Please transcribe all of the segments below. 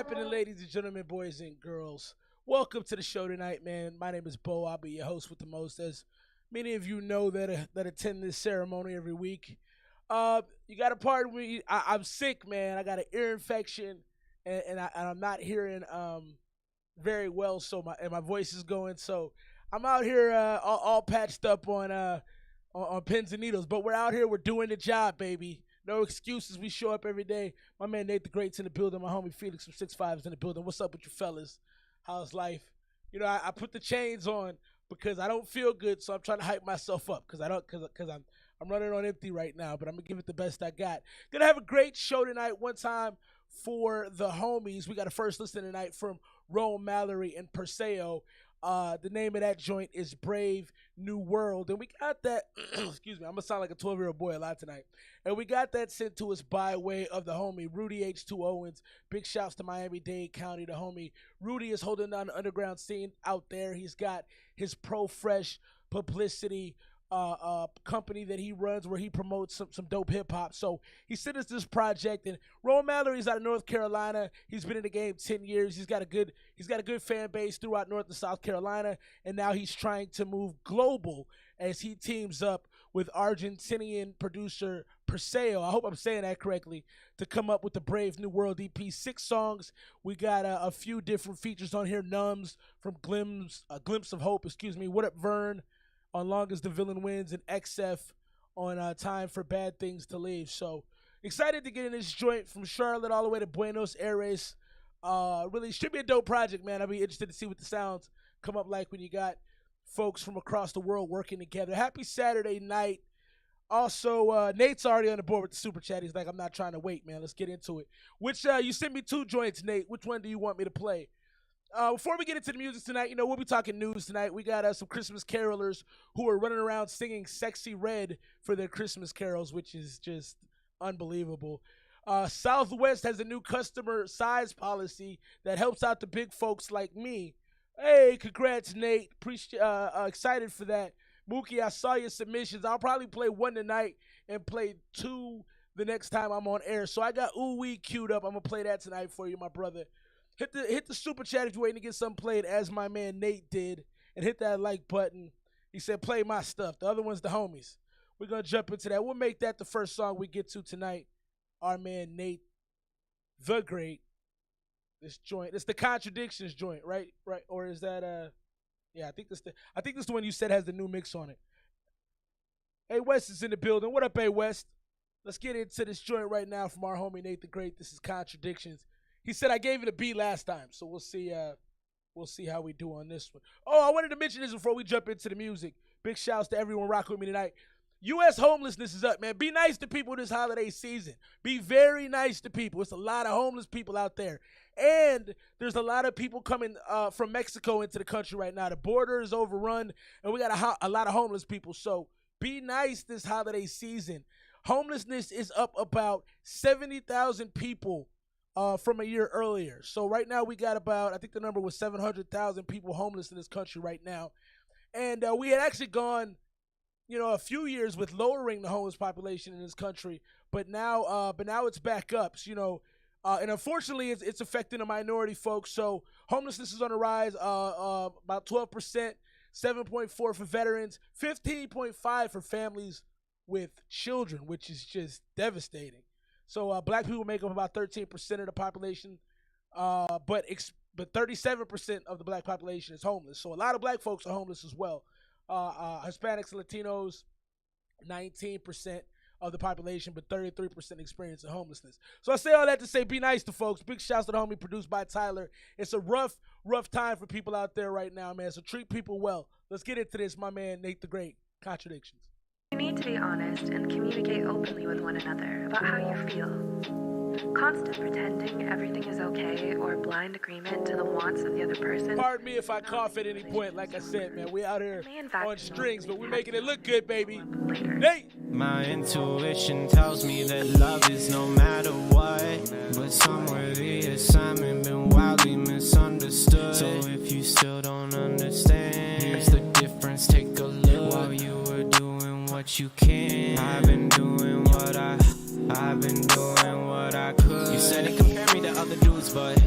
happening, ladies and gentlemen, boys and girls? Welcome to the show tonight, man. My name is Bo. I'll be your host with the most, as many of you know that attend this ceremony every week. You got to pardon me. I'm sick, man. I got an ear infection, and I'm not hearing very well, so my voice is going. So I'm out here all patched up on pins and needles, but we're out here. We're doing the job, baby. No excuses. We show up every day. My man Nate the Great's in the building. My homie Felix from 6'5" in the building. What's up with you fellas? How's life? You know, I put the chains on because I don't feel good, so I'm trying to hype myself up because I'm running on empty right now, but I'm gonna give it the best I got. Gonna have a great show tonight. One time for the homies. We got a first listen tonight from MALLORY and PERSEO. The name of that joint is Brave New World. And we got that, excuse me, I'm going to sound like a 12-year-old boy a lot tonight. And we got that sent to us by way of the homie, Rudy H2 Owens. Big shouts to Miami-Dade County. The homie, Rudy is holding down the underground scene out there. He's got his Pro Fresh publicity company that he runs where he promotes some dope hip-hop. So he sent us this project, and MALLORY's out of North Carolina. He's been in the game 10 years. He's got a good fan base throughout North and South Carolina, and now he's trying to move global as he teams up with Argentinian producer PERSEO, I hope I'm saying that correctly, to come up with the Brave New World EP. 6 songs. We got a few different features on here. NUMBZ from Glimpse of Hope, WhutUpVERN on Long as the Villain Wins, and XHEF on Time for Bad Things to Leave. So excited to get in this joint from Charlotte all the way to Buenos Aires. Really should be a dope project, man. I'll be interested to see what the sounds come up like when you got folks from across the world working together. Happy Saturday night. Also, Nate's already on the board with the super chat. He's like, I'm not trying to wait, man. Let's get into it. You sent me 2 joints, Nate. Which one do you want me to play? Before we get into the music tonight, we'll be talking news tonight. We got some Christmas carolers who are running around singing Sexy Red for their Christmas carols, which is just unbelievable. Southwest has a new customer size policy that helps out the big folks like me. Hey, congrats, Nate. Excited for that. Mookie, I saw your submissions. I'll probably play 1 tonight and play 2 the next time I'm on air. So I got Ooh Wee queued up. I'm going to play that tonight for you, my brother. Hit the super chat if you're waiting to get something played, as my man Nate did, and hit that like button. He said, play my stuff. The other one's the homies. We're going to jump into that. We'll make that the first song we get to tonight. Our man Nate the Great. This joint. It's the Contradictions joint, right? Right? Or is that yeah, I think this the one you said has the new mix on it. Hey, West is in the building. What up, hey West? Let's get into this joint right now from our homie Nate the Great. This is Contradictions. He said I gave it a B last time, so we'll see how we do on this one. Oh, I wanted to mention this before we jump into the music. Big shouts to everyone rocking with me tonight. U.S. homelessness is up, man. Be nice to people this holiday season. Be very nice to people. It's a lot of homeless people out there. And there's a lot of people coming from Mexico into the country right now. The border is overrun, and we got a lot of homeless people. So be nice this holiday season. Homelessness is up about 70,000 people from a year earlier. So right now we got about, I think the number was 700,000 people homeless in this country right now. And we had actually gone, a few years with lowering the homeless population in this country, but now it's back up. So, and unfortunately it's affecting the minority folks. So homelessness is on the rise, about 12%, 7.4 for veterans, 15.5 for families with children, which is just devastating. So black people make up about 13% of the population, but 37% of the black population is homeless. So a lot of black folks are homeless as well. Hispanics and Latinos, 19% of the population, but 33% experiencing homelessness. So I say all that to say be nice to folks. Big shouts to the homie produced by Tyler. It's a rough time for people out there right now, man. So treat people well. Let's get into this, my man Nate the Great. Contradictions. You need to be honest and communicate openly with one another about how you feel. Constant pretending everything is okay or blind agreement to the wants of the other person. Pardon me if I cough at any point. Like I said, man, we out here on strings, but we're making it look good, baby. Nate! My intuition tells me that love is no matter what, but somewhere the assignment been wildly misunderstood. So if you still don't understand, here's the difference, take a look. While you were doing what you can, I've been doing what I could. You said it compare me to other dudes, but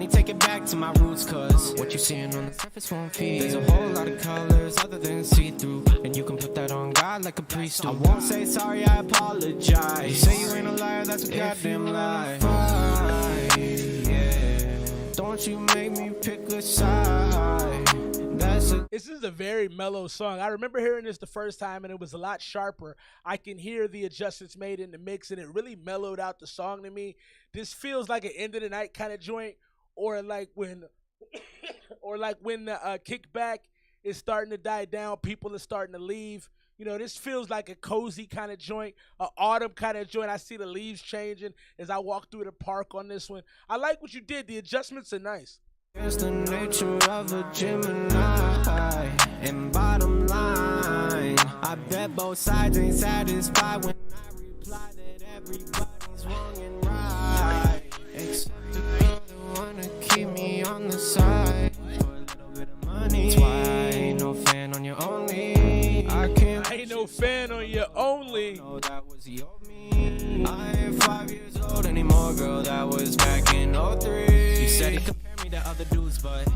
only take it back to my roots, cause what you seeing on the surface won't feed. There's a whole lot of colors other than see-through, and you can put that on God like a priest do. I won't say sorry, I apologize. You say you ain't a liar, that's a goddamn lie. Yeah. Don't you make me pick a side. This is a very mellow song. I remember hearing this the first time, and it was a lot sharper. I can hear the adjustments made in the mix, and it really mellowed out the song to me. This feels like an end of the night kind of joint, or like when the kickback is starting to die down, people are starting to leave. You know, this feels like a cozy kind of joint, an autumn kind of joint. I see the leaves changing as I walk through the park on this one. I like what you did. The adjustments are nice. It's the nature of a Gemini, and bottom line, I bet both sides ain't satisfied when I reply that everybody's wrong and right, except the girl that wanna keep me on the side for a little bit of money. That's why I ain't no fan on your only. I ain't no fan on your only. No, that was your me. I ain't 5 years old anymore, girl. That was back in 03. You said it. The other dudes, but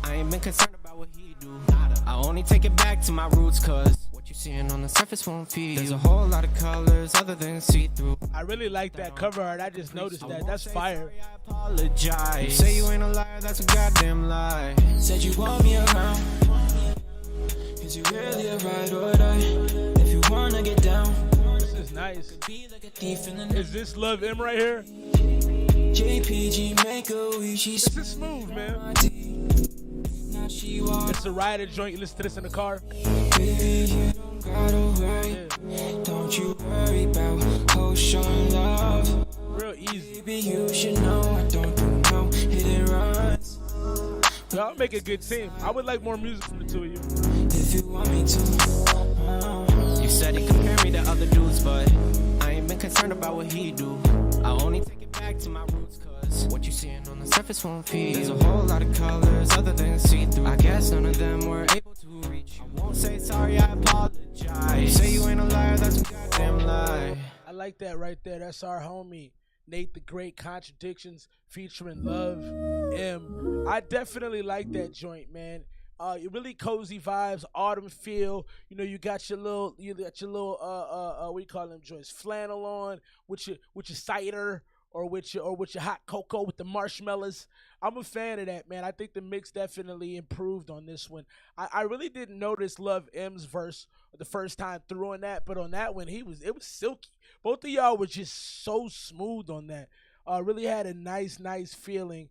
I ain't been concerned about what he do. I only take it back to my roots, cause what you seeing on the surface won't feed. There's a whole lot of colors other than see-through. I really like that cover art. I just noticed that. That's fire. I apologize. You say you ain't a liar, that's a goddamn lie. Said you want me around, cause you really a ride or die. If you wanna get down, this is nice. Is this Love M right here? JPG make a wish. This is smooth, man. It's a rider joint. You listen to this in the car. Baby, you don't gotta worry. Yeah. Don't you worry about ocean love. Real easy. Baby, you should know I don't do no hit and runs. Y'all make a good team. I would like more music from the two of you. If you want me to. You said he compare me to other dudes, but I ain't been concerned about what he do. I only take it back to my roots, cause what you seeing on the surface won't feed. There's a whole lot of colors other than see-through. I guess none of them were able to reach. I won't say sorry, I apologize. You say you ain't a liar, that's a goddamn lie. I like that right there. That's our homie Nate the Great, Contradictions featuring Love M. I definitely like that joint, man. Really cozy vibes, autumn feel. You know, you got your little what do you call them joints? Flannel on with your cider or with your hot cocoa with the marshmallows. I'm a fan of that, man. I think the mix definitely improved on this one. I really didn't notice Love M's verse the first time through on that, but on that one it was silky. Both of y'all were just so smooth on that. Really had a nice feeling.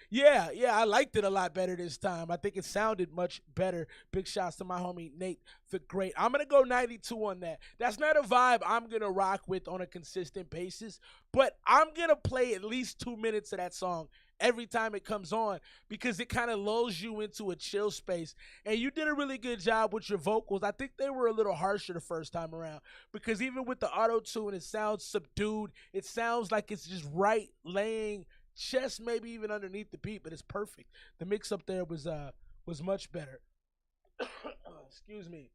Yeah, I liked it a lot better this time. I think it sounded much better. Big shouts to my homie Nate the Great. I'm gonna go 92 on that. That's not a vibe I'm gonna rock with on a consistent basis, but I'm gonna play at least 2 minutes of that song every time it comes on because it kind of lulls you into a chill space. And you did a really good job with your vocals. I think they were a little harsher the first time around because even with the auto-tune, it sounds subdued. It sounds like it's just right laying chest maybe even underneath the beat, but it's perfect. The mix up there was much better. Excuse me.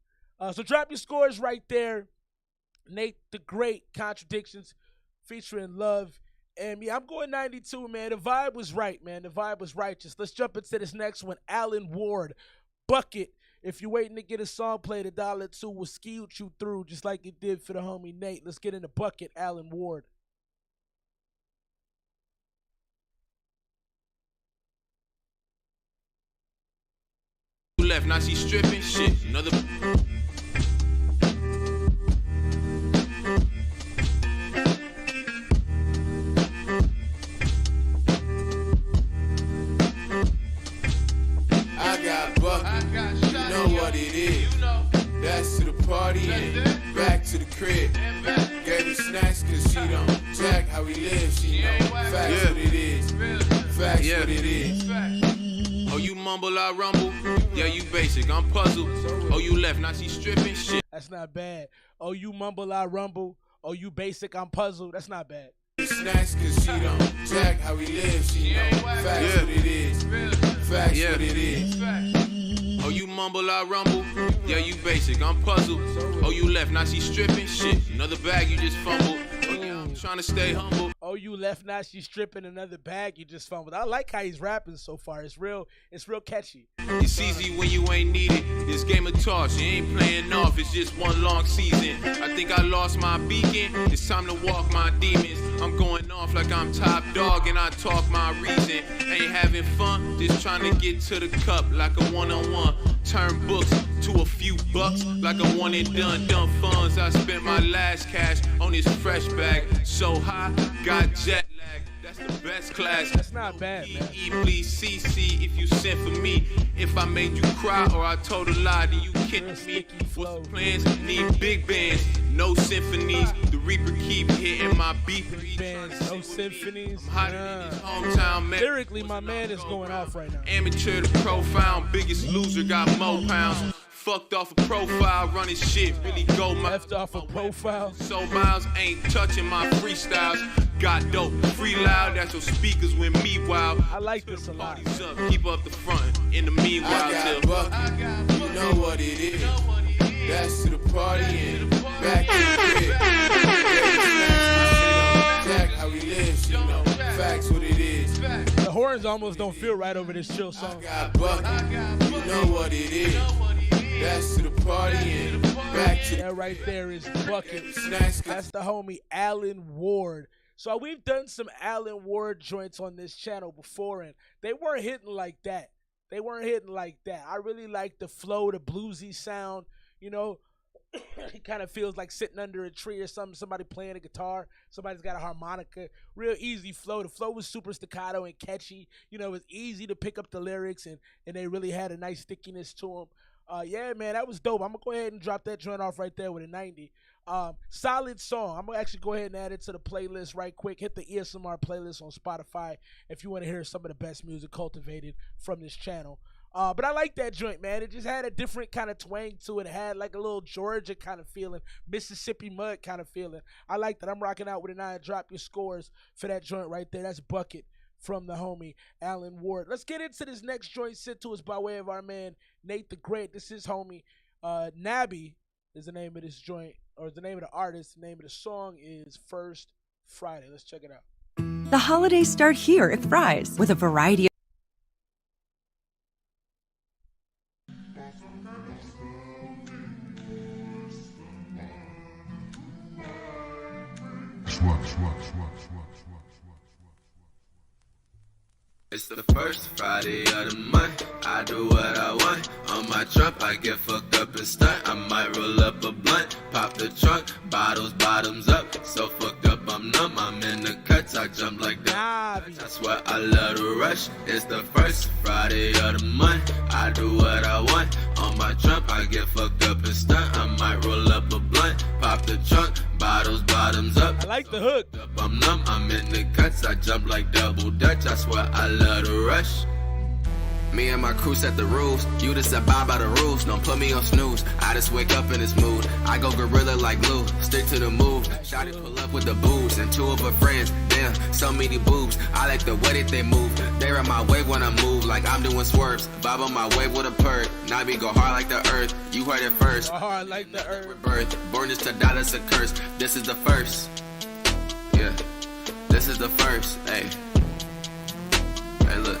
So drop your scores right there. Nate the Great, Contradictions featuring Love. And yeah, I'm going 92, man. The vibe was right, man. The vibe was righteous. Let's jump into this next one. Alan Ward, Bucket. If you're waiting to get a song played, $1 will skew you through just like it did for the homie Nate. Let's get in the Bucket, Alan Ward. Left, now she stripping shit. Another. I got bucket. You know what it is. That's to the party and back to the crib. Gave her snacks cause she don't jack how we live. She know facts what it is. Facts what it is. Oh, you mumble, I rumble. Yeah, you basic, I'm puzzled. Oh, you left, now she stripping shit. That's not bad. Oh, you mumble, I rumble. Oh, you basic, I'm puzzled. That's not bad. Snacks cause she don't jack how we live. She know facts what it is. Facts what it is. Oh, you mumble, I rumble. Yeah, you basic, I'm puzzled. Oh, you left, now she stripping shit. Another bag you just fumbled. Oh, yeah, I'm trying to stay humble. Oh, you left now, she's stripping another bag you just found. But I like how he's rapping so far. It's real catchy. It's easy when you ain't needed. This game of toss, you ain't playing off. It's just one long season. I think I lost my beacon. It's time to walk my demons. I'm going off like I'm top dog and I talk my reason. Ain't having fun, just trying to get to the cup like a one-on-one. Turn books to a few bucks like a one and done funds. I spent my last cash on this fresh bag. So high, got jet lag. That's the best class. That's not bad, man. Please CC if you sent for me. If I made you cry or I told a lie, then you kidding me. What's the plans? Need big bands, no symphonies. The Reaper keep hitting my beat. Big bands, no symphonies. I'm hotter than this hometown man. Lyrically, my man is going off right now. Amateur to profound, biggest loser got more pounds. Fucked off a profile, running shit, really go my left off a profile. So miles ain't touching my freestyles. Got dope, free loud, that's your speakers when me wild. I like this a lot. Up, keep up the front, in the meanwhile I got bucket, you know what it is. That's to the party and back to the crib. Jack how we live, you know, facts what it is. The horns almost don't feel right over this chill song. I got bucket, you know what it is. That's to the party and back to that right there is Bucket. That's the homie Alan Ward. So we've done some Alan Ward joints on this channel before, and they weren't hitting like that. I really like the flow, the bluesy sound. You know, it kind of feels like sitting under a tree or something, somebody playing a guitar, somebody's got a harmonica. Real easy flow. The flow was super staccato and catchy. You know, it was easy to pick up the lyrics, and they really had a nice stickiness to them. Yeah, man, that was dope. I'm going to go ahead and drop that joint off right there with a 90. Solid song. I'm going to actually go ahead and add it to the playlist right quick. Hit the ESMR playlist on Spotify if you want to hear some of the best music cultivated from this channel. But I like that joint, man. It just had a different kind of twang to it. It had like a little Georgia kind of feeling, Mississippi mud kind of feeling. I like that. I'm rocking out with a 9. Drop your scores for that joint right there. That's Bucket from the homie Alan Ward. Let's get into this next joint sent to us by way of our man Nate the Great. This is homie Nabby is the name of this joint, or the name of the artist. The name of the song is First Friday. Let's check it out. The holidays start here at Fry's with a variety of It's the first Friday of the month. I do what I want. On my trunk, I get fucked up and stunt. I might roll up a blunt, pop the trunk, bottles bottoms up. So fucked up, I'm numb. I'm in the cuts, I jump like that. That's why I love to rush. It's the first Friday of the month. I do what I want. On my trunk, I get fucked up and stunt. I might roll up a blunt, pop the trunk, bottles bottoms up. I like the hook. I'm numb. I'm in the cuts, I jump like double dutch. That's why I love to rush. Me and my crew set the rules. You just abide by the rules. Don't put me on snooze. I just wake up in this mood. I go gorilla like glue. Stick to the move. Shawty pull up with the boobs and 2 of her friends. Damn, so many boobs. I like the way that they move. They're on my wave when I move like I'm doing swerves. Vibe on my wave with a purr. Nabi go hard like the earth. You heard it first. Go hard like the earth. Birth. Born just to die, that's a curse. This is the first. Yeah. This is the first. Hey. Hey, look.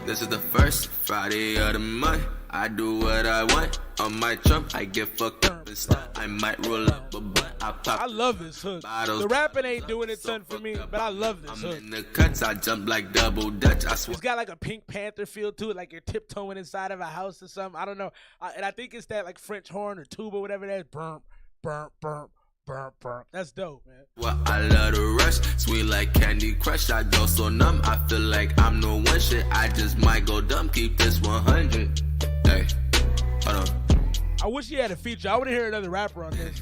This is the first Friday of the month. I do what I want. On my trump, I get fucked up and stuff. I might roll up a butt. I love this hook. The rapping ain't doing it, son, for me, but I love this hook. I'm in the cuts, I jump like double dutch. I swear. It's got like a Pink Panther feel to it, like you're tiptoeing inside of a house or something. I don't know. And I think it's that like French horn or tuba, whatever that is. Burp, burp, burp. Burp, burp. That's dope, man. Well, I love to rush, sweet like Candy Crush. I go so numb, I feel like I'm no one shit. I just might go dumb, keep this 100. Hey, hold on. I wish he had a feature. I want to hear another rapper on this.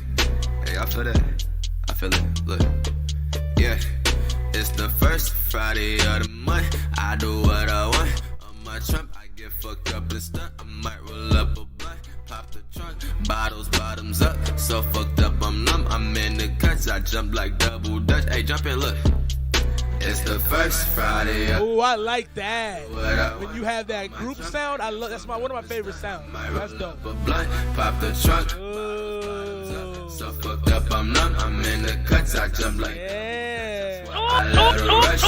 Hey, I feel that. I feel it. Look, yeah. It's the first Friday of the month. I do what I want. On my trump, I get fucked up and stunt. I might roll up a blunt. Pop the trunk, bottles bottoms up. So fucked up, I'm numb. I'm in the cuts, I jump like double dutch. Hey, jump in, look. It's the first Friday. Oh, I like that. When you have that group sound, that's one of my favorite sounds. That's dope. Pop the trunk. So fucked up, I'm numb. I'm in the cuts, I jump like. Yeah. I let her rush. She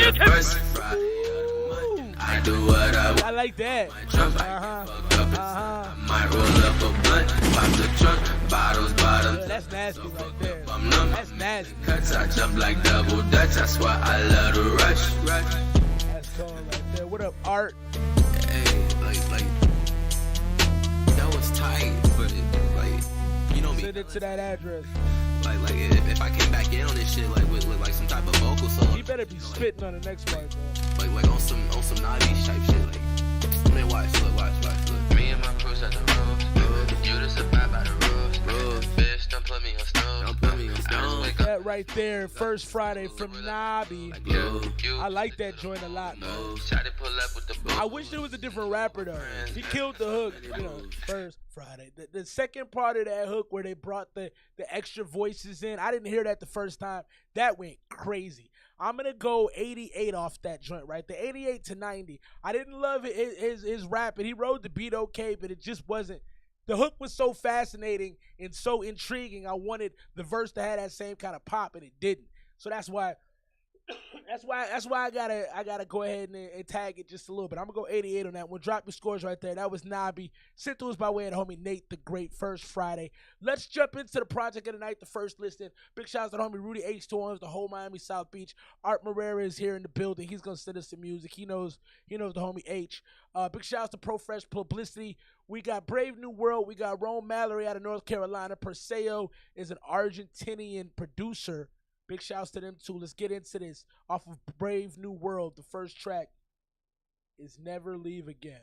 is the first Friday of the month. I do what I want. I like that. Trump, fucked up. I might roll up a blunt, pop the trunk, bottles, bottoms. That's nasty right there. I'm numb. That's nasty. Cuts, I jump like double dutch. That's why I love to rush. That's cool right there. What up, Art? Hey, like that was tight, but you know me. Send it to that address. Like if I came back in on this shit with like some type of vocal song. You better be spitting on the next part, bro. Like on some naughty type shit. Like, man, watch. Look. Me and my crews at the road. You just abide by the rules. Bitch, don't put me on stone. That right there, first Friday from Nabi. I like that joint a lot, man. I wish there was a different rapper though. He killed the hook, you know, first Friday. The second part of that hook where they brought the extra voices in, I didn't hear that the first time. That went crazy. I'm gonna go 88 off that joint right there, 88 to 90. I didn't love his rap, and he rode the beat okay, but it just wasn't. The hook was so fascinating and so intriguing. I wanted the verse to have that same kind of pop, and it didn't. So that's why I gotta go ahead and tag it just a little bit. I'm gonna go 88 on that one. Drop your scores right there. That was Nabi. Sent to us by way of the homie Nate the Great. First Friday. Let's jump into the project of the night. The first listing. Big shout out to the homie Rudy H2 the whole Miami South Beach. Art Marrera is here in the building. He's gonna send us some music. He knows the homie H. Big shout out to Pro Fresh Publicity. We got Brave New World. We got Rome Mallory out of North Carolina. PERSEO is an Argentinian producer. Big shouts to them too. Let's get into this. Off of Brave New World, the first track is Never Leave Again.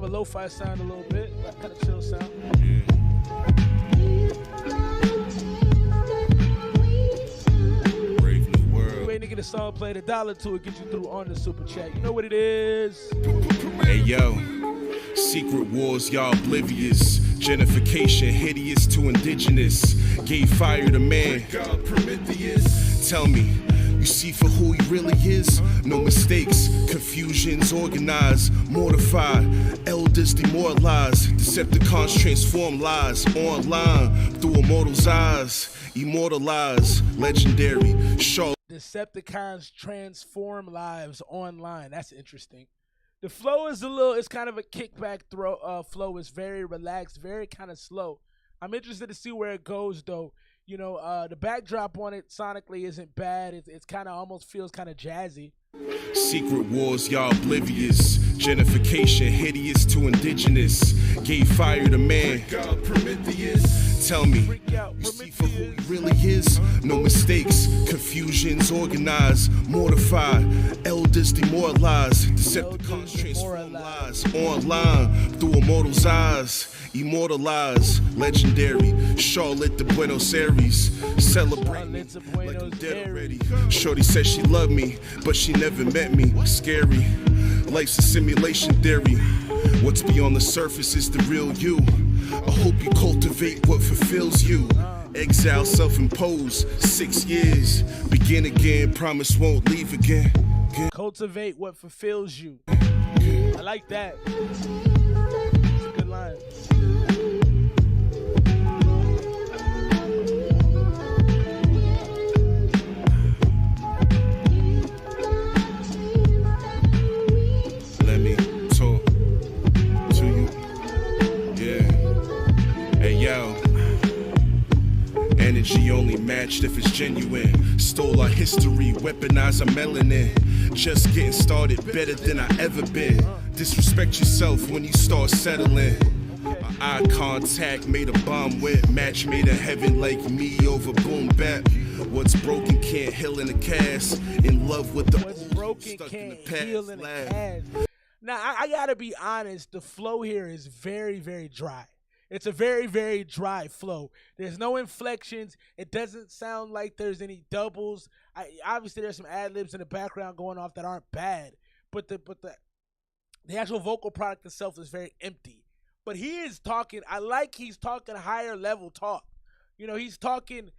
Lo-fi sound a little bit, kind of chill sound. Brave New World. You ain't to get a song played, $1 to it, get you through on the super chat. You know what it is. Hey yo, secret wars, y'all oblivious. Gentrification, hideous to indigenous. Gave fire to man. God Prometheus. Tell me, you see for who he really is? No mistakes, confusions organized, mortified, elders demoralized, Decepticons transform lies online through a mortal's eyes, immortalized, legendary. Decepticons transform lives online. That's interesting. The flow is it's kind of a kickback flow. It's very relaxed, very kind of slow. I'm interested to see where it goes though. You know, the backdrop on it sonically isn't bad. It's kind of almost feels kind of jazzy. Secret wars, y'all oblivious. Gentrification, hideous to indigenous. Gave fire to man. God Prometheus. Tell me, you see for who he really is? No mistakes, confusions organized, mortified, elders demoralized, Decepticons transform lies online through a mortal's eyes, immortalized, legendary. Charlotte to Buenos Aires, celebrate me like I'm dead already. Shorty said she loved me, but she never met me. Scary, life's a simulation theory. What's beyond the surface is the real you. I hope you cultivate what fulfills you. Exile self-imposed, 6 years. Begin again, promise won't leave again. Cultivate what fulfills you. I like that. It's a good line. Let me talk to you. Yeah. Hey, yo. Energy only matched if it's genuine. Stole our history, weaponized our melanin. Just getting started, better than I ever been. Disrespect yourself when you start settling. Eye contact made a bomb wet. Match made in heaven like me over boom bap. What's broken can't heal in a cast. In love with the what's broken can't heal in a cast. Now I gotta be honest, the flow here is very, very dry. It's a very, very dry flow. There's no inflections. It doesn't sound like there's any doubles. Obviously, there's some ad-libs in the background going off that aren't bad, but the actual vocal product itself is very empty. But he is talking. I like he's talking higher level talk. You know, he's talking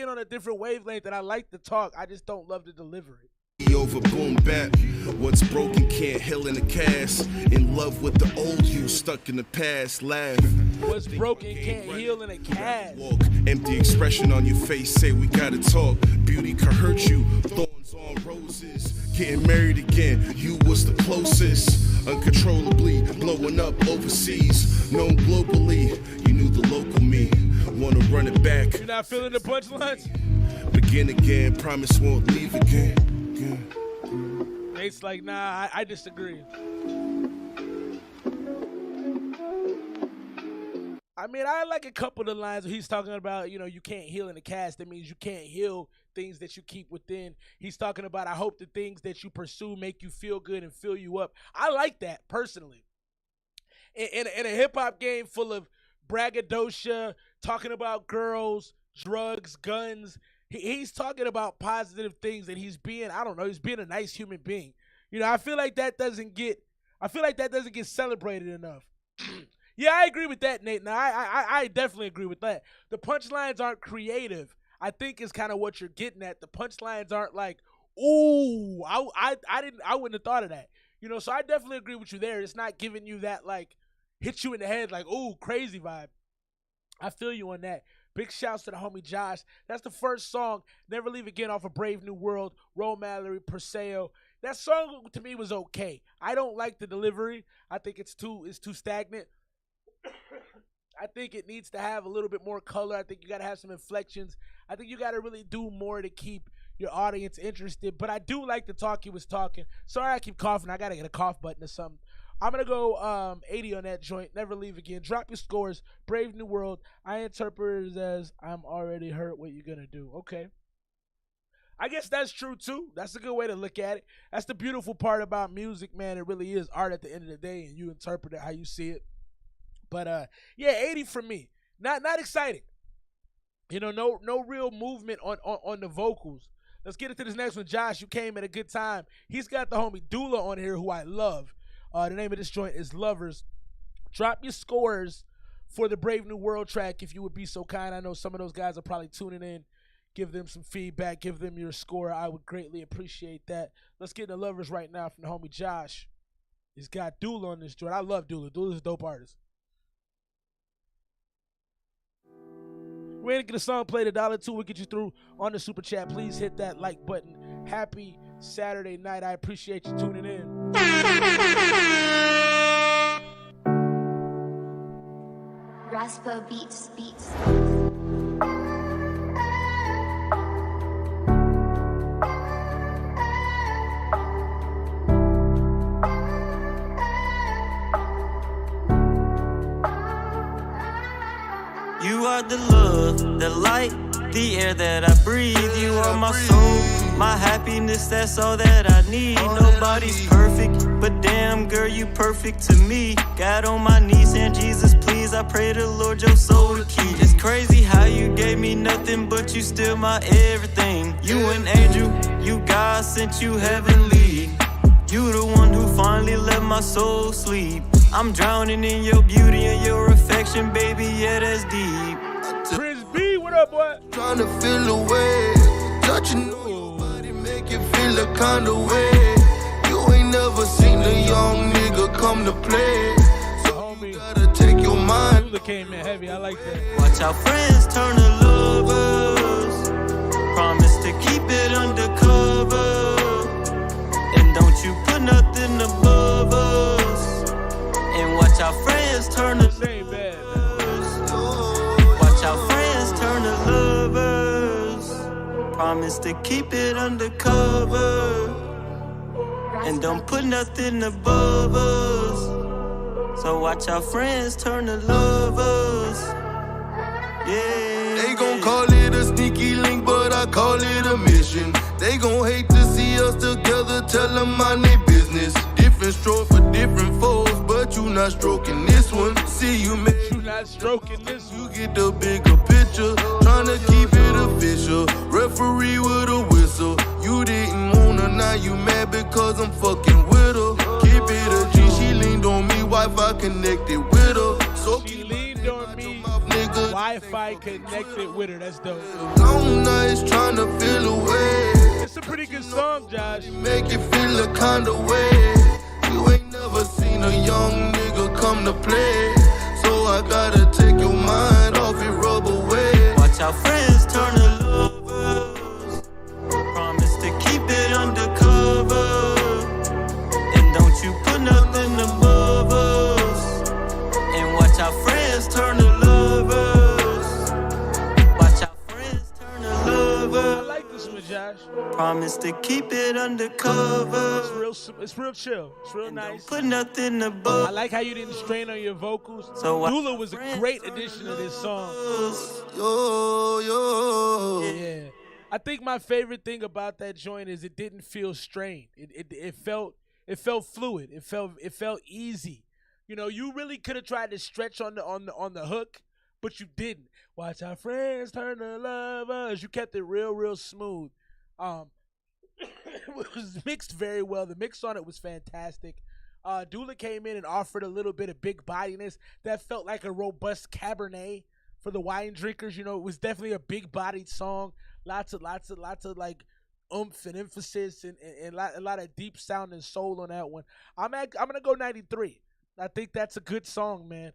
on a different wavelength, and I like the talk. I just don't love the delivery. Over boom bap, what's broken can't heal in the cast. In love with the old you, stuck in the past. Laugh. What's broken can't heal in a cast. Walk, empty expression on your face. Say we gotta talk. Beauty could hurt you. Thorns on roses. Getting married again. You was the closest. Uncontrollably blowing up overseas. Known globally. You knew the local me. Wanna run it back. You're not feeling the punchlines? Begin again. Promise won't leave again. Nate's like, nah, I disagree. I mean, I like a couple of the lines where he's talking about, you know, you can't heal in the cast. That means you can't heal things that you keep within. He's talking about, I hope the things that you pursue make you feel good and fill you up. I like that, personally. In a hip-hop game full of braggadocio, talking about girls, drugs, guns, he's talking about positive things, and he's being a nice human being. You know, I feel like that doesn't get celebrated enough. Yeah, I agree with that, Nate. Now, I definitely agree with that. The punchlines aren't creative, I think, is kind of what you're getting at. The punchlines aren't like, ooh, I wouldn't have thought of that. You know, so I definitely agree with you there. It's not giving you that, like, hit you in the head, like, ooh, crazy vibe. I feel you on that. Big shouts to the homie Josh. That's the first song, Never Leave Again, off of Brave New World, MALLORY, PERSEO. That song to me was okay. I don't like the delivery. I think it's too stagnant. I think it needs to have a little bit more color. I think you got to have some inflections. I think you got to really do more to keep your audience interested. But I do like the talk he was talking. Sorry I keep coughing. I got to get a cough button or something. I'm going to go 80 on that joint. Never Leave Again. Drop your scores. Brave New World. I interpret it as I'm already hurt. What you going to do? Okay. I guess that's true, too. That's a good way to look at it. That's the beautiful part about music, man. It really is art at the end of the day, and you interpret it how you see it. But, yeah, 80 for me. Not exciting. You know, no real movement on the vocals. Let's get into this next one. Josh, you came at a good time. He's got the homie Dula on here, who I love. The name of this joint is Lovers. Drop your scores for the Brave New World track if you would be so kind. I know some of those guys are probably tuning in. Give them some feedback. Give them your score. I would greatly appreciate that. Let's get into Lovers right now from the homie Josh. He's got Dula on this joint. I love Dula. Dula's a dope artist. We're going to get a song played $1.02. We'll get you through on the super chat. Please hit that like button. Happy Saturday night. I appreciate you tuning in. Raspa beats. You are the love, the light, the air that I breathe. You are my soul, my happiness, that's all that I need. Nobody's perfect, but damn girl, you perfect to me. Got on my knees and Jesus, please, I pray the Lord your soul to keep. It's crazy how you gave me nothing, but you still my everything. You an angel, you God sent you heavenly. You the one who finally let my soul sleep. I'm drowning in your beauty and your affection, baby, yeah, that's deep. Prince B, what up, boy? Trying to feel away, touching on your body, make you feel a kind of way. You ain't never seen a young nigga come to play, so you gotta take your mind. Dula came in heavy, I like that. Watch our friends turn to lovers. Promise to keep it undercover. And don't you put nothing above us. And watch our friends turn to lovers. Watch our friends turn to lovers. Promise to keep it undercover. And don't put nothing above us. So watch our friends turn to lovers. Yeah. They gon' call it a sneaky link, but I call it a mission. They gon' hate to see us together, tell them mind their business. Different stroke for different foes, but you not stroking this one. See you, man. You not stroking this. You get the bigger picture, tryna keep it official. Referee with a whistle. You didn't wanna, now you mad because I'm fucking with her. Keep it a G, she leaned on me, Wi-Fi connected with her. So she leaned on me, Wi-Fi connected with her. That's dope. Long nights tryna feel away. It's a pretty good song, Josh. Make you feel a kind of way. You ain't never seen a young nigga come to play. So I gotta take your mind off it, rub away. Watch our friends turn to lovers. Promise to keep it undercover. And don't you put nothing above us. And watch our friends turn to lovers. Watch our friends turn to lovers. I like this one, Josh. Promise to keep it undercover. It's real chill. It's real nice. Put nothing above. I like how you didn't strain on your vocals. So Dula was a great addition to this song. Yeah. I think my favorite thing about that joint is it didn't feel strained. It felt fluid. It felt easy. You know, you really could have tried to stretch on the hook, but you didn't. Watch our friends turn to lovers. You kept it real smooth. It was mixed very well. The mix on it was fantastic. Dula came in and offered a little bit of big bodiness that felt like a robust Cabernet for the wine drinkers. You know, it was definitely a big bodied song. Lots of like oomph and emphasis and a lot of deep sound and soul on that one. I'm gonna go 93. I think that's a good song, man.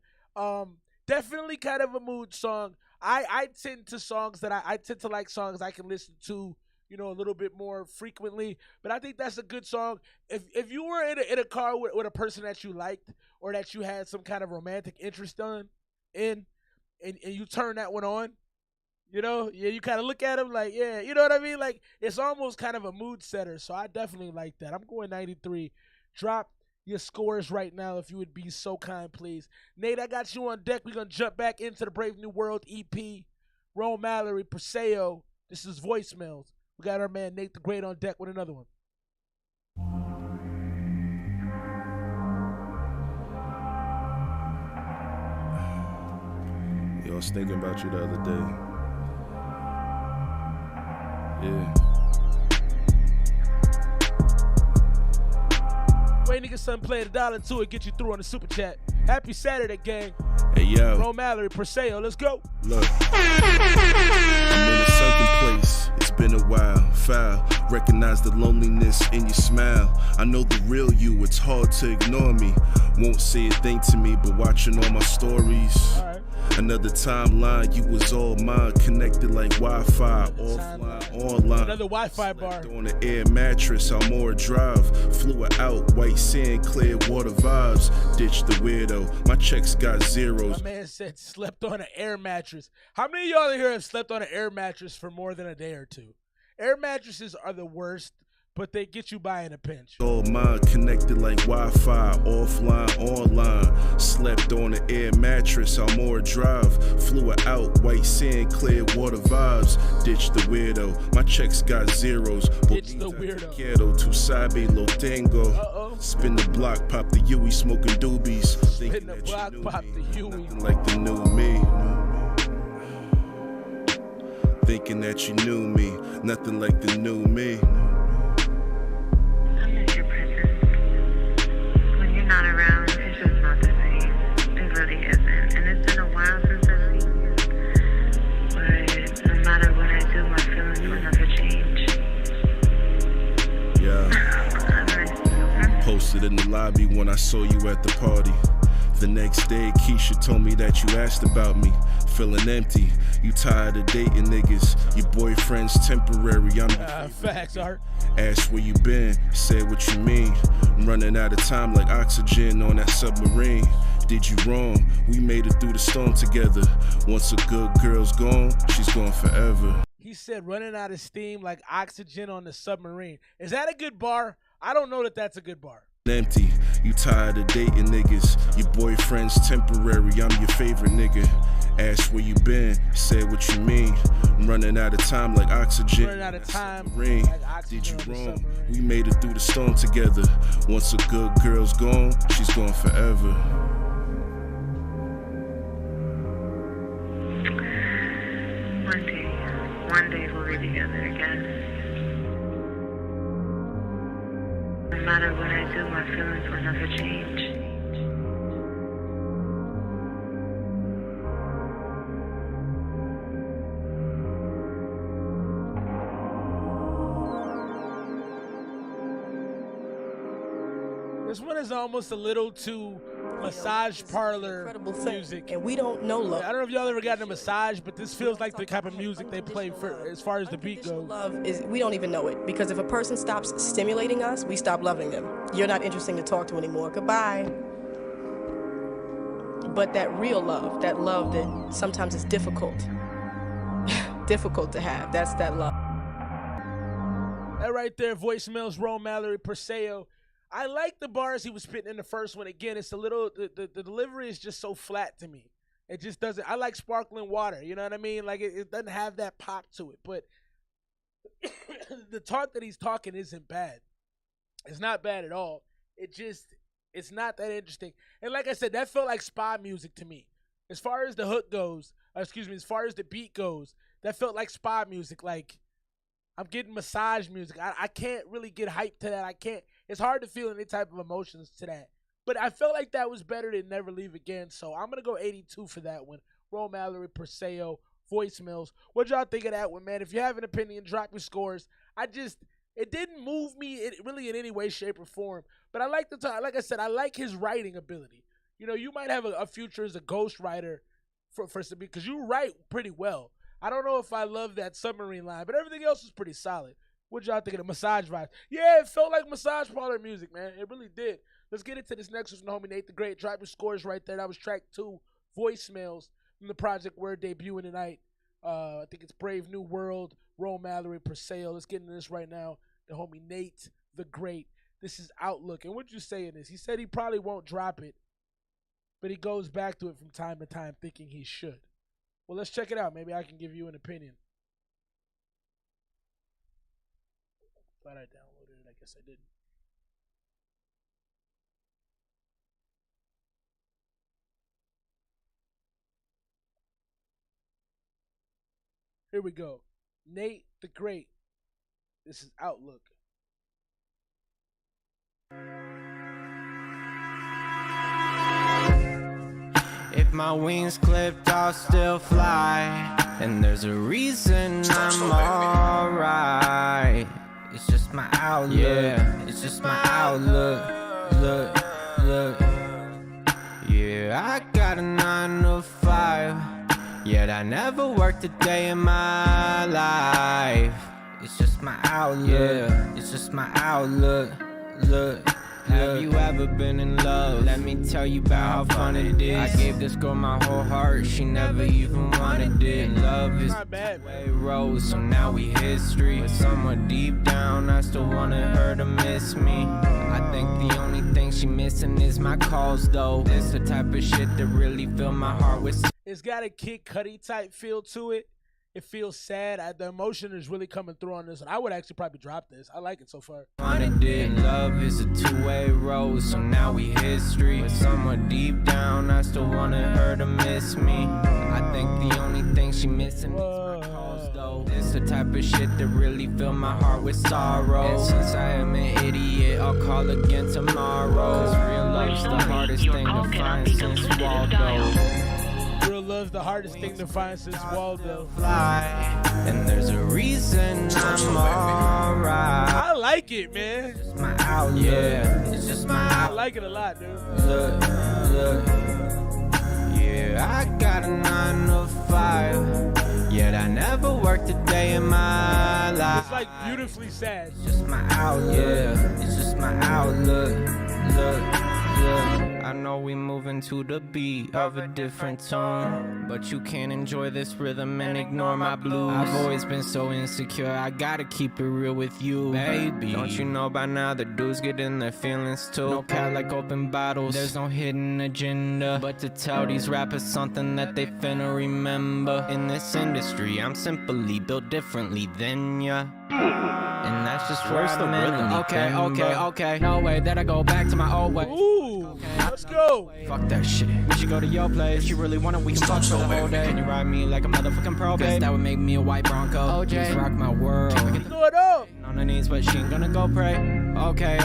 Definitely kind of a mood song. I tend to songs that I tend to like songs I can listen to, you know, a little bit more frequently. But I think that's a good song. If you were in a car with a person that you liked or that you had some kind of romantic interest in, and you turn that one on, you know, yeah, you kind of look at him like, yeah, you know what I mean? Like, it's almost kind of a mood setter. So I definitely like that. I'm going 93. Drop your scores right now if you would be so kind, please. Nate, I got you on deck. We're going to jump back into the Brave New World EP. Ron Mallory, PERSEO. This is Voicemails. We got our man Nate the Great on deck with another one. Yo, I was thinking about you the other day. Yeah. Wait, nigga, son, play $1 to it, get you through on the super chat. Happy Saturday, gang. Hey, yo. Ron Mallory, PERSEO, let's go. Look, I'm in a sunken place. It's been a while. Foul. Recognize the loneliness in your smile. I know the real you. It's hard to ignore me. Won't say a thing to me, but watching all my stories. All right. Another timeline, you was all mine, connected like Wi-Fi, offline, online. Another Wi-Fi bar. On the air mattress, Almora Drive. Flew it out, white sand, clear water vibes. Ditch the weirdo, my checks got zeros. My man said slept on an air mattress. How many of y'all in here have slept on an air mattress for more than a day or two? Air mattresses are the worst, but they get you by in a pinch. All mine, connected like Wi-Fi, offline, online. Slept on an air mattress, Almora Drive. Flew it out, white sand, clear water vibes. Ditch the weirdo, my checks got zeros. Ditch the weirdo. Ghetto, Tusabe, Lotango. Spin the block, pop the Yui, smoking doobies. Spin the block, pop the Yui. Nothing like the new me. Thinking that you knew me, nothing like the new me. I miss your presence. When you're not around, it's just not the same. It really isn't. And it's been a while since I've seen you. But no matter what I do, my feelings will never change. Yeah. Posted in the lobby when I saw you at the party. The next day, Keisha told me that you asked about me. Feeling empty, you tired of dating niggas. Your boyfriend's temporary, I'm facts, Art. Asked where you been, said what you mean. I'm running out of time like oxygen on that submarine. Did you wrong? We made it through the storm together. Once a good girl's gone, she's gone forever. He said running out of steam like oxygen on the submarine. Is that a good bar? I don't know that that's a good bar. Empty, you tired of dating niggas. Your boyfriend's temporary, I'm your favorite nigga. Asked where you been, said what you mean. I'm running out of time like oxygen. Running out of time like oxygen. Did you wrong? We made it through the storm together. Once a good girl's gone, she's gone forever. one day we'll be together again. No matter what I do, my feelings will never change. This one is almost a little too massage parlor music. And we don't know love. I don't know if y'all ever gotten a massage, but this feels like the type of music they play for as far as the beat goes. Love is, we don't even know it, because if a person stops stimulating us, we stop loving them. You're not interesting to talk to anymore. Goodbye. But that real love, that love that sometimes is difficult, difficult to have, that's that love. That right there, voicemails, Mallory, PERSEO. I like the bars he was spitting in the first one. Again, it's a little, the delivery is just so flat to me. It just doesn't, I like sparkling water, you know what I mean? Like, it doesn't have that pop to it, but the talk that he's talking isn't bad. It's not bad at all. It's not that interesting. And like I said, that felt like spa music to me. As far as the hook goes, as far as the beat goes, that felt like spa music. Like, I'm getting massage music. I can't really get hyped to that. It's hard to feel any type of emotions to that. But I felt like that was better than Never Leave Again. So I'm going to go 82 for that one. Mallory, PERSEO, voicemails. What y'all think of that one, man? If you have an opinion, drop your scores. It didn't move me really in any way, shape, or form. But I like the time. Like I said, I like his writing ability. You know, you might have a future as a ghostwriter for because you write pretty well. I don't know if I love that submarine line, but everything else was pretty solid. What y'all think of the massage vibes? Yeah, it felt like massage parlor music, man. It really did. Let's get into this next one from the homie Nate the Great. Drop your scores right there. That was track 2, voicemails from the project we're debuting tonight. I think it's Brave New World, Mallory, PERSEO. Let's get into this right now. The homie Nate the Great. This is Outlook. And what'd you say in this? He said he probably won't drop it, but he goes back to it from time to time thinking he should. Well, let's check it out. Maybe I can give you an opinion. Thought I downloaded it. I guess I didn't. Here we go. Nate the Great. This is Outlook. If my wings clipped, I'll still fly. And there's a reason I'm alright. It's just my outlook. Yeah, it's just my outlook. Look. Yeah, I got a 9 to 5. Yet I never worked a day in my life. It's just my outlook. Yeah, it's just my outlook. Look. Have you ever been in love? Let me tell you about how fun it is. I gave this girl my whole heart, she never even wanted it. Love is the way it rolls, so now we history. But somewhere deep down, I still wanted her to miss me. I think the only thing she missing is my calls, though. This the type of shit that really fill my heart with. It's got a Kid Cudi type feel to it. It feels sad. The emotion is really coming through on this, and I would actually probably drop this. I like it so far. Love is a two-way road, so now we history. But somewhere deep down, I still wanted her to miss me. I think the only thing she missing is my calls, though. It's the type of shit that really fill my heart with sorrow. And since I am an idiot, I'll call again tomorrow. Cause real love's the hardest thing to find since Waldo. Real love's the hardest thing to find since Waldo. And there's a reason I'm alright. I like it, man. It's just my outlook. Yeah, it's just my outlook. I like it a lot, dude. Look. Yeah, I got a 9 to 5. Yet I never worked a day in my life. It's like beautifully sad. It's just my outlook. Yeah, it's just my outlook. Look. I know we moving to the beat of a different tone, but you can't enjoy this rhythm and ignore my blues. I've always been so insecure, I gotta keep it real with you, baby. Don't you know by now the dudes get in their feelings too? No cat like open bottles, there's no hidden agenda, but to tell these rappers something that they finna remember. In this industry, I'm simply built differently than ya. And that's just where's the rhythm. Okay. No way that I go back to my old way. Ooh. Let's go. Fuck that shit. We should go to your place. If you really want it, we can fuck for the whole day. Can you ride me like a motherfucking pro, babe? That would make me a white Bronco. OJ, rock my world. What's going on? On her knees, but she ain't gonna go pray. Okay.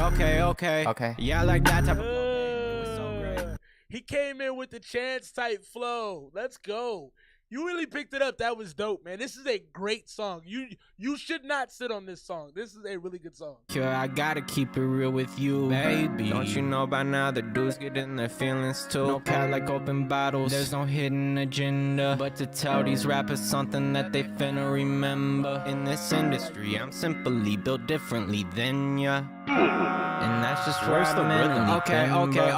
Yeah, I like that type of flow, babe. It was so great. He came in with the Chance type flow. Let's go. You really picked it up. That was dope, man. This is a great song. You should not sit on this song. This is a really good song. I gotta keep it real with you, baby. Don't you know by now the dudes get in their feelings too? No cat like open bottles. There's no hidden agenda, but to tell these rappers something that they finna remember. In this industry, I'm simply built differently than ya. And that's just where's the rhythm?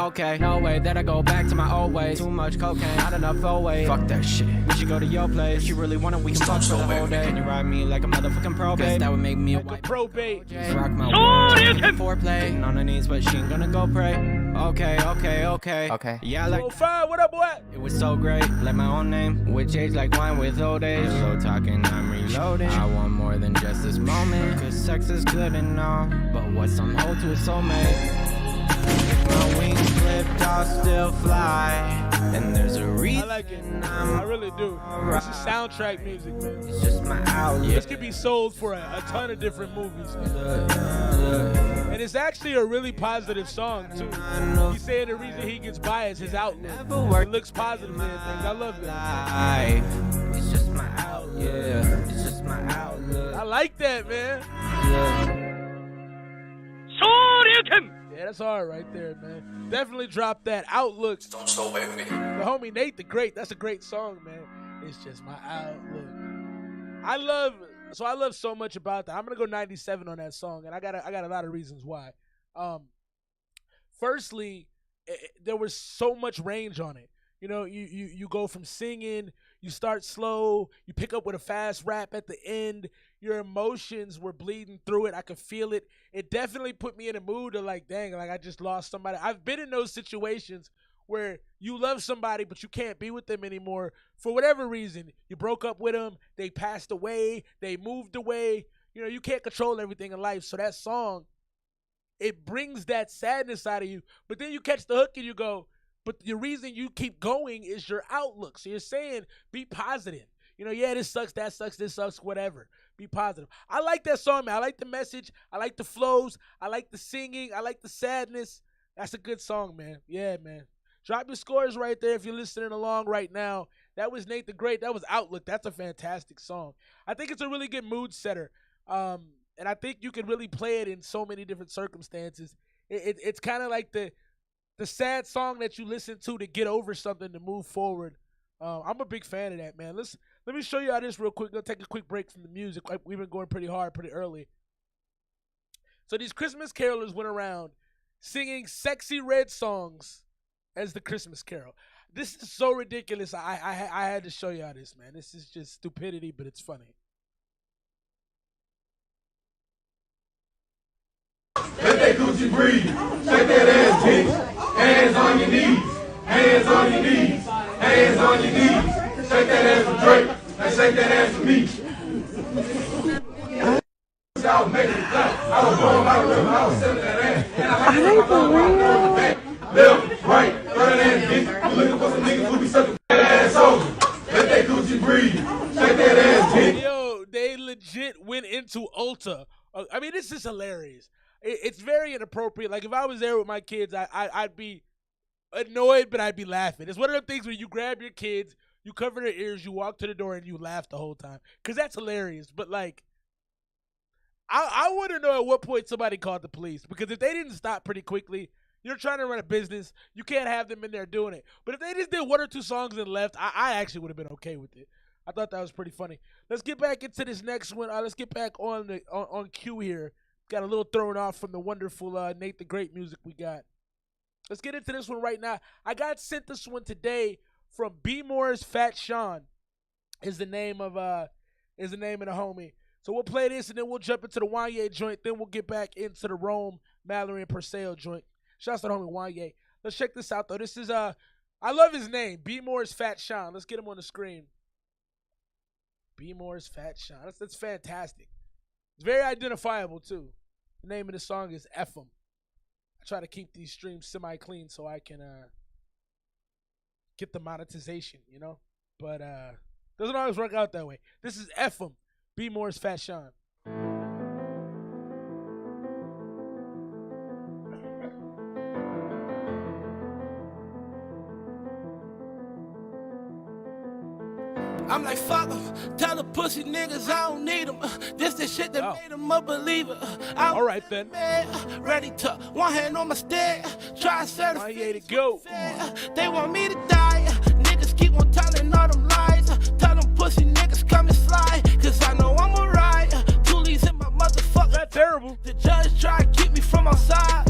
Okay. No way that I go back to my old ways. Too much cocaine, not enough old ways. Fuck that shit. We should go to your place. If you really want it, we can fuck for the whole day. Can you ride me like a motherfucking pro, babe? That would make me a white probate. Just rock my world. Foreplay. On her knees, but she ain't gonna go pray. Okay. Yeah, like 05, what up, boy? it was so great. Like my own name, which age like wine with old age. So talking, I'm reloading. I want more than just this moment. Cause sex is good and all, but what's some hoe to a soulmate? My wings flipped, I'll still fly. And there's a reason. I like it. I really do. This is soundtrack music, man. It's just my outlook. This could be sold for a ton of different movies. And it's actually a really positive song, too. He's saying the reason he gets by is his outlook. It looks positive in things. I love that. It's just my outlook. Yeah, it's just my outlook. I like that, man. Yeah, that's hard right there, man. Definitely drop that. Outlook. The homie Nate the Great. That's a great song, man. It's just my outlook. I love so much about that. I'm gonna go 97 on that song, and I got a lot of reasons why. Firstly, there was so much range on it. You know, you go from singing, you start slow, you pick up with a fast rap at the end. Your emotions were bleeding through it. I could feel it. It definitely put me in a mood of like, dang, like I just lost somebody. I've been in those situations where you love somebody, but you can't be with them anymore for whatever reason. You broke up with them, they passed away, they moved away. You know, you can't control everything in life. So that song, it brings that sadness out of you. But then you catch the hook and you go, but the reason you keep going is your outlook. So you're saying, be positive. You know, yeah, this sucks, that sucks, this sucks, whatever. Be positive. I like that song, man. I like the message. I like the flows. I like the singing. I like the sadness. That's a good song, man. Yeah, man. Drop your scores right there if you're listening along right now. That was Nate the Great. That was Outlook. That's a fantastic song. I think it's a really good mood setter. And I think you can really play it in so many different circumstances. It's kind of like the sad song that you listen to get over something to move forward. I'm a big fan of that, man. Let me show you how this real quick. Gonna take a quick break from the music. We've been going pretty hard, pretty early. So these Christmas carolers went around singing sexy red songs as the Christmas carol. This is so ridiculous. I had to show y'all this, man. This is just stupidity, but it's funny. Let that Gucci breathe. Shake that ass, bitch. Hands on your knees. Hands on your knees. Hands on your knees. Shake that ass for Drake. And shake that ass for me. I was making it clap. I was blowing my rhythm. I was selling that ass. And I like my back. Left, right, throw that ass, bitch. You looking for some niggas who be sucking that ass over. Let that Gucci breathe. Shake that ass, bitch. Yo, they legit went into Ulta. I mean, this is hilarious. It's very inappropriate. Like, if I was there with my kids, I'd be annoyed, but I'd be laughing. It's one of them things where you grab your kids, you cover their ears, you walk to the door, and you laugh the whole time. Because that's hilarious. But, like, I want to know at what point somebody called the police. Because if they didn't stop pretty quickly, you're trying to run a business, you can't have them in there doing it. But if they just did one or two songs and left, I actually would have been okay with it. I thought that was pretty funny. Let's get back into this next one. Let's get back on cue here. Got a little thrown off from the wonderful Nate the Great music we got. Let's get into this one right now. I got sent this one today from B Moore's Fat Sean. Is the name of the homie. So we'll play this and then we'll jump into the Wanye joint. Then we'll get back into the Rome, Mallory, and PERSEO joint. Shouts to the homie Wanye. Let's check this out though. This is I love his name. B Moore's Fat Sean. Let's get him on the screen. B Moore's Fat Sean. That's fantastic. It's very identifiable too. The name of the song is F 'em. try to keep these streams semi-clean so I can get the monetization, you know? But doesn't always work out that way. This is FM, Be Moore's Fat Sean. I'm like, fuck them. Tell the pussy niggas I don't need them. This the shit that made them a believer. All right, then. Ready to one hand on my stick. Try to certify to go. They want me to die. Niggas keep on telling all them lies. Tell them pussy niggas come and slide. Cause I know I'm alright. Toolies in my motherfucker. That's terrible. The judge try to keep me from outside.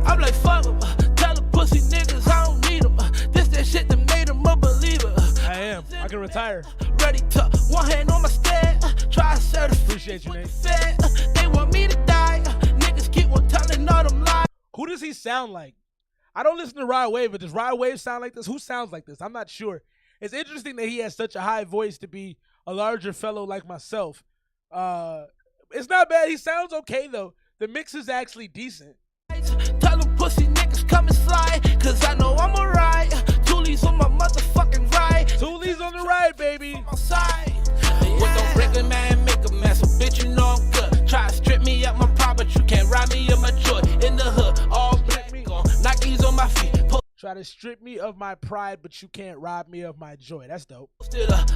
I'm like, fuck them. Tell the pussy niggas I don't need them. This that shit that made them a believer. I am. I can retire. Ready to one hand on my stand. Try to certify. Appreciate you, Nate. They want me to die. Niggas keep on telling all them lies. Who does he sound like? I don't listen to Rod Wave, but does Rod Wave sound like this? Who sounds like this? I'm not sure. It's interesting that he has such a high voice to be a larger fellow like myself. It's not bad. He sounds okay, though. The mix is actually decent. Tell them pussy niggas come and slide. Cause I know I'm alright. Toolies on my motherfucking right. Toolies on the right, baby. With the regular man, make a mess. So bitch, you know I'm good. Try to strip me up my pride, but you can't rob me of my joy. In the hood, all black me on. Nikes on my feet. Try to strip me of my pride, but you can't rob me of my joy. That's dope.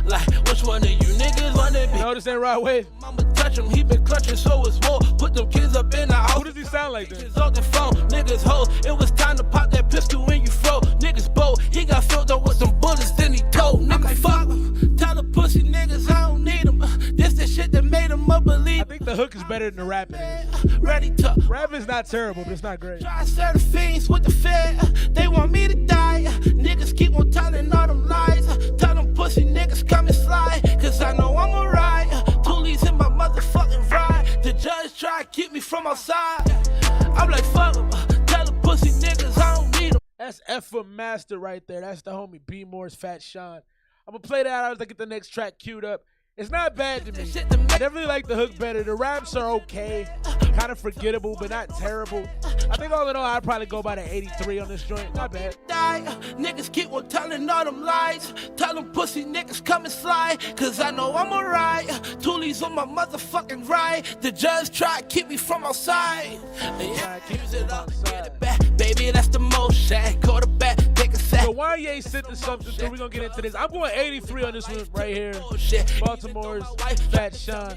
Like, which one of you niggas wanna be? No, this ain't Rod Wave. Mama touch him, he been clutching, so it's war. Put them kids up in the house. Who does he sound like this? On the phone, niggas hold. It was time to pop that pistol when you froze. Niggas bold. He got filled up with some bullets, then he told. Niggas fuck him. Tell the pussy niggas I don't need them. This the shit that made him a believer. I think the hook is better than the rapping. Ready to. Rapping's not terrible, but it's not great. Try to serve the fiends with the fed. They want me to die. Niggas keep on telling all them lies. Tell them pussy niggas come and slide. Cause I know I'm alright. Toolies in my motherfucking ride. The judge try to keep me from outside. I'm like, fuck them. Tell the pussy niggas I don't need them. That's FM Master right there. That's the homie B Moore's Fat Sean. I'm gonna play that out as I get the next track queued up. It's not bad to me. I definitely like the hook better. The raps are okay. Kind of forgettable, but not terrible. I think all in all, I'd probably go by the 83 on this joint. Not bad. Niggas keep on telling all them lies. Tell them pussy niggas come and slide. Cause I know I'm alright. Toolies on my motherfucking right. The judge try to keep me from outside. Yeah, use it up, get it back. Baby, that's the motion. Quarterback, take a sack. So Wanye sent us something, so we're gonna get into this. I'm going 83 on this one right here. Baltimore's Fat Sean.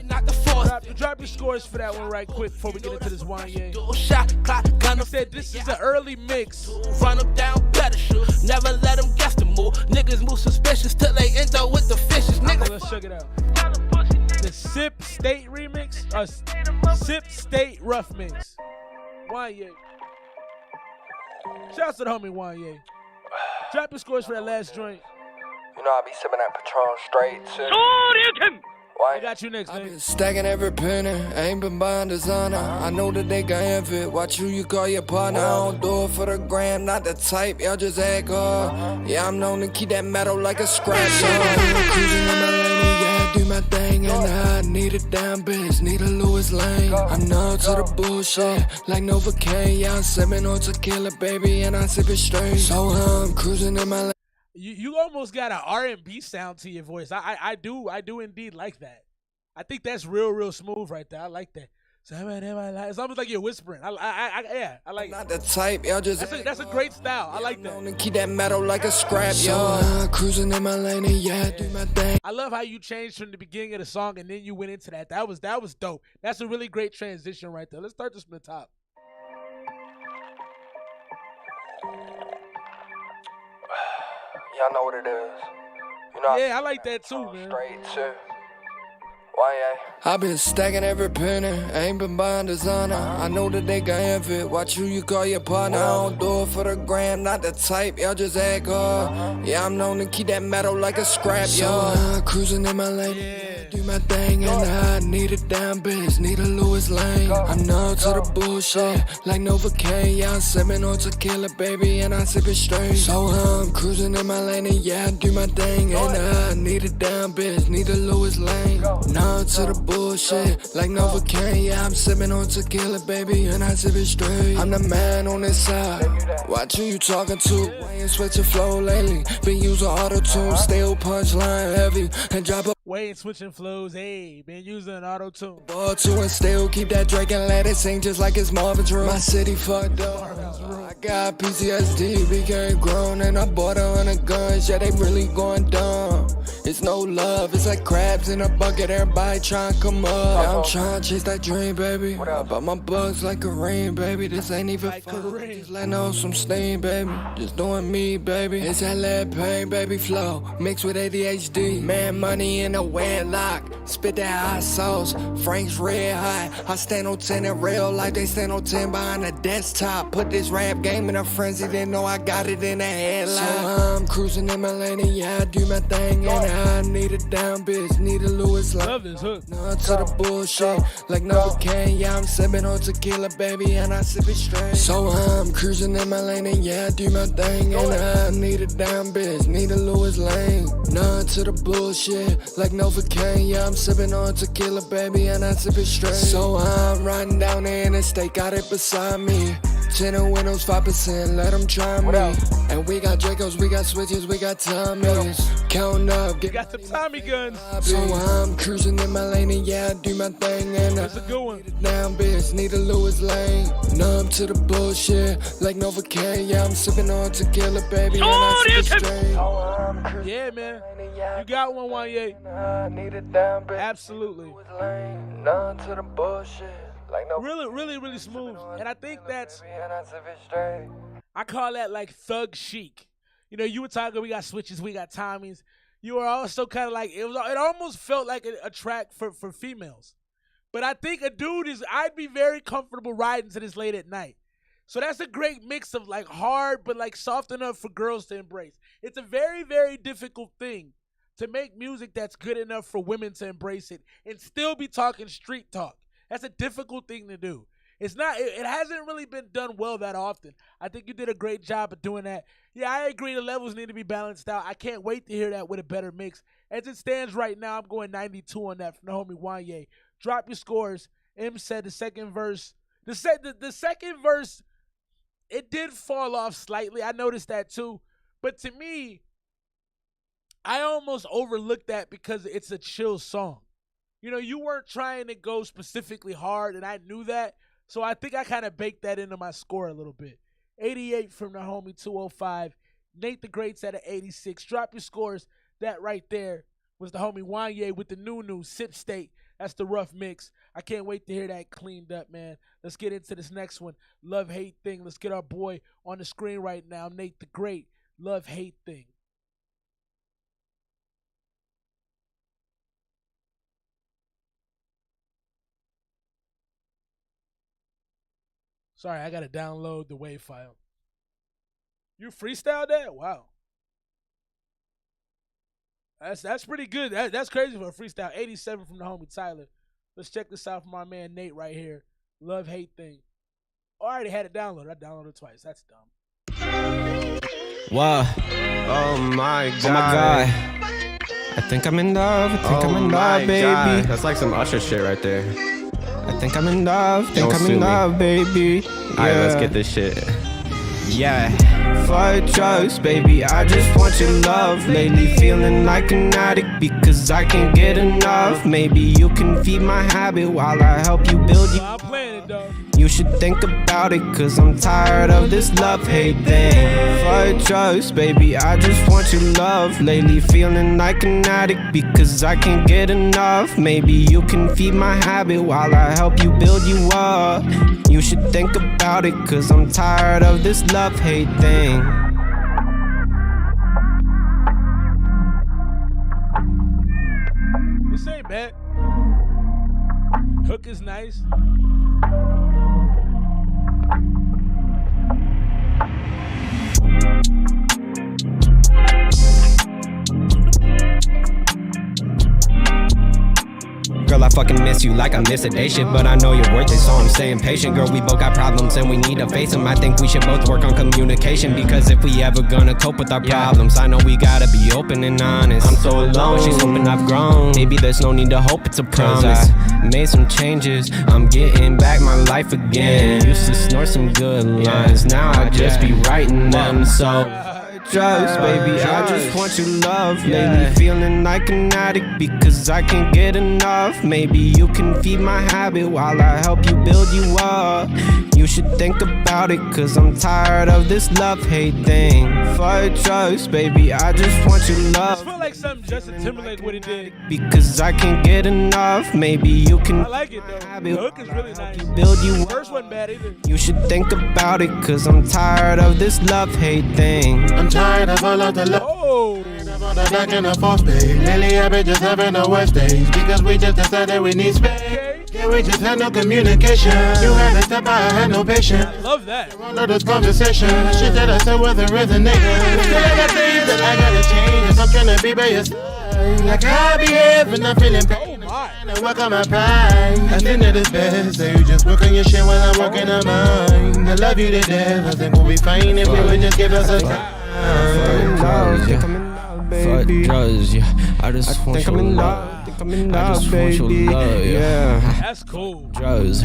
Drop your scores for that one right quick before we get into this Wanye. He said this is an early mix. Run them down, better shoot. Never let them guess the move. Niggas move suspicious till they end up with the fishes. Niggas. Let's check it out. The Sip State remix? Sip State Rough Mix. Wanye. Shouts to the homie Wanye. Drop your scores for that last joint. You know I be sipping that Patron straight too. I got you next, man. Stacking every penny, ain't been buying designer. I know that they got envy. Watch who you call your partner. I don't do it for the gram, not the type. Y'all just act hard. Yeah, I'm known to keep that metal like a scratch. Cruising in my lane, yeah, do my thing. And I need a damn bitch, need a Louis Lane. I'm numb to the bullshit, like Novocaine. Yeah, I'm sipping on tequila, baby, and I sip it straight. So I'm cruising in my lane. You almost got an R&B sound to your voice. I do indeed like that. I think that's real smooth right there. I like that. It's almost like you're whispering. I like it. Not the type, y'all just. That's a great style. I like that. Keep that metal like a scrap, y'all. Cruising in my lane and yeah, do my thing. I love how you changed from the beginning of the song and then you went into that. That was dope. That's a really great transition right there. Let's start this from the top. Y'all know what it is. You know yeah, I like that too, man. Straight too. Why? I've been stacking every penny, ain't been buying designer. I know that they got envy. Watch who you call your partner. I don't do it for the gram, not the type. Y'all just act hard. Yeah, I'm known to keep that metal like a scrap, y'all. Cruising in my lane. Yeah. Do my thing and I need a damn bitch, need a Louis Lane. I'm numb to the bullshit, like Novocaine. Yeah, I'm sipping on tequila, baby, and I sip it straight. So I'm cruising in my lane and yeah, I do my thing and I need a damn bitch, need a Louis Lane. Numb to the bullshit, like Novocaine. Yeah, I'm sipping on tequila, baby, and I sip it straight. I'm the man on this side. Watch who you talking to. Ain't switch your flow lately. Been using auto-tune, still punchline heavy and drop a Way and switching flows, hey, been using auto-tune. ball two and still keep that Drake and let it sing just like it's Marvin's room. My city fucked up. I got PTSD, became grown and I bought 100 guns. Yeah, they really going dumb. It's no love, it's like crabs in a bucket. Everybody trying to come up. Yeah, I'm trying to chase that dream, baby. I bought my bugs like Kareem, baby. This ain't even like fun. Just letting off some steam, baby. Just doing me, baby. It's that lead pain, baby, flow mixed with ADHD. Man, money in a wedlock. Spit that hot sauce. Frank's red hot. I stand on 10 in real life. They stand on 10 behind the desktop. Put this rap game in a frenzy. Didn't know I got it in a headline. So I'm cruising in my lane and yeah, I do my thing and I need a down bitch, need a Louis Lane. Love this hook. None to the bullshit, like Novocaine. Yeah, I'm sipping on tequila, baby, and I sip it straight. So I'm cruising in my lane and yeah, I do my thing and I need a down bitch, need a Louis Lane. None to the bullshit, like Novocaine. Yeah, I'm sipping on tequila, baby, and I sip it straight. So I'm riding down the interstate, got it beside me. 10 in windows, 5%, let them try me. And we got Dracos, we got switches, we got Tommies. Counting up, We got some Tommy guns. so I'm cruising in my lane and yeah, I do my thing and That's a good one. down bitch, need a Louis Lane. Numb to the bullshit, like Novocaine. Yeah, I'm sipping on tequila, baby, and I sip it straight. Yeah, man. You got one, Wanye. Absolutely. Numb to the bullshit, like no. Really smooth. And I think that's, I call that like thug chic. You know, you were talking, we got switches, we got Tommies. You were also kind of like, it almost felt like a track for females. But I think I'd be very comfortable riding to this late at night. So that's a great mix of like hard, but like soft enough for girls to embrace. It's a very, very difficult thing to make music that's good enough for women to embrace it and still be talking street talk. That's a difficult thing to do. It hasn't really been done well that often. I think you did a great job of doing that. Yeah, I agree the levels need to be balanced out. I can't wait to hear that with a better mix. As it stands right now, I'm going 92 on that from the homie Wanye. Drop your scores. M said the second verse. The second verse, it did fall off slightly. I noticed that too. But to me, I almost overlooked that because it's a chill song. You know, you weren't trying to go specifically hard, and I knew that. So I think I kind of baked that into my score a little bit. 88 from the homie 205. Nate the Great's at an 86. Drop your scores. That right there was the homie Wanye with the new Sip State. That's the rough mix. I can't wait to hear that cleaned up, man. Let's get into this next one. Love-hate thing. Let's get our boy on the screen right now. Nate the Great. Love-hate thing. Sorry, I got to download the WAV file. You freestyled that? Wow. That's pretty good. That's crazy for a freestyle. 87 from the homie Tyler. Let's check this out from our man Nate right here. Love-hate thing. Oh, I already had it downloaded. I downloaded it twice. That's dumb. Wow. Oh my God. Oh my God. I think I'm in love. I think I'm in love, baby. God. That's like some Usher shit right there. I think I'm in love. Think I'm in love, baby. Yeah. Alright, let's get this shit. Yeah. Fuck drugs, baby. I just want your love. Lately feeling like an addict because I can't get enough. Maybe you can feed my habit while I help you build your. I'm playing it, dog. You should think about it, cause I'm tired of this love-hate thing. Fuck drugs, baby, I just want your love. Lately feeling like an addict because I can't get enough. Maybe you can feed my habit while I help you build you up. You should think about it, cause I'm tired of this love-hate thing. This ain't bad. Hook is nice. fucking miss you like I miss a day shit, but I know you're worth it, so I'm staying patient. Girl, we both got problems and we need to face them. I think we should both work on communication, because if we ever gonna cope with our problems, I know we gotta be open and honest. I'm so alone, she's hoping I've grown. Maybe there's no need to hope, it's a promise. I made some changes, I'm getting back my life again. Used to snort some good lines, now I just be writing them. So drugs, baby, I just want your love. Lately feeling like an addict because I can't get enough. Maybe you can feed my habit while I help you build you up. You should think about it, cause I'm tired of this love-hate thing. Fuck drugs, baby, I just want your love. I feel like something Justin Timberlake would have did. Because I can't get enough. Maybe you can. I like it though. The hook is really nice. Build you up. First one bad either. You should think about it, cause I'm tired of this love-hate thing. I'm tired of all of the love. Oh. The back and the forth, babe. Lately I've been just having the worst days, because we just decided we need space. Yeah, we just had no communication. You had to step out, I had no patience. I love that. All of this conversation, shit that I said wasn't resonating. I got things that I gotta change if I'm trying to be by your side. Like I behave and I'm feeling pain. And work on my pride. I think that it's best that you just work on your shit while I'm working on mine. I love you to death. I think we'll be fine if we would just give us a time. Fuck drugs, yeah. I just want your love. I just want your love, yeah. That's cool. Drugs,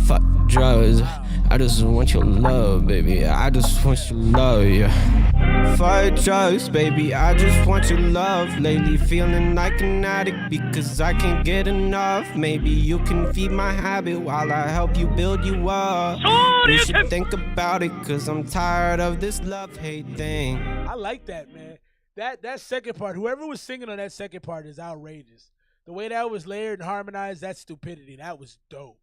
fuck drugs. I just want your love, baby. I just want your love, yeah. Fuck drugs, baby. I just want your love. Lately feeling like an addict because I can't get enough. Maybe you can feed my habit while I help you build you up. You should think about it, cause I'm tired of this love-hate thing. I like that, man. That second part, whoever was singing on that second part is outrageous. The way that was layered and harmonized, that's stupidity. That was dope.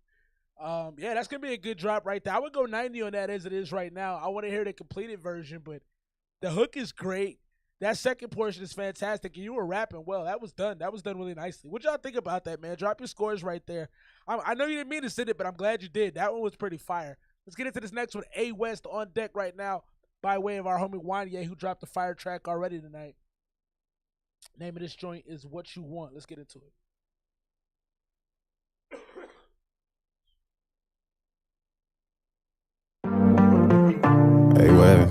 Yeah, that's going to be a good drop right there. I would go 90 on that as it is right now. I want to hear the completed version, but the hook is great. That second portion is fantastic, and you were rapping well. That was done. That was done really nicely. What y'all think about that, man? Drop your scores right there. I know you didn't mean to send it, but I'm glad you did. That one was pretty fire. Let's get into this next one. A West on deck right now, by way of our homie Wanye, who dropped the fire track already tonight. Name of this joint is What You Want. Let's get into it. Hey, Web.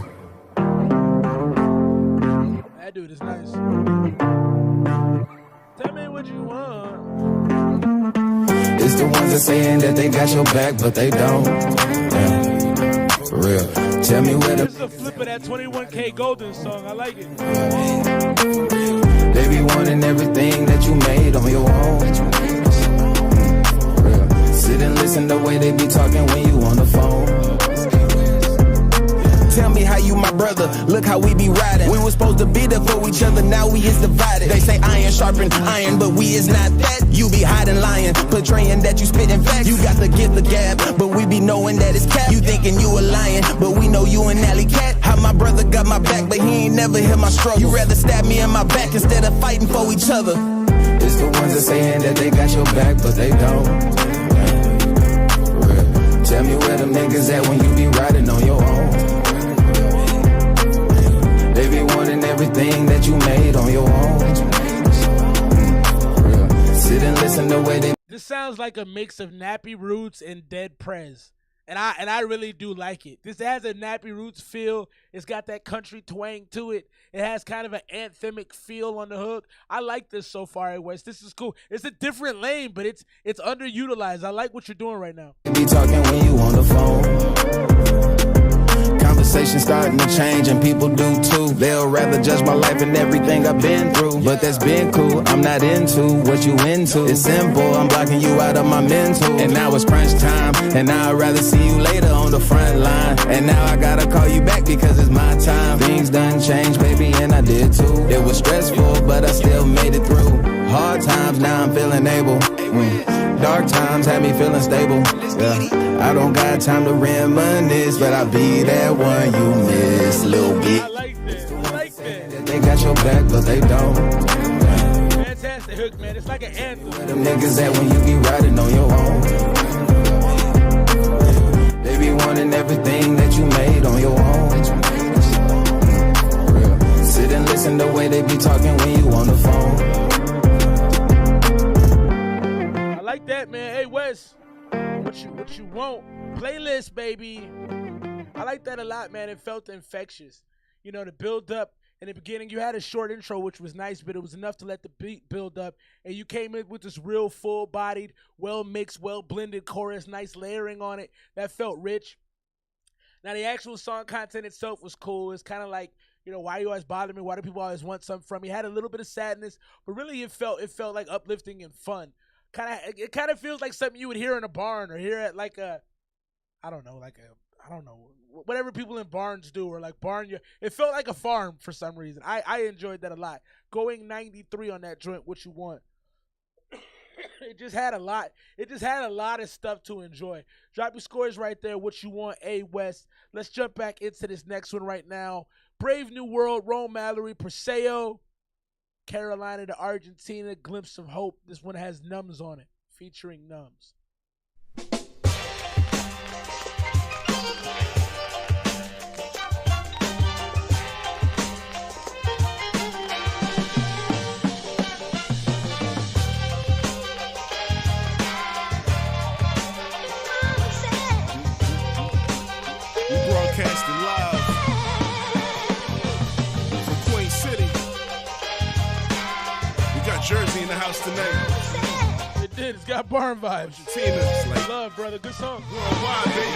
That dude is nice. Tell me what you want. It's the ones that saying that they got your back, but they don't. Yeah. For real. Tell me where the. This is a flip of that 21K Golden song. I like it. They be wanting everything that you made on your own. For real. Sit and listen the way they be talking when you on the phone. Tell me how you my brother, look how we be riding. We was supposed to be there for each other, now we is divided. They say iron sharpen iron, but we is not that. You be hiding lying, portraying that you spitting facts. You got to get the gab, but we be knowing that it's cap. You thinking you a lion, but we know you an alley cat. How my brother got my back, but he ain't never hear my struggle. You rather stab me in my back instead of fighting for each other. It's the ones that saying that they got your back, but they don't. For real. Tell me where them niggas at when you be riding on your own. They be wanting everything that you made on your own. Real. Sit and listen the way they. This sounds like a mix of Nappy Roots and Dead Prez. And I really do like it. This has a Nappy Roots feel. It's got that country twang to it. It has kind of an anthemic feel on the hook. I like this so far, West. This is cool. It's a different lane, but it's underutilized. I like what you're doing right now. Be talking when you on the phone. Conversation starting to change and people do too. They'll rather judge my life and everything I've been through, but that's been cool. I'm not into what you into. It's simple, I'm blocking you out of my mental. And now it's crunch time, and now I'd rather see you later on the front line. And now I gotta call you back because it's my time. Things done changed, baby, and I did too. It was stressful, but I still made it through. Hard times, now I'm feeling able. Dark times had me feeling stable. Yeah. I don't got time to reminisce, but I'll be that one you miss, little bit. I like that. I like that. They got your back, but they don't. Fantastic hook, man. It's like an anthem. Where them niggas at when you be riding on your own? They be wanting everything that you made on your own. Real. Sit and listen the way they be talking when you on the phone. like that, man. Hey, Wes, what you want? Playlist, baby. I like that a lot, man. It felt infectious. You know, the build up in the beginning, you had a short intro, which was nice, but it was enough to let the beat build up. And you came in with this real full-bodied, well-mixed, well-blended chorus, nice layering on it. That felt rich. Now, the actual song content itself was cool. It's kind of like, you know, why you always bother me? Why do people always want something from me? It had a little bit of sadness, but really it felt like uplifting and fun. It kind of feels like something you would hear in a barn or hear at like a, I don't know, whatever people in barns do, or like it felt like a farm for some reason. I enjoyed that a lot. Going 93 on that joint, what you want. It just had a lot. It just had a lot of stuff to enjoy. Drop your scores right there. What you want, A West. Let's jump back into this next one right now. Brave New World, Rome Mallory, PERSEO, Carolina to Argentina, Glimpse of Hope. This one has NUMBZ on it, featuring NUMBZ. Broadcasting live from Queen City. We got Jersey in the house tonight. It did. It's got barn vibes. Argentina. Like, love, brother. Good song. Worldwide, baby.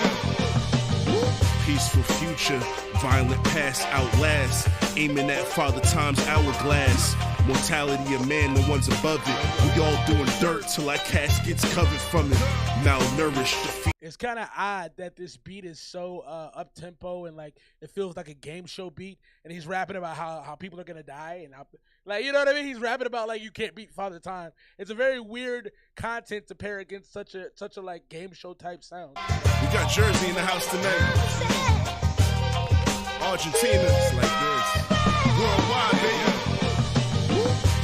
Peaceful future, violent past outlast. Aiming at Father Time's hourglass. Mortality of man, the ones above it. We all doing dirt till our caskets covered from it. Malnourished, defeat. It's kind of odd that this beat is so up tempo and like it feels like a game show beat, and he's rapping about how people are gonna die and how, like, you know what I mean? He's rapping about like you can't beat Father Time. It's a very weird content to pair against such a like game show type sound. We got Jersey in the house tonight. Argentina, it's like this. Worldwide, baby.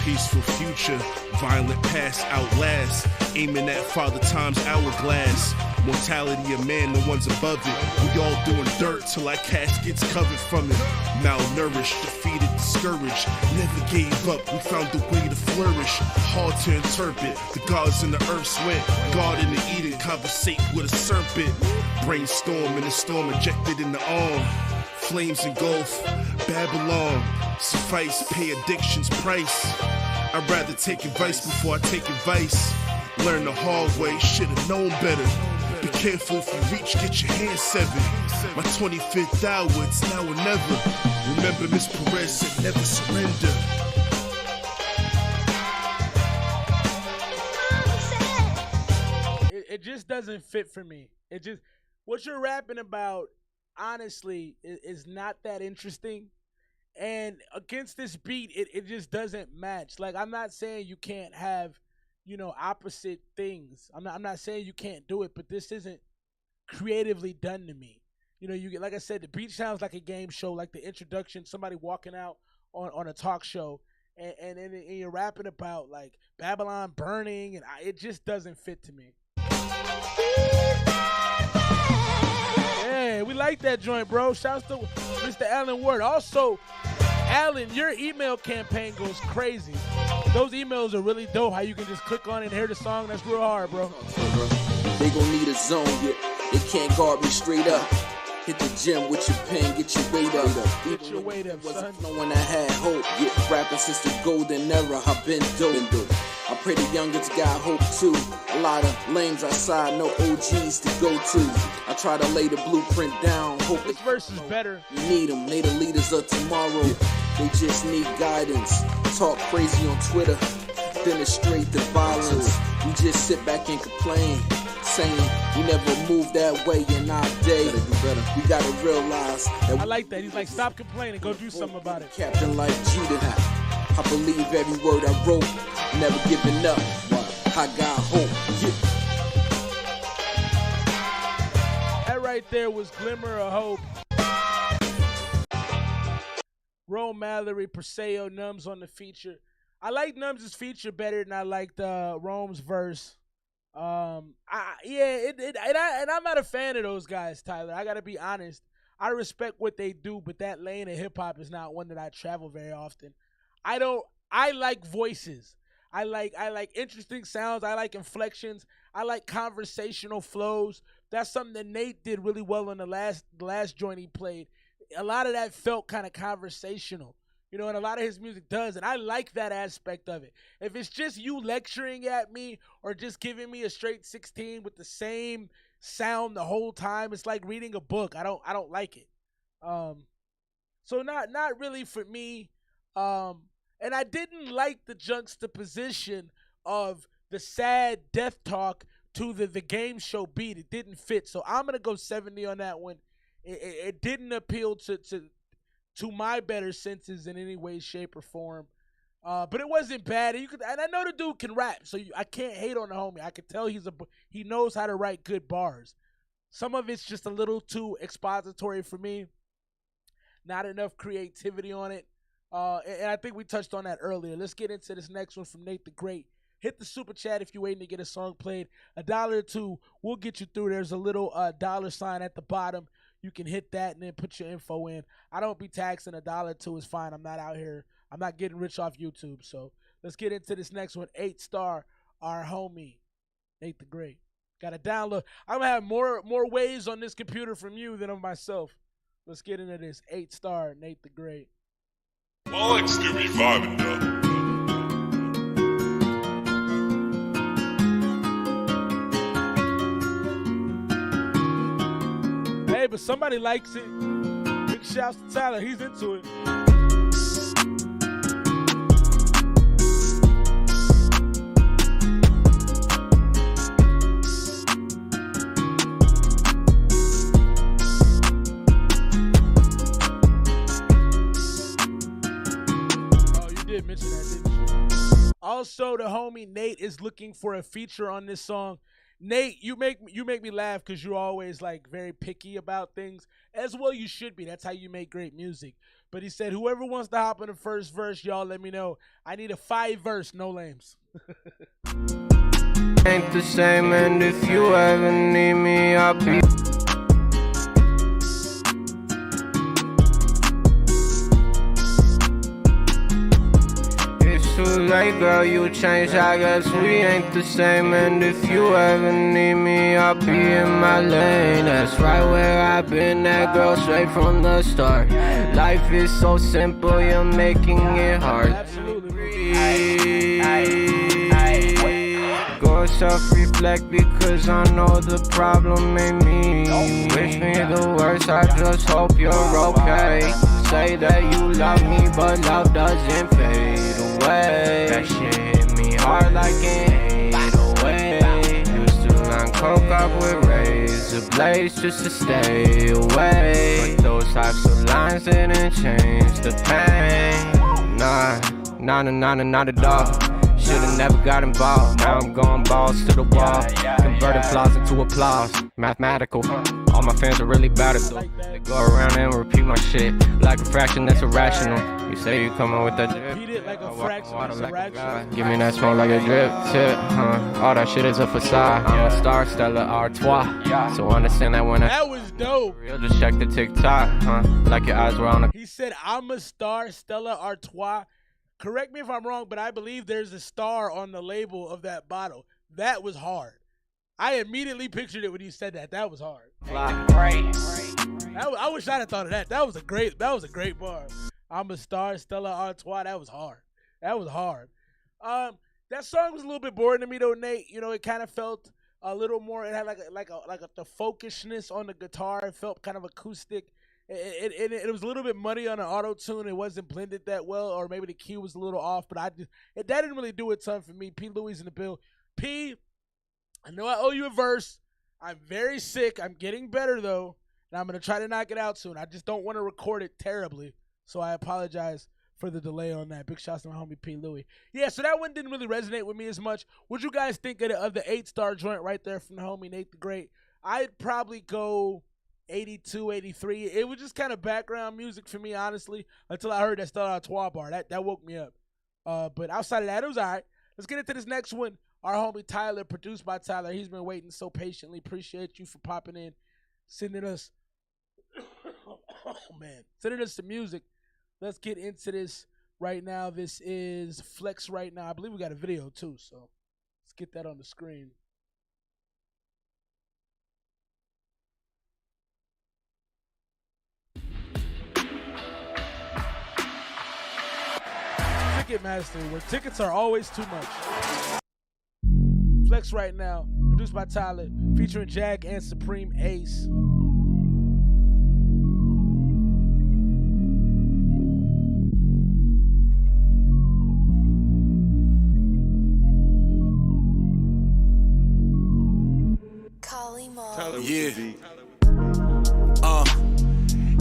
Peaceful future, violent past outlast. Aiming at Father Time's hourglass. Mortality of man, the ones above it. We all doing dirt till our caskets covered from it. Malnourished, defeated, discouraged. Never gave up, we found a way to flourish. Hard to interpret, the gods in the earth's went. God in the Eden, conversate with a serpent. Brainstorm in the storm, ejected in the arm. Flames engulf, Babylon. Suffice, pay addiction's price. I'd rather take advice before I take advice. Learn the hard way, should've known better. Be careful if you reach, get your hand severed. My 25th hour, it's now or never. Remember Miss Perez said never surrender. It just doesn't fit for me. It just, what you're rapping about, honestly, is not that interesting. And against this beat, it just doesn't match. Like, I'm not saying you can't have, you know, opposite things. I'm not saying you can't do it, but this isn't creatively done to me. You know, you get, like I said, the beat sounds like a game show, like the introduction, somebody walking out on a talk show, and you're rapping about like Babylon burning, and it just doesn't fit to me. Yeah, we like that joint, bro. Shouts to Mr. Alan Ward. Also, Alan, your email campaign goes crazy. Those emails are really dope. How you can just click on it and hear the song. That's real hard, bro. They gon' need a zone, yeah. They can't guard me straight up. Hit the gym with your pen, get your weight up. Get your weight up, son. Knowing I had hope, yeah. Rapping since the golden era, I've been dope. I pray the youngest got hope too. A lot of lames outside, no OGs to go to. I try to lay the blueprint down. Hope this verse is better. You need them, they the leaders of tomorrow. They just need guidance. Talk crazy on Twitter, then it's straight to violence. We just sit back and complain, saying we never moved that way in our day. We gotta realize that. I like that. He's like, stop complaining, go do something about it. Captain like Judah, I believe every word I wrote. Never giving up. I got hope. Yeah. That right there was Glimmer of Hope. Rome Mallory, PERSEO, NUMBZ on the feature. I like NUMBZ's feature better than I liked Rome's verse. And I'm not a fan of those guys, Tyler. I gotta be honest. I respect what they do, but that lane of hip hop is not one that I travel very often. I like voices. I like interesting sounds. I like inflections. I like conversational flows. That's something that Nate did really well on the last joint he played. A lot of that felt kind of conversational, you know, and a lot of his music does, and I like that aspect of it. If it's just you lecturing at me or just giving me a straight 16 with the same sound the whole time, it's like reading a book. I don't like it. So not really for me. And I didn't like the juxtaposition of the sad death talk to the game show beat. It didn't fit. So I'm gonna go 70 on that one. It didn't appeal to my better senses in any way, shape, or form. But it wasn't bad. And I know the dude can rap, so I can't hate on the homie. I can tell he knows how to write good bars. Some of it's just a little too expository for me. Not enough creativity on it. And I think we touched on that earlier. Let's get into this next one from Nate the Great. Hit the super chat if you're waiting to get a song played. $1 or $2, we'll get you through. There's a little $sign at the bottom. You can hit that and then put your info in. I don't be taxing. $1 or $2 is fine. I'm not out here. I'm not getting rich off YouTube. So let's get into this next one. 8-star, our homie, Nate the Great. Got to download. I'm going to have more ways on this computer from you than of myself. Let's get into this. 8-star, Nate the Great. I like Scooby vibing though. Hey, but somebody likes it. Big shouts to Tyler. He's into it. Mention that, didn't you? Also, the homie Nate is looking for a feature on this song. Nate, you make me laugh because you're always like very picky about things. As well, you should be. That's how you make great music. But he said, whoever wants to hop in the first verse, y'all let me know. I need a 5-verse, no lames. Ain't the same, and if you ever need me, I'll be. Too late, girl, you changed, I guess we ain't the same. And if you ever need me, I'll be in my lane. That's right where I've been, that girl, straight from the start. Life is so simple, you're making it hard. Go self-reflect because I know the problem ain't me. Wish me the worst, I just hope you're okay. Say that you love me, but love doesn't fade away. That shit hit me hard like it ain't away. Used to line coke up with razor blades just to stay away. But those types of lines didn't change the pain. Not at all. Should've never got involved. Now I'm going balls to the wall. Converting flaws into applause. Mathematical. All my fans are really bad at it. They go around and repeat my shit like a fraction that's irrational. You say you coming with that drip. Repeat it like a fraction that's irrational. Give me that smoke like a drip tip. All that shit is a facade. I'm a star, Stella Artois. So understand that when that was dope. Real, just check the TikTok. Like your eyes were on a. He said, I'm a star, Stella Artois. Correct me if I'm wrong, but I believe there's a star on the label of that bottle. That was hard. I immediately pictured it when you said that. That was hard. I wish I'd have thought of that. That was a great bar. I'm a star, Stella Artois. That was hard. That song was a little bit boring to me though, Nate. You know, it kind of felt a little more. It had the focusness on the guitar. It felt kind of acoustic. It was a little bit muddy on the auto-tune. It wasn't blended that well, or maybe the key was a little off, but that didn't really do a ton for me. P. Louis in the bill. P, I know I owe you a verse. I'm very sick. I'm getting better, though, and I'm going to try to knock it out soon. I just don't want to record it terribly, so I apologize for the delay on that. Big shouts to my homie P. Louis. Yeah, so that one didn't really resonate with me as much. What'd you guys think of the 8-star joint right there from the homie Nate the Great? I'd probably go 82, 83. It was just kind of background music for me, honestly, until I heard that Stella Artois bar. That woke me up. But outside of that, it was all right. Let's get into this next one. Our homie Tyler, produced by Tyler. He's been waiting so patiently. Appreciate you for popping in, sending us, sending us some music. Let's get into this right now. This is Flex right now. I believe we got a video too, so let's get that on the screen. Ticketmaster, where tickets are always too much. Flex right now, produced by Tyler, featuring Jag and Supreme Ace. Yeah.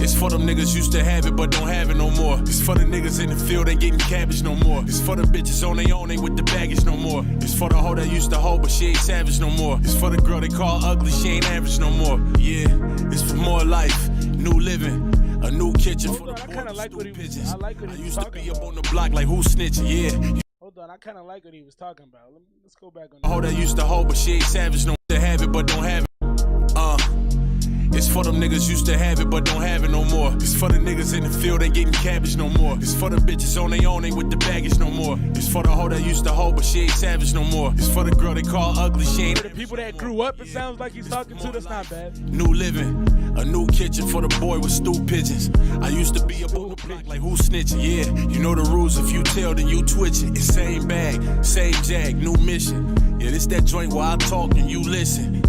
It's for them niggas used to have it but don't have it no more. It's for the niggas in the field ain't getting cabbage no more. It's for the bitches on their own ain't with the baggage no more. It's for the hoe that used to hold but she ain't savage no more. It's for the girl they call ugly, she ain't average no more. Yeah, it's for more life, new living, a new kitchen for the boy with like pigeons. I used to be up on the block like who snitching, yeah. Hold on, I kind of like what he was talking about. Let's go back on that. Hoe that used to hold but she ain't savage no more. To have it but don't have it. It's for them niggas used to have it but don't have it no more. It's for the niggas in the field ain't getting cabbage no more. It's for the bitches on their own ain't with the baggage no more. It's for the hoe that used to hold but she ain't savage no more. It's for the girl they call ugly, she ain't. For the people that grew up, it sounds like he's talking to. That's not bad. New living, a new kitchen for the boy with stoop pigeons. I used to be up on the block like who snitching, yeah. You know the rules, if you tell then you twitching. It's same bag, same jag, new mission. Yeah, this that joint where I talk and you listen.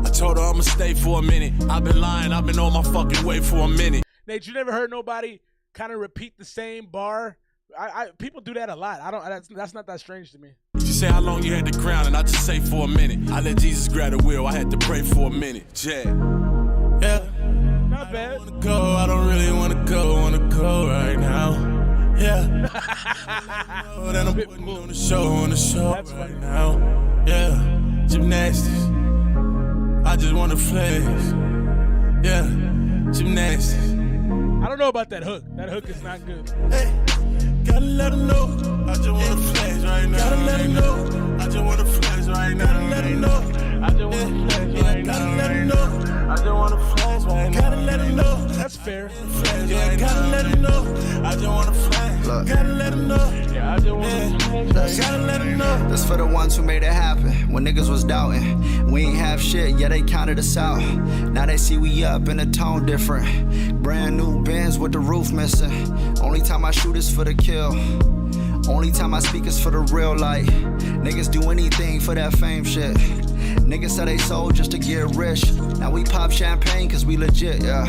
I told her I'ma stay for a minute. I've been lying, I've been on my fucking way for a minute. Nate, you never heard nobody kind of repeat the same bar? People do that a lot. That's not that strange to me. She say how long you had the crown, and I just say for a minute. I let Jesus grab the wheel, I had to pray for a minute. Yeah. Not bad. I don't really wanna go right now. Yeah. Then I'm putting on the show That's right now. Yeah. Gymnastics. I just wanna flex, yeah, gymnastics. I don't know about that hook. That hook is not good. Hey, gotta let them know. I just wanna flex right now. Gotta let them know. I just wanna flex right now. Gotta let them know. I just wanna flex right now. Gotta let them know. I just wanna flex right now. Gotta let them know. That's fair. Yeah, gotta let them know. I just wanna flex. Gotta let them know. Yeah, I just wanna flex. Gotta let them know. That's for the ones who made it happen when niggas was doubting. We ain't have shit, yeah, they counted us out. Now they see we up and the tone different. Brand new Benz with the roof missing. Only time I shoot is for the kill. Only time I speak is for the real light. Niggas do anything for that fame shit. Niggas sell they soul just to get rich. Now we pop champagne cause we legit, yeah.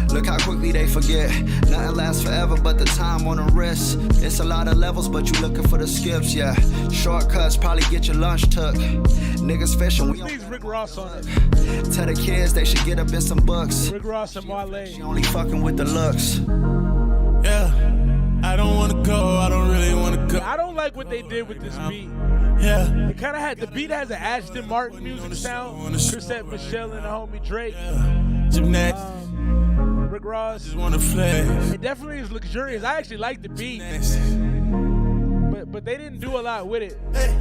Look how quickly they forget. Nothing lasts forever but the time on the wrist. It's a lot of levels, but you looking for the skips, yeah. Shortcuts probably get your lunch took. Niggas fishing, we Please Rick Ross on it. Tell the kids they should get up in some books. Rick Ross and Wale. She only fucking with the looks. Yeah, I don't wanna go, I don't really wanna go. I don't like what they did with this beat. Yeah. It kind of had, the beat has an Ashton Martin music sound. Chrisette Michelle and the homie Drake. Rick Ross. Just wanna flex. It definitely is luxurious. I actually like the beat. But they didn't do a lot with it. Hey,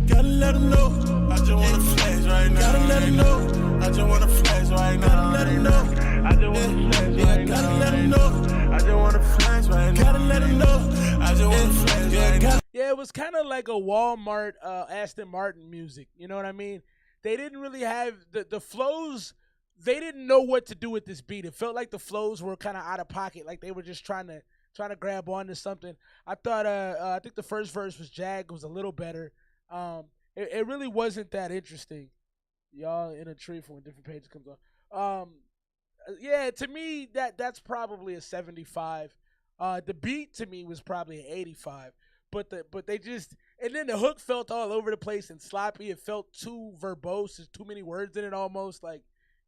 gotta let them know. I just wanna flex right now. Gotta let them know. I just wanna flex right now. Gotta let them know. I just wanna flex right now. Gotta let them know. I just wanna flex right now. Gotta let them know. I just wanna flex right now. Yeah, it was kind of like a Walmart Aston Martin music. You know what I mean? They didn't really have the flows. They didn't know what to do with this beat. It felt like the flows were kind of out of pocket, like they were just trying to grab onto something. I thought I think the first verse was Jag was a little better. It really wasn't that interesting. Y'all in a tree for when different pages comes on. Yeah, to me that's probably a 75. The beat to me was probably an 85. But they just, and then the hook felt all over the place and sloppy. It felt too verbose. There's too many words in it almost. Like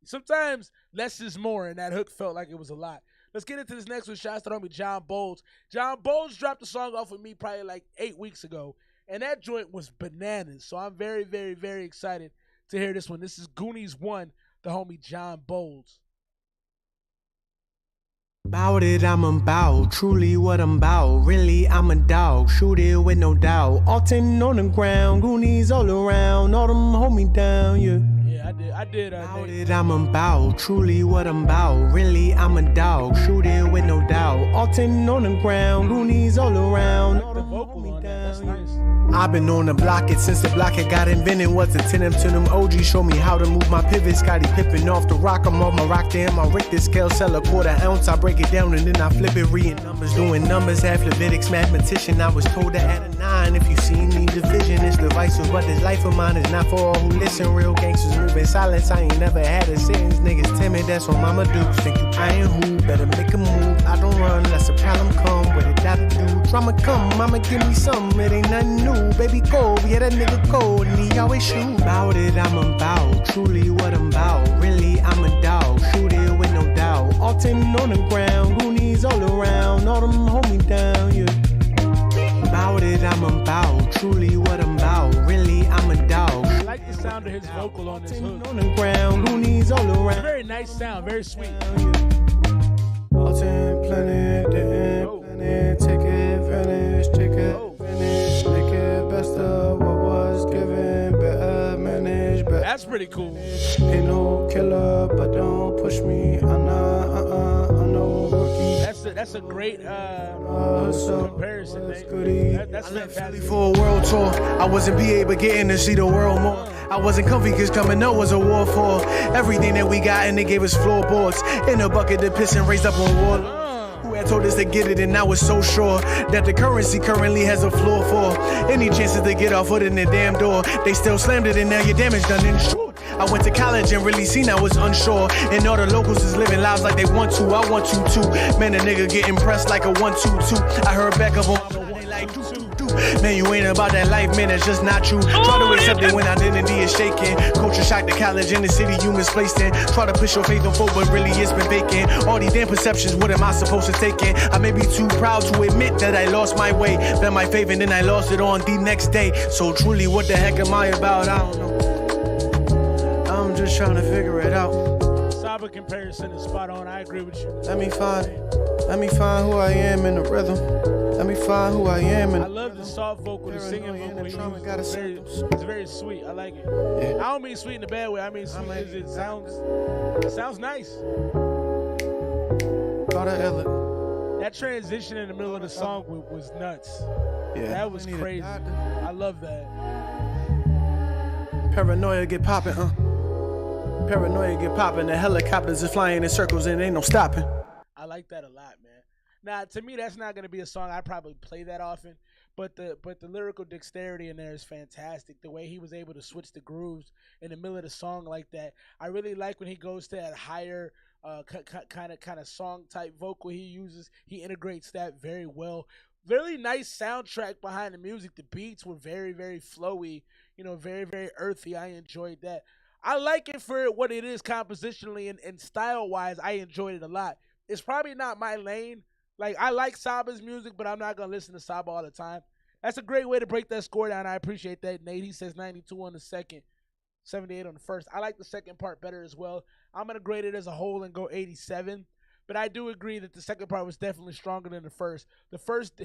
sometimes less is more, and that hook felt like it was a lot. Let's get into this next one. Shouts to homie John Bolds. John Bolds dropped a song off with me probably like 8 weeks ago, and that joint was bananas. So I'm very, very, very excited to hear this one. This is Goonies 1, the homie John Bolds. Bout it, I'm about, truly what I'm about. Really, I'm a dog, shoot it with no doubt. All 10 on the ground, Goonies all around, all them hold me down, yeah. Yeah, I did. About it, I'm about, truly what I'm about. Really, I'm a dog, shoot it with no doubt. Alton on the ground, loonies all around. The vocal on that's nice. I've been on the block it since the block it got invented. Was attentive to them OGs, show me how to move my pivot. Scotty Pippen off the rock, I'm off my rock to him. I Richter scale, sell a quarter ounce. I break it down and then I flip it, reading numbers, doing numbers. Half Levitic's mathematician, I was told to add a 9. If you see me division, it's divisive, but this life of mine is not for all who listen. Real gangsters move in silence, I ain't never had a sentence. Niggas timid, that's what mama do. Think you playing who, better make a move. I don't run, that's a problem come, with it gotta do. Drama come, mama give me some, it ain't nothing new. Baby cold, yeah that nigga cold, and he always shoot. About it, I'm about, truly what I'm about. Really, I'm a dog, shoot it with no doubt. Alton on the ground, goonies all around, all them hold me down, yeah. About it, I'm about, truly what I'm about. Really, I'm a dog. I like the sound of his vocal on this hook. On the ground, goonies all around. It's a very nice sound, very sweet. Alton planet, planet, take advantage, take advantage, make it best of what was given, better manage, better. That's pretty cool. Ain't no killer, but don't push me. I'm no rookie. That's a great comparison. That's I left Philly for a world tour. I wasn't BA, but getting to see the world more. I wasn't comfy, cause coming up was a war for everything that we got, and they gave us floorboards in a bucket to piss and raised up on war. Who had told us to get it, and I was so sure that the currency currently has a floor for any chances to get our foot in the damn door. They still slammed it, and now your damage done insured. I went to college and really seen I was unsure, and all the locals is living lives like they want to. I want you too. Man, a nigga getting pressed like a 1-2-2. I heard back up on they like do. Man, you ain't about that life, man, that's just not true. Try to accept it when identity is shaking. Culture shock to college in the city you misplaced in. Try to push your faith on folk, but really it's been vacant. All these damn perceptions, what am I supposed to take in? I may be too proud to admit that I lost my way. Bet my faith and then I lost it on the next day. So truly, what the heck am I about? I don't know. I'm just trying to figure it out. Saba comparison is spot on. I agree with you. Let me find who I am in the rhythm. Let me find who I am. I love the soft vocal, the singing vocal. It's very sweet. I like it. Yeah. I don't mean sweet in a bad way. I mean sweet as it sounds nice. That transition in the middle of the song was nuts. Yeah, that was crazy. I love that. Paranoia get popping, huh? Paranoia get popping. The helicopters are flying in circles and ain't no stopping. I like that a lot, man. Now, to me, that's not going to be a song I probably play that often, but the lyrical dexterity in there is fantastic. The way he was able to switch the grooves in the middle of the song like that. I really like when he goes to that higher kind of song type vocal he uses. He integrates that very well. Very nice soundtrack behind the music. The beats were very, very flowy, very, very earthy. I enjoyed that. I like it for what it is compositionally and style-wise. I enjoyed it a lot. It's probably not my lane. Like, I like Saba's music, but I'm not going to listen to Saba all the time. That's a great way to break that score down. I appreciate that, Nate. He says 92 on the second, 78 on the first. I like the second part better as well. I'm going to grade it as a whole and go 87. But I do agree that the second part was definitely stronger than the first. The first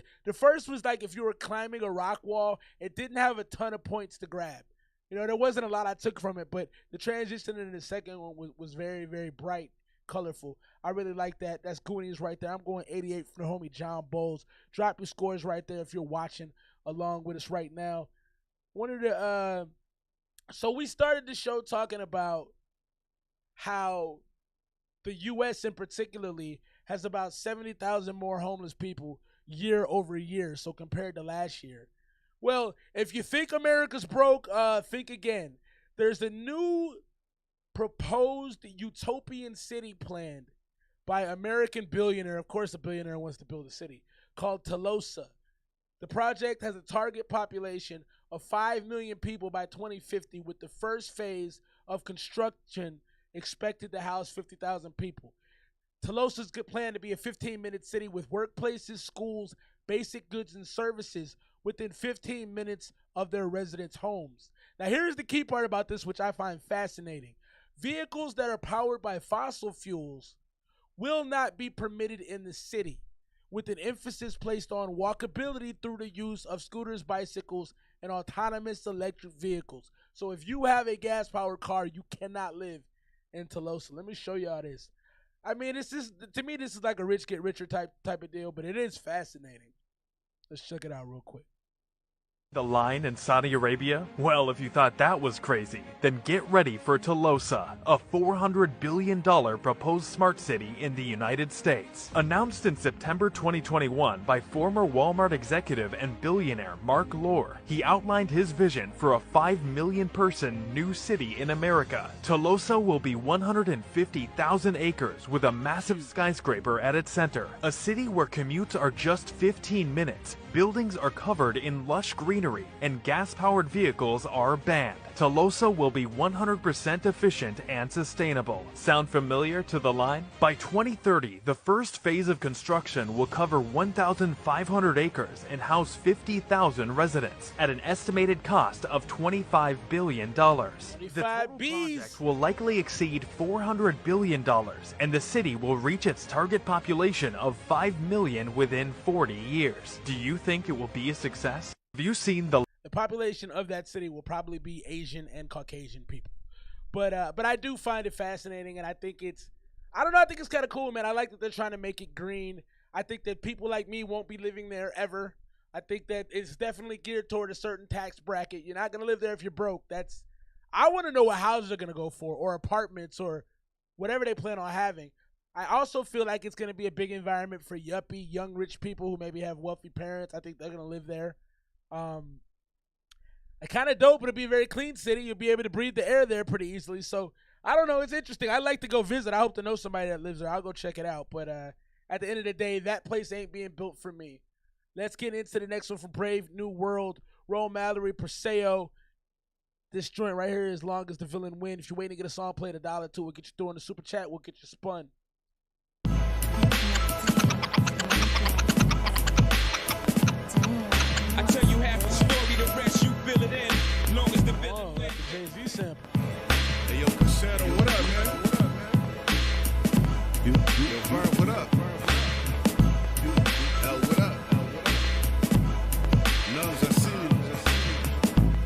was like if you were climbing a rock wall. It didn't have a ton of points to grab. There wasn't a lot I took from it, but the transition in the second one was very, very bright. Colorful. I really like that. That's Goonies right there. I'm going 88 for the homie John Bowles. Drop your scores right there if you're watching along with us right now. So we started the show talking about how the U.S. in particularly has about 70,000 more homeless people year over year, so compared to last year. Well, if you think America's broke, think again. There's a new proposed utopian city planned by American billionaire. Of course, a billionaire wants to build a city called Tolosa. The project has a target population of 5 million people by 2050, with the first phase of construction expected to house 50,000 people. Tolosa's planned to be a 15-minute city with workplaces, schools, basic goods, and services within 15 minutes of their residents' homes. Now, here's the key part about this, which I find fascinating. Vehicles that are powered by fossil fuels will not be permitted in the city, with an emphasis placed on walkability through the use of scooters, bicycles, and autonomous electric vehicles. So if you have a gas-powered car, you cannot live in Tolosa. Let me show y'all this. I mean, to me, this is like a rich get richer type of deal, but it is fascinating. Let's check it out real quick. The line in Saudi Arabia? Well, if you thought that was crazy, then get ready for Tolosa, a $400 billion proposed smart city in the United States. Announced in September 2021 by former Walmart executive and billionaire Mark Lohr, he outlined his vision for a 5 million person new city in America. Tolosa will be 150,000 acres with a massive skyscraper at its center, a city where commutes are just 15 minutes. Buildings are covered in lush greenery, and gas-powered vehicles are banned. Tolosa will be 100% efficient and sustainable. Sound familiar to the line? By 2030, the first phase of construction will cover 1,500 acres and house 50,000 residents at an estimated cost of $25 billion. The total project will likely exceed $400 billion, and the city will reach its target population of 5 million within 40 years. Do you think it will be a success? Have you seen the population of that city will probably be Asian and Caucasian people. But I do find it fascinating, and I think it's kind of cool, man. I like that they're trying to make it green. I think that people like me won't be living there ever. I think that it's definitely geared toward a certain tax bracket. You're not going to live there if you're broke. I want to know what houses are going to go for, or apartments, or whatever they plan on having. I also feel like it's going to be a big environment for yuppie, young, rich people who maybe have wealthy parents. I think they're going to live there. Kind of dope, but it'll be a very clean city. You'll be able to breathe the air there pretty easily. So, I don't know. It's interesting. I'd like to go visit. I hope to know somebody that lives there. I'll go check it out. But at the end of the day, that place ain't being built for me. Let's get into the next one from Brave New World. Roll Mallory, PERSEO. This joint right here is As Long As the Villain Win. If you're waiting to get a song played, $1 too. We'll get you through in the super chat. We'll get you spun. I tell you half the story, the rest you fill it in. Long as the villain wins. Jay-Z sample. Hey, yo, Cassette, what up, man? What up, man? Yo, Vern, what up? L, what up? Nums, I see you.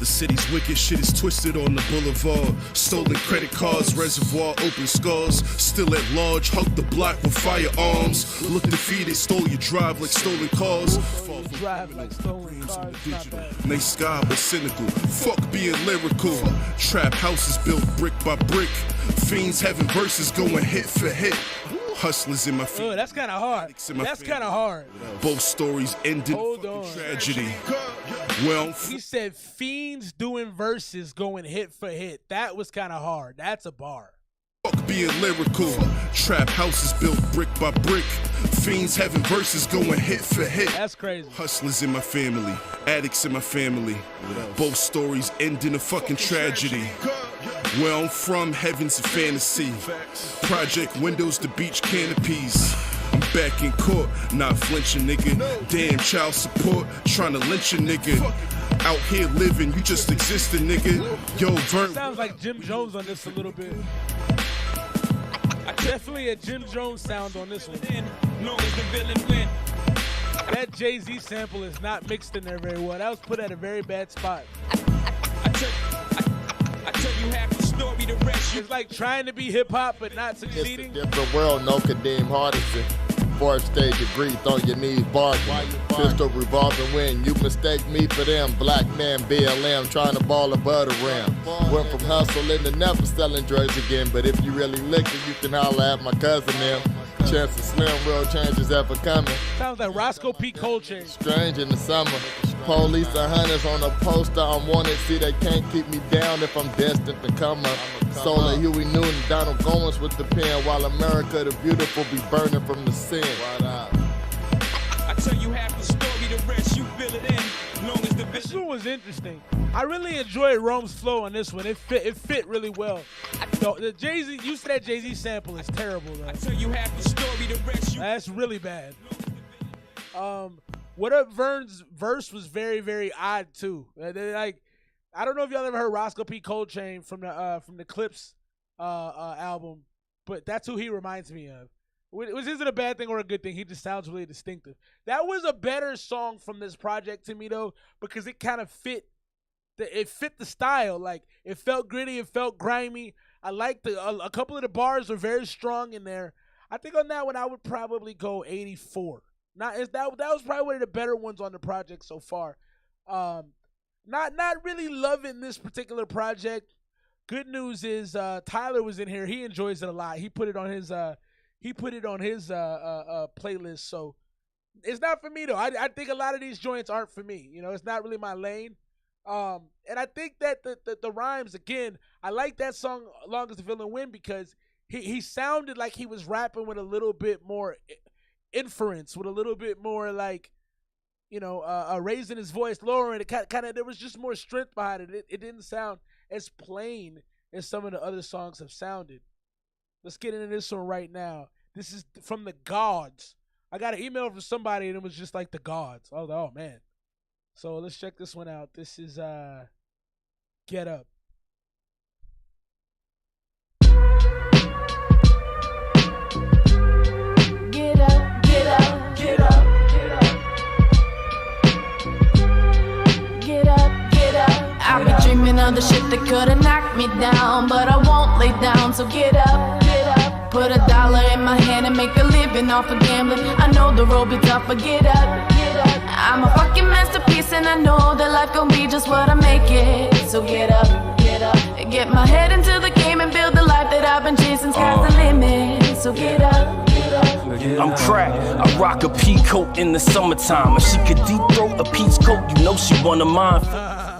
The city's wicked shit is twisted on the boulevard. Stolen credit cards, reservoir, open scars. Still at large, hug the block with firearms. Look defeated, stole your drive like stolen cars. Drive like stolen cars, not bad. Nice sky, but cynical. Fuck being lyrical. Trap houses built brick by brick. Fiends having verses going hit for hit. Hustlers in my feet. Oh, that's kind of hard. That's kind of hard. Both stories ended in tragedy. Well, he said fiends doing verses going hit for hit. That was kind of hard. That's a bar. Fuck being lyrical. Trap houses built brick by brick. Fiends having verses going hit for hit. That's crazy. Hustlers in my family. Addicts in my family. Both stories end in a fucking tragedy. Where I'm from, heaven's a fantasy. Project windows to beach canopies. I'm back in court, not flinching, nigga. Damn child support, trying to lynch a nigga. Out here living, you just existing, nigga. Yo, Vern. Sounds like Jim Jones on this a little bit. Definitely a Jim Jones sound on this one. That Jay-Z sample is not mixed in there very well. That was put at a very bad spot. I tell you half the story, the rest It's like trying to be hip-hop but not succeeding. It's a different world, no Kadeem Hardison. Fourth stage degree, on your knees, barking. Pistol revolving when you mistake me for them. Black man BLM trying to ball above the rim. Went from hustling to never selling drugs again. But if you really looking, you can holler at my cousin them. Chances slim, real changes ever coming. Sounds like Roscoe P. Coltrane. Strange in the summer. Police and hunters on a poster, I'm wanted. See, they can't keep me down if I'm destined to come up. Solar Huey Newton, Donald Goins with the pen, while America the beautiful be burning from the sin. I tell you half the story, the rest you fill it in. Long as the this one was interesting. I really enjoyed Rome's flow on this one. It fit really well. The Jay-Z, use of that Jay-Z sample is terrible though. I tell you half the story, the rest you. That's really bad. WhutUpVERN's verse was very, very odd too. Like, I don't know if y'all ever heard Roscoe P. Coltrane from the Clips album, but that's who he reminds me of. which isn't a bad thing or a good thing. He just sounds really distinctive. That was a better song from this project to me though, because it kind of fit the style. Like it felt gritty, it felt grimy. I liked a couple of the bars were very strong in there. I think on that one I would probably go 84. That was probably one of the better ones on the project so far. Not really loving this particular project. Good news is Tyler was in here. He enjoys it a lot. He put it on his playlist. So it's not for me though. I think a lot of these joints aren't for me. You know, it's not really my lane. And I think that the rhymes, again, I like that song "Long as the Villain Win" because he sounded like he was rapping with a little bit more inference, with a little bit more like, you know, raising his voice, lowering it. Kind of, there was just more strength behind it. It didn't sound as plain as some of the other songs have sounded. Let's get into this one right now. This is from the Gods. I got an email from somebody and it was just like the Gods. I was like, oh man. So let's check this one out. This is Get Up. Get up, get up, get up, get up. Get up, get up. I've been dreaming of the shit that could've knocked me down, but I won't lay down, so get up, get up. Put $1 in my hand and make a living off of gambling. I know the road be tough, but get up, get up. I'm a fucking masterpiece and I know that life gon' be just what I make it. So get up, get up. Get my head into the game and build the life that I've been chasing. Sky's the limit, so get up, get up. I'm crack, I rock a pea coat in the summertime. If she could deep throat a peach coat, you know she one of mine.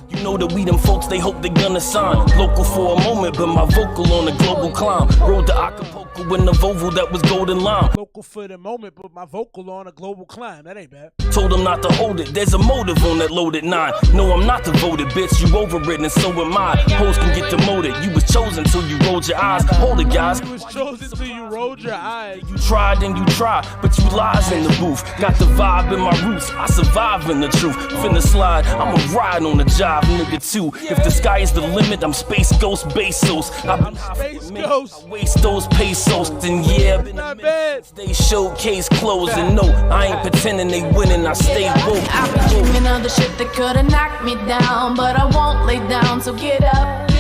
You know that we them folks, they hope they gonna sign. Local for a moment, but my vocal on a global climb. Rode the Acapulco in the Volvo that was golden lime. Local for the moment, but my vocal on a global climb. That ain't bad. Told them not to hold it, there's a motive on that loaded 9. No, I'm not devoted, bitch, you overridden and so am I. Hoes can get demoted, you was chosen till you rolled your eyes. Hold it, guys. You was chosen till you rolled your eyes. You tried and you tried, but you lies in the booth. Got the vibe in my roots, I survive in the truth. Finna slide, I'ma ride on the job, nigga too. If the sky is the limit, I'm Space Ghost Bezos. I'm Space Ghost. I waste those pesos, then yeah, not bad. They showcase clothes and no, I ain't pretending they winning, I stay woke. I've been dreaming of the shit that could've knocked me down, but I won't lay down, so get up.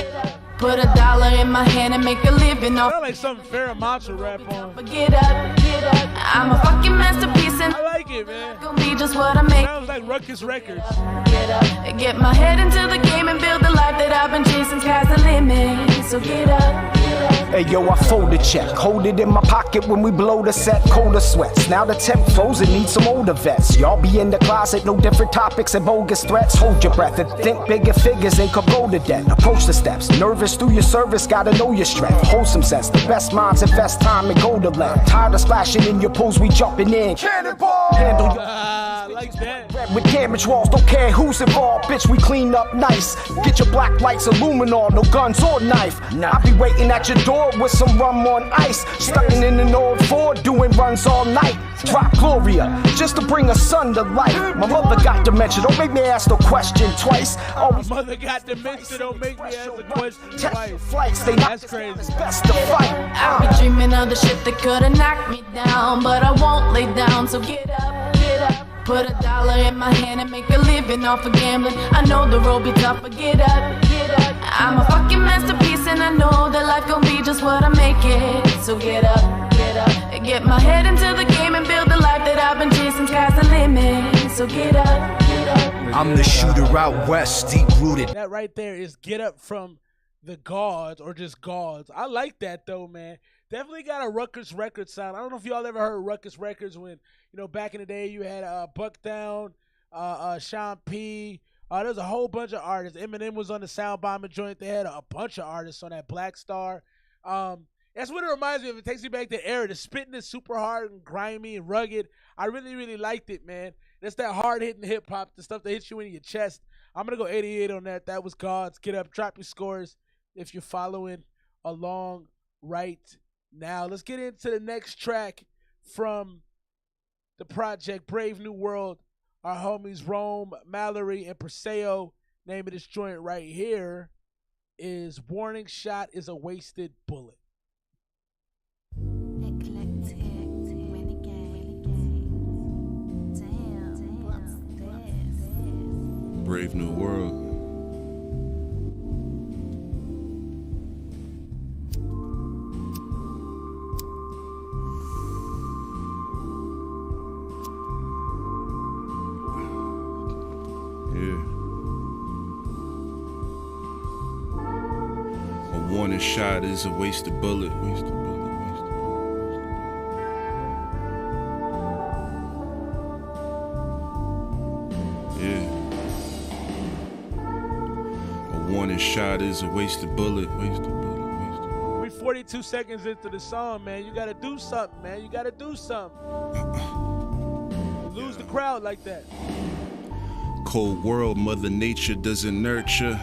Put $1 in my hand and make a living off. I like something Farrah rap on. But get up, get up. I'm a fucking masterpiece and I like it, man. Gonna be just what I make. Sounds like Ruckus Records. Get up, get my head into the game and build the life that I've been chasing. Sky's the limit, so get up, get up. Hey yo, I fold a check, hold it in my pocket when we blow the set, colder sweats. Now the temp frozen, need some older vets. Y'all be in the closet, no different topics and bogus threats. Hold your breath and think bigger figures, they could go to death. Approach the steps, nervous through your service, gotta know your strength. Wholesome sense, the best minds invest time and go to left. Tired of splashing in your pools, we jumping in. Cannonball! Handle your like that. Red with damage walls, don't care who's involved. Bitch, we clean up nice. Get your black lights, Illuminor, no guns or knife. I be waiting at your door with some rum on ice. Stuck in an old Ford, doing runs all night. Drop Gloria, just to bring a son to life. My mother got dementia, don't make me ask the question twice. My mother got dementia, don't make me ask the question twice. Flights, they That's crazy. It's best to fight. I've been dreaming of the shit that could've knocked me down, but I won't lay down, so get up, get up. Put $1 in my hand and make a living off of gambling. I know the road be tough, but get up, get up. I'm a fucking masterpiece and I know that life gon' be just what I make it. So get up, get up. Get my head into the game and build the life that I've been chasing. Sky's the limit, so get up, get up. I'm the shooter out west, deep rooted. That right there is Get Up from the Gods or just Gods. I like that though, man. Definitely got a Ruckus Records sound. I don't know if y'all ever heard Ruckus Records when, you know, back in the day you had Buck Down, Sean P. There's a whole bunch of artists. Eminem was on the Sound Bombing joint. They had a bunch of artists on that Black Star. That's what it reminds me of. It takes me back to the era. The spitting is super hard and grimy and rugged. I really, really liked it, man. That's that hard-hitting hip-hop, the stuff that hits you in your chest. I'm going to go 88 on that. That was Gods. Get up, drop your scores if you're following along right now. Let's get into the next track from the project Brave New World. Our homies Rome, Mallory, and PERSEO. Name of this joint right here is Warning Shot is a Wasted Bullet. Eclectic. Brave New World. Warning shot is a wasted bullet. Yeah. A warning shot is a wasted bullet. We 42 seconds into the song, man. You gotta do something, man. You gotta do something. Lose the crowd like that. Cold world, Mother Nature doesn't nurture.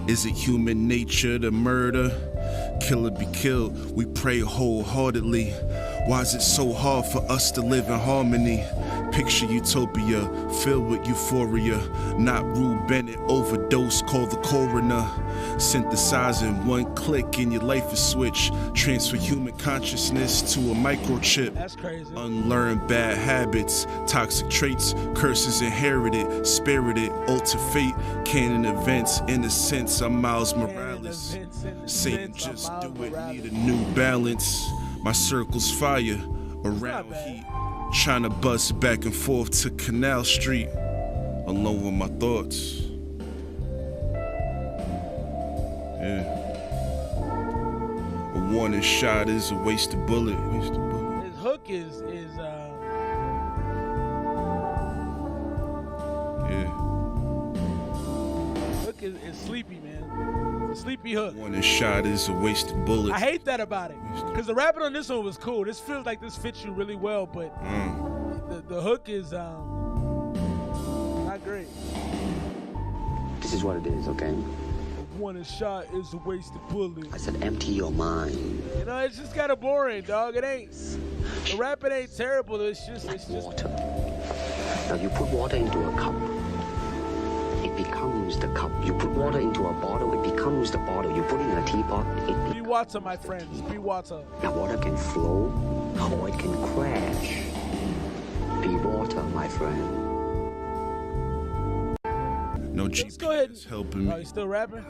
Is it human nature to murder? Kill or be killed, we pray wholeheartedly. Why is it so hard for us to live in harmony? Picture utopia, filled with euphoria. Not Rue Bennett, overdose, call the coroner. Synthesizing one click and your life is switched. Transfer human consciousness to a microchip. That's crazy. Unlearn bad habits, toxic traits, curses inherited, spirited, alter fate, canon events. In a sense, I'm Miles Morales. Satan, just do it, need a new balance. My circle's fire, around heat. Trying to bust back and forth to Canal Street, alone with my thoughts. Yeah. A warning shot is a wasted bullet. His hook is yeah. Hook is sleepy, man. A sleepy hook. Warning shot is a wasted bullet. I hate that about it, because the rapping on this one was cool. This feels like this fits you really well, but the hook is not great. This is what it is, okay? One shot is a wasted bullet. I said empty your mind. You know, it's just kind of boring, dog. It ain't. The rapping ain't terrible. It's just water. Now you put water into a cup, it becomes the cup. You put water into a bottle, it becomes the bottle. You put it in a teapot, Be water, my friends. Be water. Now water can flow or it can crash. Be water, my friend. No Let's go ahead. Helping me. Oh, you still rapping?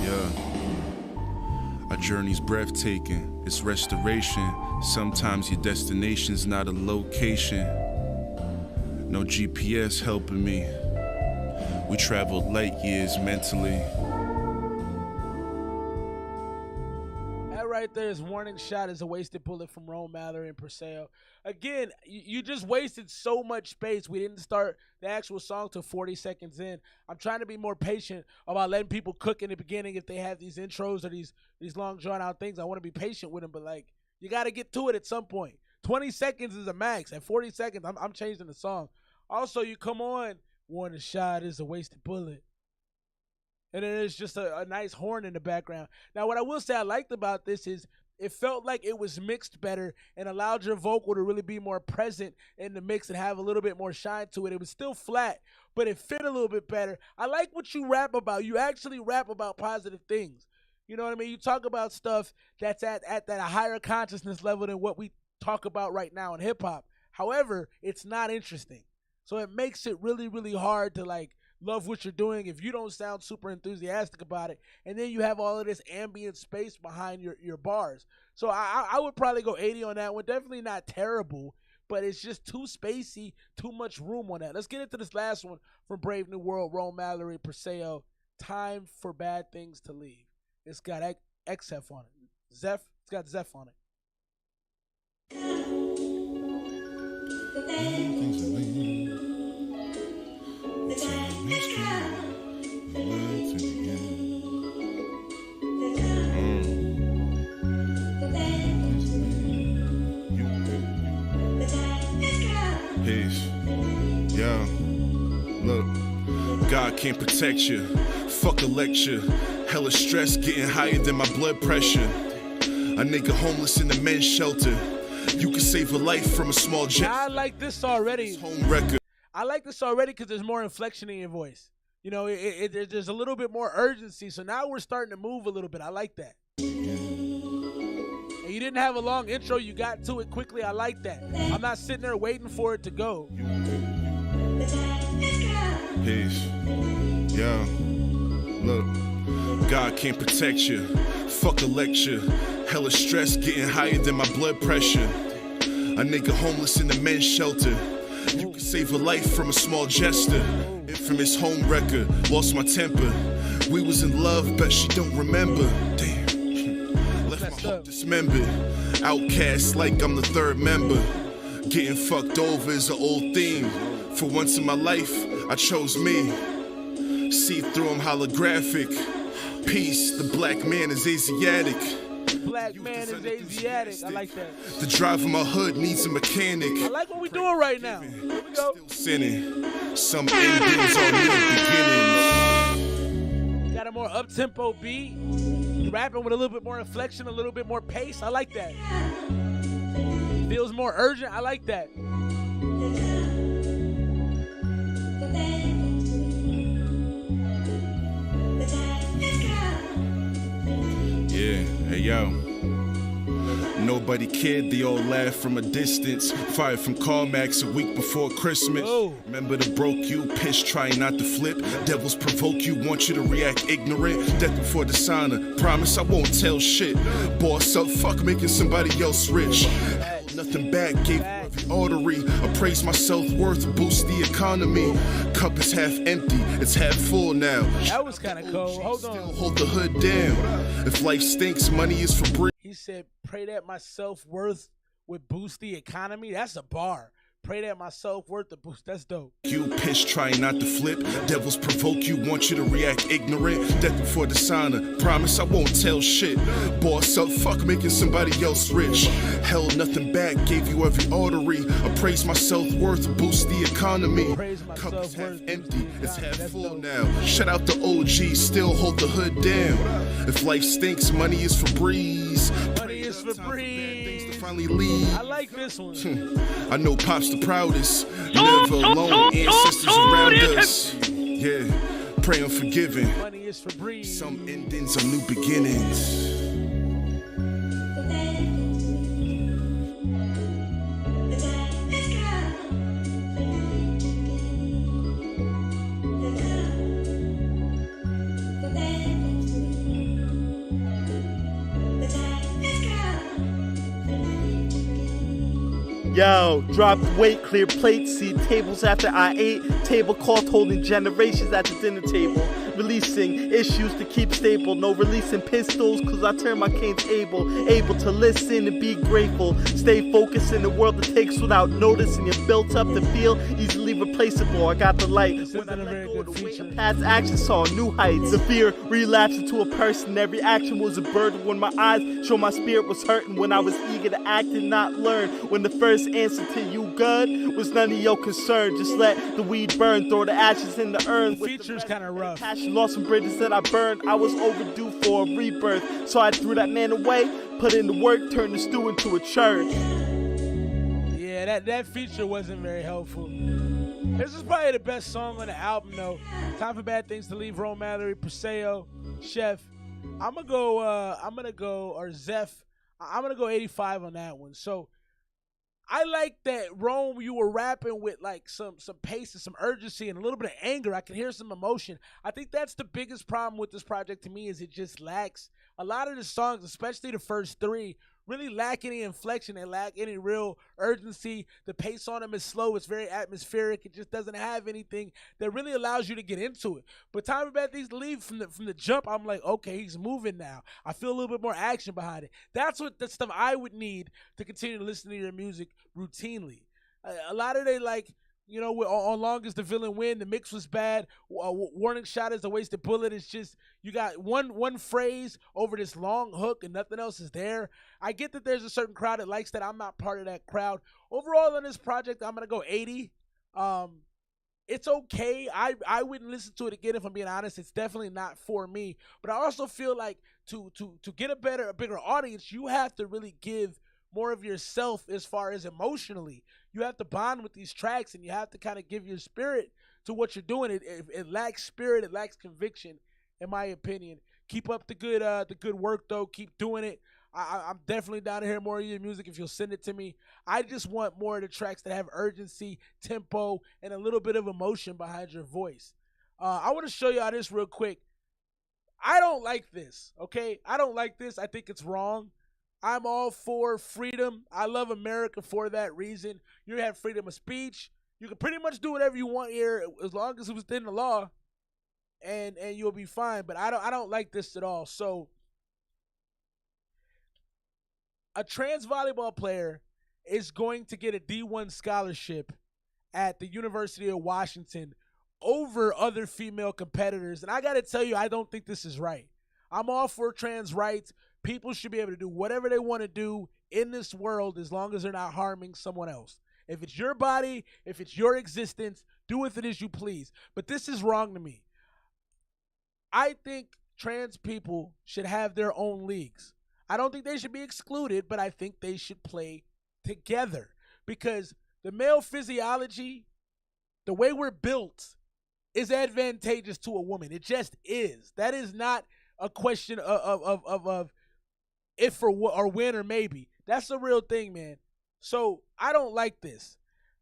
Yeah. Our journey's breathtaking. It's restoration. Sometimes your destination's not a location. No GPS helping me. We traveled light years mentally. That right there is warning shot is a wasted bullet from Rome, Mallory, and PERSEO. Again, you just wasted so much space. We didn't start the actual song till 40 seconds in. I'm trying to be more patient about letting people cook in the beginning if they have these intros or these long drawn out things. I want to be patient with them, but like you got to get to it at some point. 20 seconds is a max. At 40 seconds, I'm changing the song. Also, you come on, warning shot is a wasted bullet. And then there's just a nice horn in the background. Now, what I will say I liked about this is it felt like it was mixed better and allowed your vocal to really be more present in the mix and have a little bit more shine to it. It was still flat, but it fit a little bit better. I like what you rap about. You actually rap about positive things. You know what I mean? You talk about stuff that's at that higher consciousness level than what we talk about right now in hip-hop. However, it's not interesting. So it makes it really, really hard to like love what you're doing if you don't sound super enthusiastic about it, and then you have all of this ambient space behind your bars. So I would probably go 80 on that one. Definitely not terrible, but it's just too spacey, too much room on that. Let's get into this last one from Brave New World, Rome, Mallory, PERSEO. Time for bad things to leave. It's got XHEF on it. XHEF. It's got XHEF on it. Peace. Yeah. Look, God can't protect you. Fuck a lecture. Hella stress getting higher than my blood pressure. A nigga homeless in the men's shelter. You can save a life from a small jet. I like this already. Home record. I like this already because there's more inflection in your voice. You know, there's a little bit more urgency. So now we're starting to move a little bit. I like that. And you didn't have a long intro. You got to it quickly. I like that. I'm not sitting there waiting for it to go. Peace. Yo, look, God can't protect you. Fuck a lecture. Hella stress getting higher than my blood pressure. A nigga homeless in the men's shelter. You can save a life from a small gesture. Infamous home wrecker, lost my temper. We was in love, but she don't remember. Damn, left my heart dismembered. Outcast like I'm the third member. Getting fucked over is an old theme. For once in my life, I chose me. See through him holographic. Peace, the black man is Asiatic. Black man is Asiatic. I like that. The drive of my hood needs a mechanic. I like what we're doing right now. Here we go. Still sinning. Some endings are new beginnings. Got a more up-tempo beat. Rapping with a little bit more inflection, a little bit more pace. I like that. Feels more urgent. I like that. Yeah, hey yo. Nobody cared, they all laughed from a distance. Fired from CarMax a week before Christmas. Remember the broke you, piss trying not to flip. Devils provoke you, want you to react ignorant. Death before dishonor, promise I won't tell shit. Boss up, fuck making somebody else rich. Nothing back, gave every artery. Appraise my self-worth, boost the economy. Cup is half empty, it's half full now. That was kind of cold. Hold on. Hold the hood down. If life stinks, money is for breathing. He said, pray that my self-worth would boost the economy. That's a bar. Pray that my self-worth to boost. That's dope. You piss trying not to flip. Devils provoke you, want you to react ignorant. Death before dishonor, promise I won't tell shit. Boss up, fuck making somebody else rich. Held nothing back, gave you every artery. Appraise my self-worth, boost the economy. Cup is half empty, it's half full now. Shout out the OG, still hold the hood down. If life stinks, money is for breeze. Money is for breeze. Finally leave. I like this one. I know Pop's the proudest. Never alone, ancestors around us. Yeah, pray I'm forgiven. Money is for breeze. Some endings are new beginnings. Yo, dropped weight, clear plates, see tables after I ate, tablecloth holding generations at the dinner table, releasing issues to keep stable, no releasing pistols, cause I turn my canes able to listen and be grateful, stay focused in the world that takes without notice, and you're built up to feel easily replaceable. I got the light, when I let go of the weight of past action, saw new heights, the fear relapsed into a person, every action was a burden, when my eyes show my spirit was hurting, when I was eager to act and not learn, when the first answer to you good was none of your concern. Just let the weed burn, throw the ashes in the urn. The feature's kind of rough. Passion lost some bridges that I burned. I was overdue for a rebirth, so I threw that man away, put in the work, turned the stew into a church. Yeah, that feature wasn't very helpful. This is probably the best song on the album, though. Time for Bad Things to Leave, Ron Mallory, PERSEO, XHEF. I'm gonna go 85 on that one. So I like that, Rome, you were rapping with like some pace and some urgency and a little bit of anger. I can hear some emotion. I think that's the biggest problem with this project to me, is it just lacks a lot of the songs, especially the first three, really lack any inflection. They lack any real urgency. The pace on them is slow. It's very atmospheric. It just doesn't have anything that really allows you to get into it. But Time for Bad Things to Leave, from the jump, I'm like, okay, he's moving now. I feel a little bit more action behind it. That's stuff I would need to continue to listen to your music routinely. A lot of they, like, you know, on Long As the Villain Win, the mix was bad. Warning Shot is a wasted bullet. It's just, you got one phrase over this long hook and nothing else is there. I get that there's a certain crowd that likes that. I'm not part of that crowd. Overall on this project, I'm going to go 80. It's okay. I wouldn't listen to it again, if I'm being honest. It's definitely not for me. But I also feel like to get a bigger audience, you have to really give more of yourself as far as emotionally. You have to bond with these tracks, and you have to kind of give your spirit to what you're doing. It lacks spirit. It lacks conviction, in my opinion. Keep up the good work, though. Keep doing it. I'm definitely down to hear more of your music if you'll send it to me. I just want more of the tracks that have urgency, tempo, and a little bit of emotion behind your voice. I want to show y'all this real quick. I don't like this, okay? I don't like this. I think it's wrong. I'm all for freedom. I love America for that reason. You have freedom of speech. You can pretty much do whatever you want here as long as it was within the law, and you'll be fine. But I don't like this at all. So a trans volleyball player is going to get a D1 scholarship at the University of Washington over other female competitors. And I got to tell you, I don't think this is right. I'm all for trans rights. People should be able to do whatever they want to do in this world as long as they're not harming someone else. If it's your body, if it's your existence, do with it as you please. But this is wrong to me. I think trans people should have their own leagues. I don't think they should be excluded, but I think they should play together because the male physiology, the way we're built, is advantageous to a woman. It just is. That is not a question of if or when or maybe. That's the real thing, man. So I don't like this.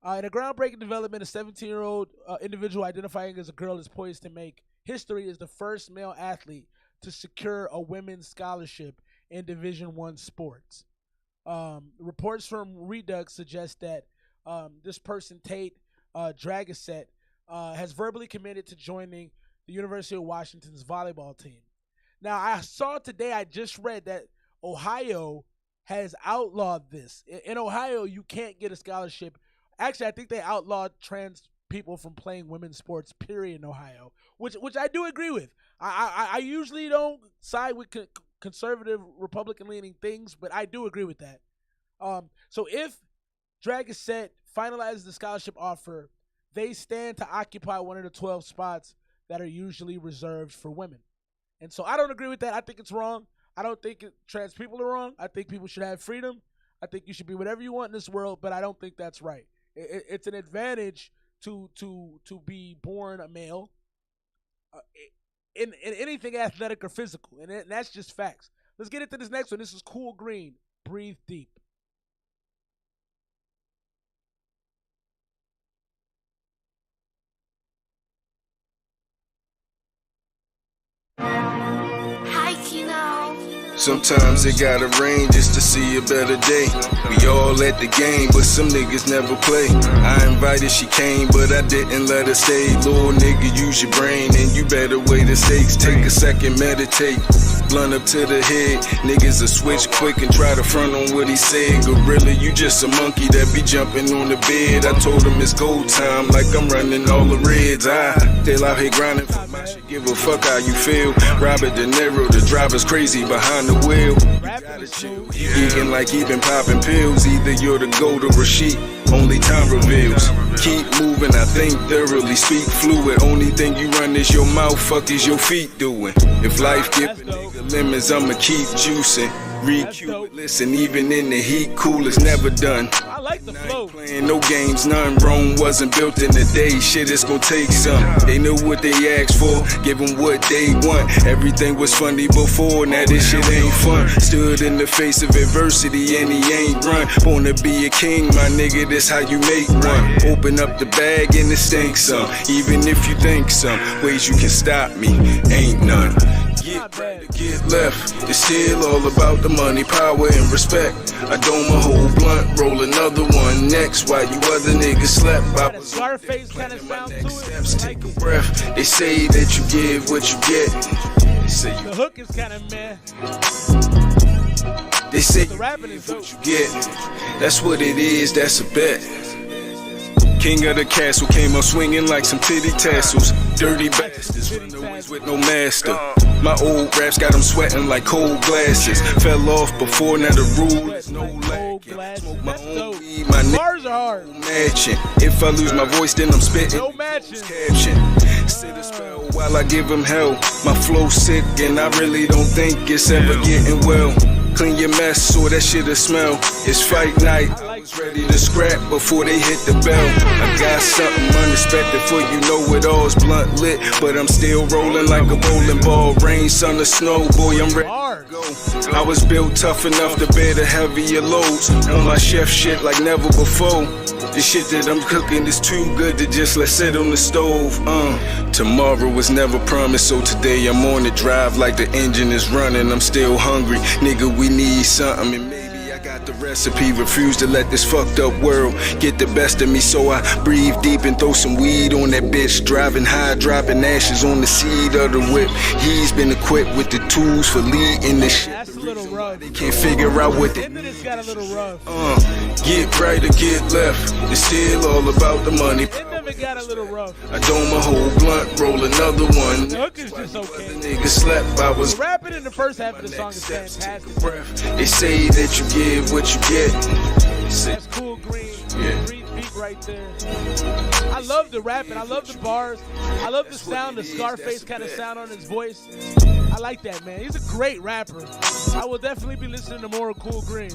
In a groundbreaking development, a 17-year-old individual identifying as a girl is poised to make history as the first male athlete to secure a women's scholarship in Division I sports. Reports from Redux suggest that this person, Tate Dragiset, has verbally committed to joining the University of Washington's volleyball team. Now, I saw today, I just read that Ohio has outlawed this. In Ohio, you can't get a scholarship. Actually, I think they outlawed trans people from playing women's sports, period, in Ohio, which I do agree with. I usually don't side with conservative, Republican-leaning things, but I do agree with that. So if Dragiset finalizes the scholarship offer, they stand to occupy one of the 12 spots that are usually reserved for women. And so I don't agree with that. I think it's wrong. I don't think trans people are wrong. I think people should have freedom. I think you should be whatever you want in this world, but I don't think that's right. It's an advantage to be born a male in anything athletic or physical, and that's just facts. Let's get into this next one. This is Cool Green, Breathe Deep. Hi, Kino. Sometimes it gotta rain just to see a better day. We all at the game, but some niggas never play. I invited, she came, but I didn't let her stay. Little nigga, use your brain and you better weigh the stakes. Take a second, meditate. Blunt up to the head. Niggas will switch quick and try to front on what he said. Gorilla, you just a monkey that be jumping on the bed. I told him it's go time, like I'm running all the reds. Still out here grinding for my shit. Give a fuck how you feel. Robert De Niro, the driver's crazy behind the wheel. Eating like he been popping pills. Either you're the GOAT or Rashid. Only time reveals. Keep moving, I think thoroughly. Speak fluid. Only thing you run is your mouth. Fuck is your feet doing? If life give a nigga lemons, I'ma keep juicing. Read Cupid, listen, even in the heat, cool is never done. I like the flow. Playing no games, none. Rome wasn't built in a day. Shit, it's gonna take some. They knew what they asked for, give them what they want. Everything was funny before, now this shit ain't fun. Stood in the face of adversity and he ain't run. Born to be a king, my nigga, this how you make one. Open up the bag and it stinks some. Even if you think some ways you can stop me, ain't none. Get right to get left. It's still all about the money, power, and respect. I dome a whole blunt, roll another one next. While you other niggas slept, I was Scarface kind of sound to steps, take a breath. They say that you give what you get. They say you the hook is kind of meh. They say the rapping is what you get. That's what it is, that's a bet. King of the castle came up swinging like some titty tassels. Dirty bastards, runaways with no master. My old raps got them sweating like cold glasses. Fell off before, now the rule is no lacking. Smoke my own weed, my bars are hard. Matching. If I lose my voice, then I'm spitting. No matching. Caption. Sit a spell while I give them hell. My flow sick and I really don't think it's ever getting well. Clean your mess so that shit'll smell. It's fight night. like ready to scrap before they hit the bell. I got something unexpected for you, know it all's blunt lit, but I'm still rolling like a bowling ball. Rain, sun, or snow, boy, I'm ready to go. I was built tough enough to bear the heavier loads. On my chef shit like never before. The shit that I'm cooking is too good to just let sit on the stove. Tomorrow was never promised, so today I'm on the drive like the engine is running. I'm still hungry, nigga, we need something, and maybe I got the recipe. Refuse to let this fucked up world get the best of me, so I breathe deep and throw some weed on that bitch. Driving high, dropping ashes on the seat of the whip. He's been equipped with the tools for leading this shit. That's a little rough. They can't figure out what the end of this got a little rough. Get right or get left. It's still all about the money. The end of it got a little rough. I dome a whole blunt, roll another one. The hook is just okay. Nigga slept, I was rapping in the first half of the song is fantastic. They say that you give what you get. That's cool, Green. Yeah. Green beat right there. I love the rapping. I love the bars. I love the sound, the Scarface kind of sound on his voice. I like that, man. He's a great rapper. I will definitely be listening to more of Cool Green.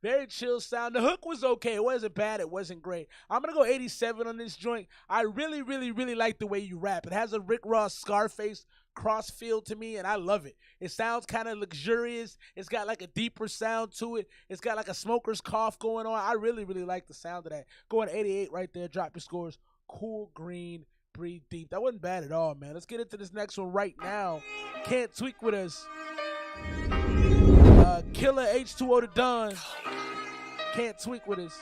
Very chill sound. The hook was okay. It wasn't bad. It wasn't great. I'm going to go 87 on this joint. I really, really, really like the way you rap. It has a Rick Ross Scarface cross feel to me, and I love it. It sounds kind of luxurious. It's got like a deeper sound to it. It's got like a smoker's cough going on. I really, really like the sound of that. Going 88 right there. Drop your scores. Cool Green, Breathe Deep. That wasn't bad at all, man. Let's get into this next one right now. Can't Tweak with us. Killer H2O the Don. Can't Tweak with us.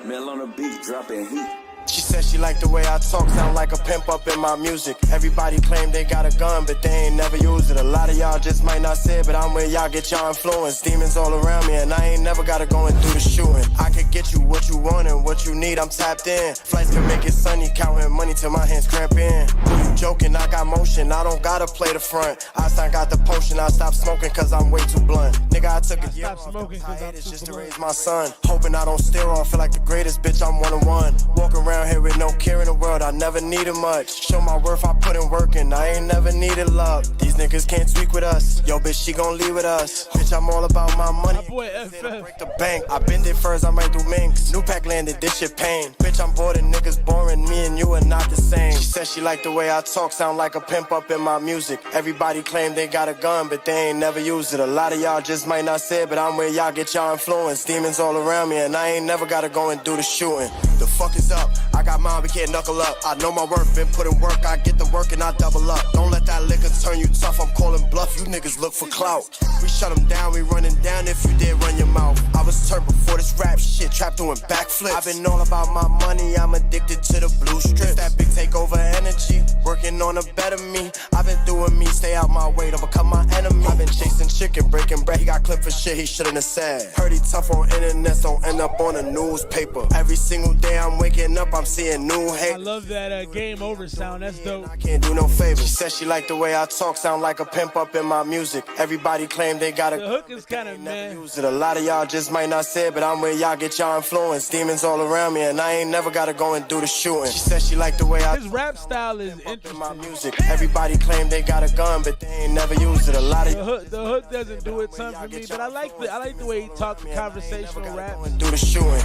Mel on the beat, dropping heat. She said she liked the way I talk, sound like a pimp up in my music. Everybody claim they got a gun, but they ain't never used it. A lot of y'all just might not say it, but I'm where y'all get y'all influence. Demons all around me, and I ain't never gotta go and do the shooting. I could get you what you want and what you need, I'm tapped in. Flights can make it sunny, counting money till my hands cramp in. Who you joking? I got motion, I don't gotta play the front. I got the potion, I stopped smoking cause I'm way too blunt. Nigga, I took a year off smoking cause I'm just to raise my son. Hoping I don't steer off, feel like the greatest bitch, I'm one on one. Walk around here with no care in the world, I never needed much. Show my worth, I put in work and I ain't never needed love. These niggas can't speak with us. Yo, bitch, she gon' leave with us. Bitch, I'm all about my money. My boy FF. Break the bank. I been there first, I might do minks. New pack landed, this shit pain. Bitch, I'm bored and niggas boring. Me and you are not the same. She said she liked the way I talk, sound like a pimp up in my music. Everybody claim they got a gun, but they ain't never used it. A lot of y'all just might not say it, but I'm where y'all get y'all influence. Demons all around me, and I ain't never gotta go and do the shooting. The fuck is up? I got mine, we can't knuckle up. I know my worth, been putting work, I get the work and I double up. Don't let that liquor turn you tough, I'm calling bluff, you niggas look for clout. We shut them down, we running down if you did run your mouth. I was turned before this rap shit, trapped doing backflips. I've been all about my money, I'm addicted to the blue strips. That big takeover energy, working on a better me. I've been doing me, stay out my way, don't become my enemy. I've been chasing chicken, breaking bread, he got clipped for shit he shouldn't have said. Heard he tough on internet, don't end up on a newspaper. Every single day I'm waking up, I'm seeing new hate. I love that game over sound, that's dope. I can't do no favors. She said she liked the way I talk, sound like a pimp up in my music. Everybody claim they got a the hook is kind of man. Use it. A lot of y'all just might not say it, but I'm where y'all get y'all influence. Demons all around me, and I ain't never gotta go and do the shooting. She said she liked the way I his rap style is interesting. My music. Everybody claim they got a gun, but they ain't never used it. A lot of the hook doesn't do it ton for me, but I like the way he talks conversational rap. Do the shooting.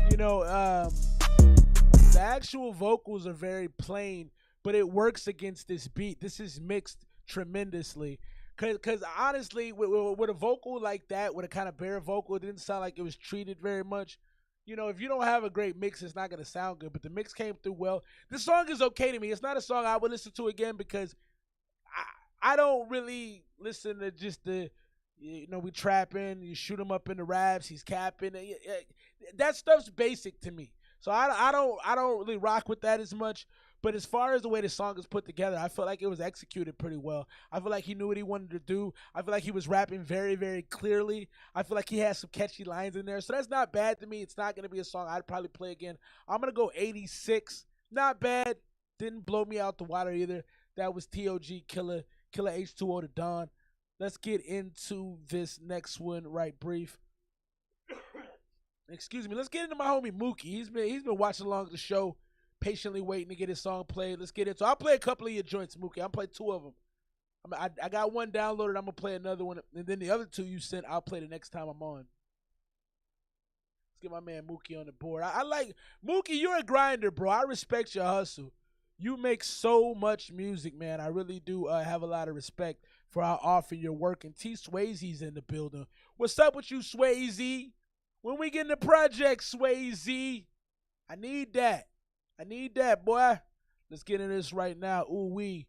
You know, the actual vocals are very plain, but it works against this beat. This is mixed tremendously. Cause honestly, with a vocal like that, with a kind of bare vocal, it didn't sound like it was treated very much. You know, if you don't have a great mix, it's not going to sound good, but the mix came through well. This song is okay to me. It's not a song I would listen to again because I don't really listen to just the, you know, we trapping, you shoot him up in the raps, he's capping. That stuff's basic to me. So I don't really rock with that as much. But as far as the way the song is put together, I feel like it was executed pretty well. I feel like he knew what he wanted to do. I feel like he was rapping very, very clearly. I feel like he has some catchy lines in there. So that's not bad to me. It's not going to be a song I'd probably play again. I'm going to go 86. Not bad. Didn't blow me out the water either. That was TOG Killer H2O the Don. Let's get into this next one right brief. Excuse me. Let's get into my homie Mookie. He's been watching along the show, patiently waiting to get his song played. Let's get into it. I'll play a couple of your joints, Mookie. I'll play two of them. I got one downloaded. I'm gonna play another one, and then the other two you sent, I'll play the next time I'm on. Let's get my man Mookie on the board. I like Mookie. You're a grinder, bro. I respect your hustle. You make so much music, man. I really do have a lot of respect for how often you're working. T Swayze's in the building. What's up with you, Swayze? When we get in the project, Swayze, I need that. I need that, boy. Let's get into this right now. Ooh, we,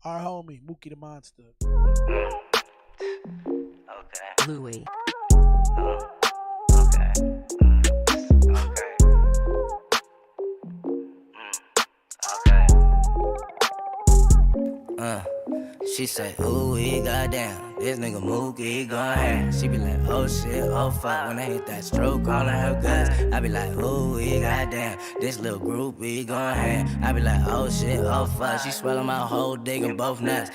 our homie, Mookie the Monster. Okay. Louis. She say, ooh, goddamn, this nigga Mookie gon' have. She be like, oh shit, oh fuck, when I hit that stroke on her guts. I be like, ooh, goddamn, this little group we gon' have. I be like, oh shit, oh fuck, she swallow my whole dick in both nuts.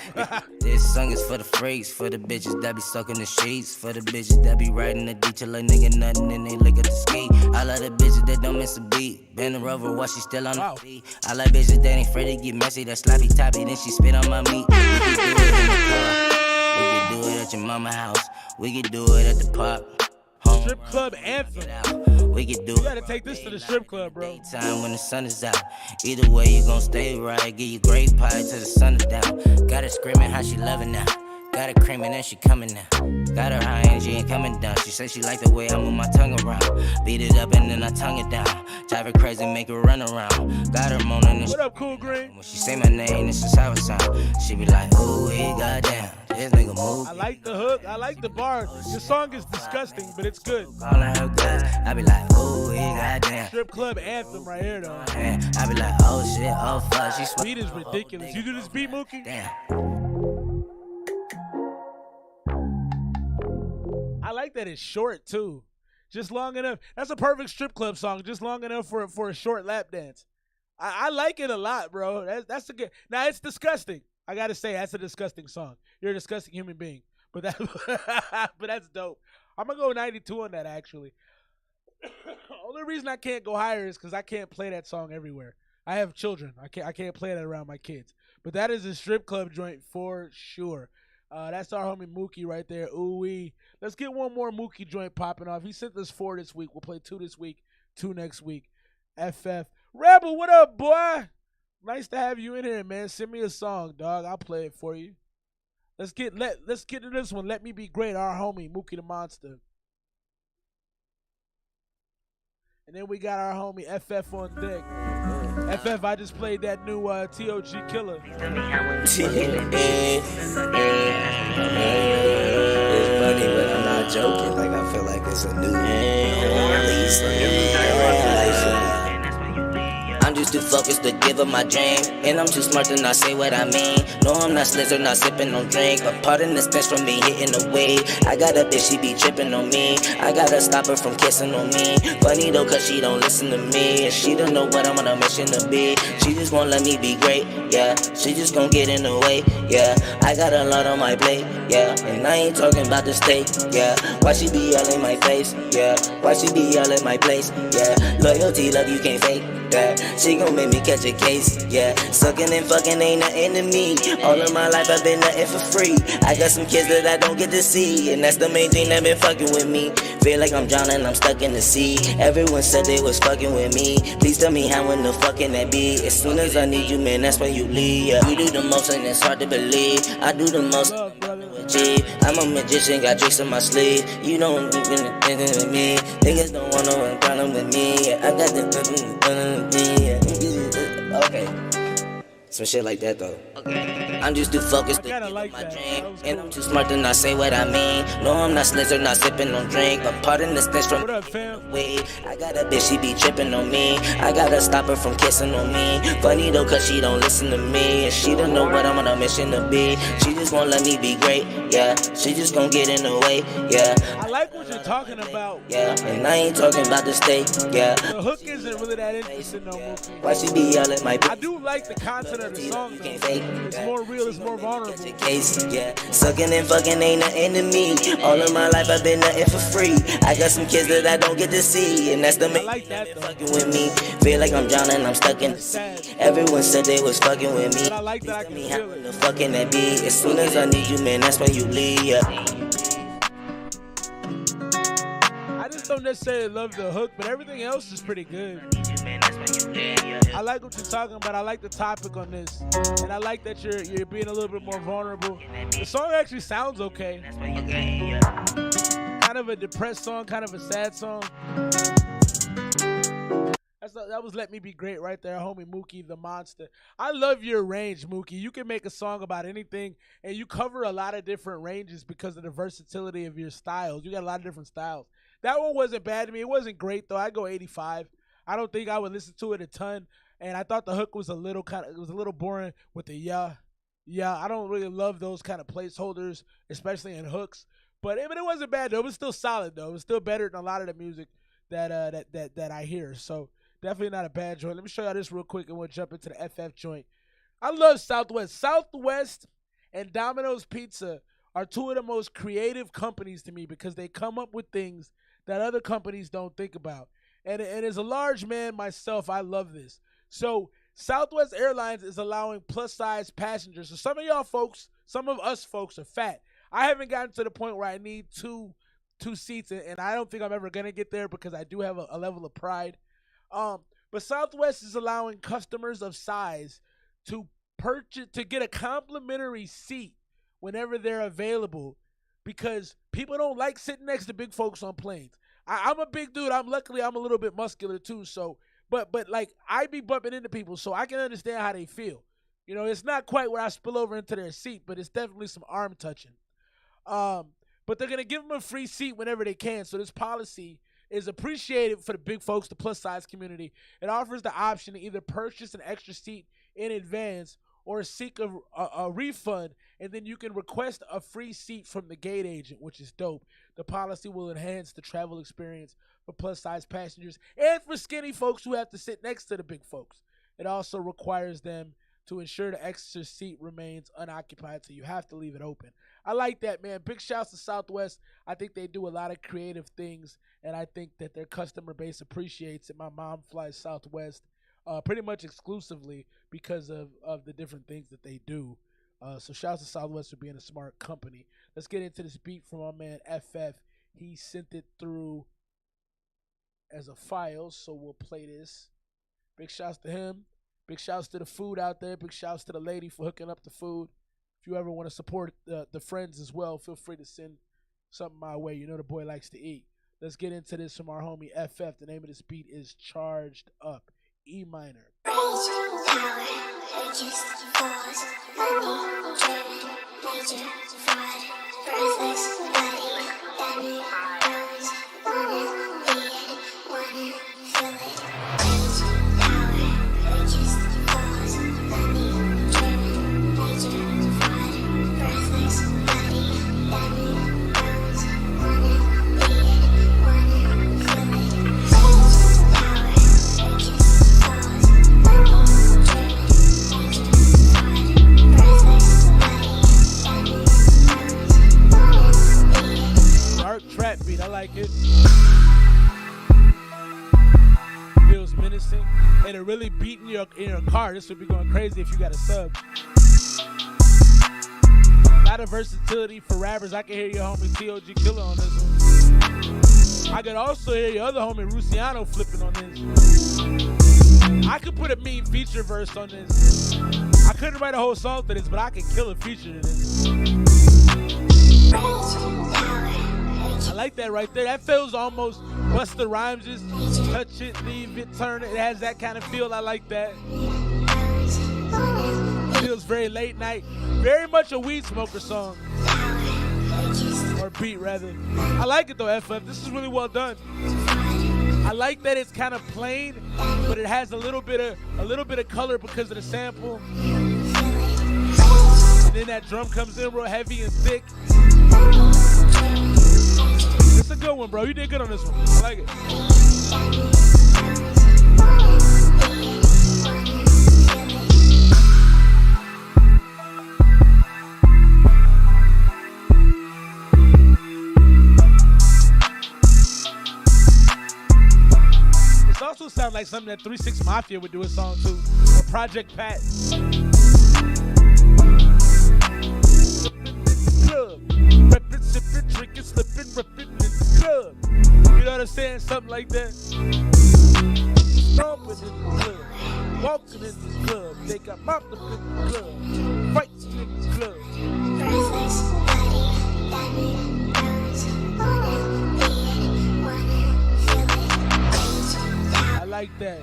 This song is for the freaks, for the bitches that be sucking the sheets, for the bitches that be riding the D till a nigga nothing and they lick at the ski. I love the bitches that don't miss a beat, bend her over while she still on the feet. I like bitches that ain't afraid to get messy, that sloppy toppy, then she spit on my meat. We can do it in the car, we can do it at your mama house, we can do it at the park. Strip club anthem. We can do You gotta take this to the strip club, bro. Time when the sun is out. Either way, you gon' stay right. Give you great pie till the sun is down. Got her screaming how she loving now. Got her creaming and she coming now. Got her high and she ain't coming down. She said she like the way I move my tongue around. Beat it up and then I tongue it down. Drive her crazy, make her run around. Got her moaning and what up, Cool Green? When she say my name, this is how it sound. She be like, ooh, goddamn, this nigga move. I like the hook, I like the bar. Your song is disgusting, but it's good. Calling her guts, I be like, ooh, goddamn. Strip club anthem right here, though. I be like, oh shit, oh fuck. She beat is ridiculous. You do this beat, Mookie? Damn. I like that it's short too, just long enough. That's a perfect strip club song, just long enough for a short lap dance. I like it a lot, bro. That's a good. Now it's disgusting. I gotta say that's a disgusting song. You're a disgusting human being, but that's dope. I'm gonna go 92 on that actually. Only reason I can't go higher is because I can't play that song everywhere. I have children. I can't play that around my kids. But that is a strip club joint for sure. That's our homie Mookie right there. Ooh-wee. Let's get one more Mookie joint popping off. He sent us 4 this week. We'll play 2 this week, 2 next week. FF. Rebel, what up, boy? Nice to have you in here, man. Send me a song, dog. I'll play it for you. Let's get to this one. Let Me Be Great, our homie, Mookie the Monster. And then we got our homie FF on deck. FF, I just played that new TOG Killer. It's funny, but I'm not joking. Like, I feel like it's a new release. I'm just too focused to give up my dream, and I'm too smart to not say what I mean. No, I'm not slizzer, not sipping on drink, but pardon the stench from me hitting the weed. I got a bitch, she be tripping on me. I gotta stop her from kissing on me. Funny though, cause she don't listen to me, and she don't know what I'm on a mission to be. She just won't let me be great, yeah. She just gon' get in the way, yeah. I got a lot on my plate, yeah. And I ain't talking about the state, yeah. Why she be all in my face, yeah. Why she be all in my place, yeah. Loyalty, love you can't fake, yeah. She gon' make me catch a case, yeah. Sucking and fucking ain't nothing to me. All of my life I've been nothing for free. I got some kids that I don't get to see, and that's the main thing that been fucking with me. Feel like I'm drowning, I'm stuck in the sea. Everyone said they was fucking with me. Please tell me how in the fuck can that be? As soon as I need you, man, that's when you leave, yeah. You do the most and it's hard to believe. I do the most to achieve. I'm a magician, got tricks in my sleeve. You don't think with me. Niggas don't want no problem with me, yeah. I got the with me, yeah. Okay. Some shit like that though. I'm just too focused to get my dream, and I'm too smart to not say what I mean. No, I'm not slizzer, not sipping on drink, but pardon the stench from weed. I got a bitch, she be tripping on me. I gotta stop her from kissing on me. Funny though, cause she don't listen to me, and she don't know what I'm on a mission to be. She just won't let me be great, yeah. She just gon' get in the way, yeah. I like what you're talking about, yeah. And I ain't talking about the state, yeah. The hook isn't really that interesting no more. Why she be all in my I do like the concept center of the song, though. It's more real, it's more vulnerable. Yeah, sucking and fucking ain't nothing to me. All of my life I've been nothing for free. I got some kids that I don't get to see, and that's the main thing that been fucking with me. Feel like I'm drowning, I'm stuck in the sea. Everyone said they was fucking with me. But I like that I can feel it. The fucking that be. As soon as I need you, man, that's when you leave. Yeah. I just don't necessarily love the hook, but everything else is pretty good. I like what you're talking about. I like the topic on this, and I like that you're being a little bit more vulnerable. The song actually sounds okay. Kind of a depressed song, kind of a sad song. That was Let Me Be Great right there, homie Mookie the Monster. I love your range, Mookie. You can make a song about anything, and you cover a lot of different ranges because of the versatility of your styles. You got a lot of different styles. That one wasn't bad to me. It wasn't great, though. I go 85. I don't think I would listen to it a ton, and I thought the hook was a little boring with the yeah. I don't really love those kind of placeholders, especially in hooks. But it wasn't bad, though. It was still solid, though. It was still better than a lot of the music that I hear. So definitely not a bad joint. Let me show y'all this real quick, and we'll jump into the FF joint. I love Southwest. Southwest and Domino's Pizza are two of the most creative companies to me because they come up with things that other companies don't think about. And as a large man myself, I love this. So Southwest Airlines is allowing plus-size passengers. So some of y'all folks, some of us folks are fat. I haven't gotten to the point where I need two seats, and I don't think I'm ever going to get there because I do have a level of pride. But Southwest is allowing customers of size to get a complimentary seat whenever they're available because people don't like sitting next to big folks on planes. I'm a big dude. Luckily I'm a little bit muscular too. So, but like I be bumping into people, so I can understand how they feel. You know, it's not quite where I spill over into their seat, but it's definitely some arm touching. But they're gonna give them a free seat whenever they can. So this policy is appreciated for the big folks, the plus size community. It offers the option to either purchase an extra seat in advance or seek a refund, and then you can request a free seat from the gate agent, which is dope. The policy will enhance the travel experience for plus-size passengers and for skinny folks who have to sit next to the big folks. It also requires them to ensure the extra seat remains unoccupied, so you have to leave it open. I like that, man. Big shouts to Southwest. I think they do a lot of creative things, and I think that their customer base appreciates it. My mom flies Southwest pretty much exclusively because of the different things that they do. So shouts to Southwest for being a smart company. Let's get into this beat from our man FF. He sent it through as a file, so we'll play this. Big shouts to him. Big shouts to the food out there. Big shouts to the lady for hooking up the food. If you ever want to support the friends as well, feel free to send something my way. You know the boy likes to eat. Let's get into this from our homie FF. The name of this beat is Charged Up. E minor. Trap beat, I like it. Feels menacing, and it really beating in your car. This would be going crazy if you got a sub. A lot of versatility for rappers. I can hear your homie TOG Killer on this one. I could also hear your other homie Luciano flipping on this. I could put a mean feature verse on this. I couldn't write a whole song to this, but I could kill a feature to this. I like that right there. That feels almost Busta Rhymes, just touch it, leave it, turn it. It has that kind of feel. I like that. Feels very late night. Very much a weed smoker song. Or beat, rather. I like it, though, FF. This is really well done. I like that it's kind of plain, but it has a little bit of color because of the sample. And then that drum comes in real heavy and thick. It's a good one, bro. You did good on this one. I like it. also sounds like something that 3-6 Mafia would do a song to, or Project Pat. Club, reppin', sippin', drinkin', slippin', reppin' in the club. You know what I'm saying? Something like that. Stompin' in the club, walking in the club. They got mopped up in the club, fights in the club. I like that.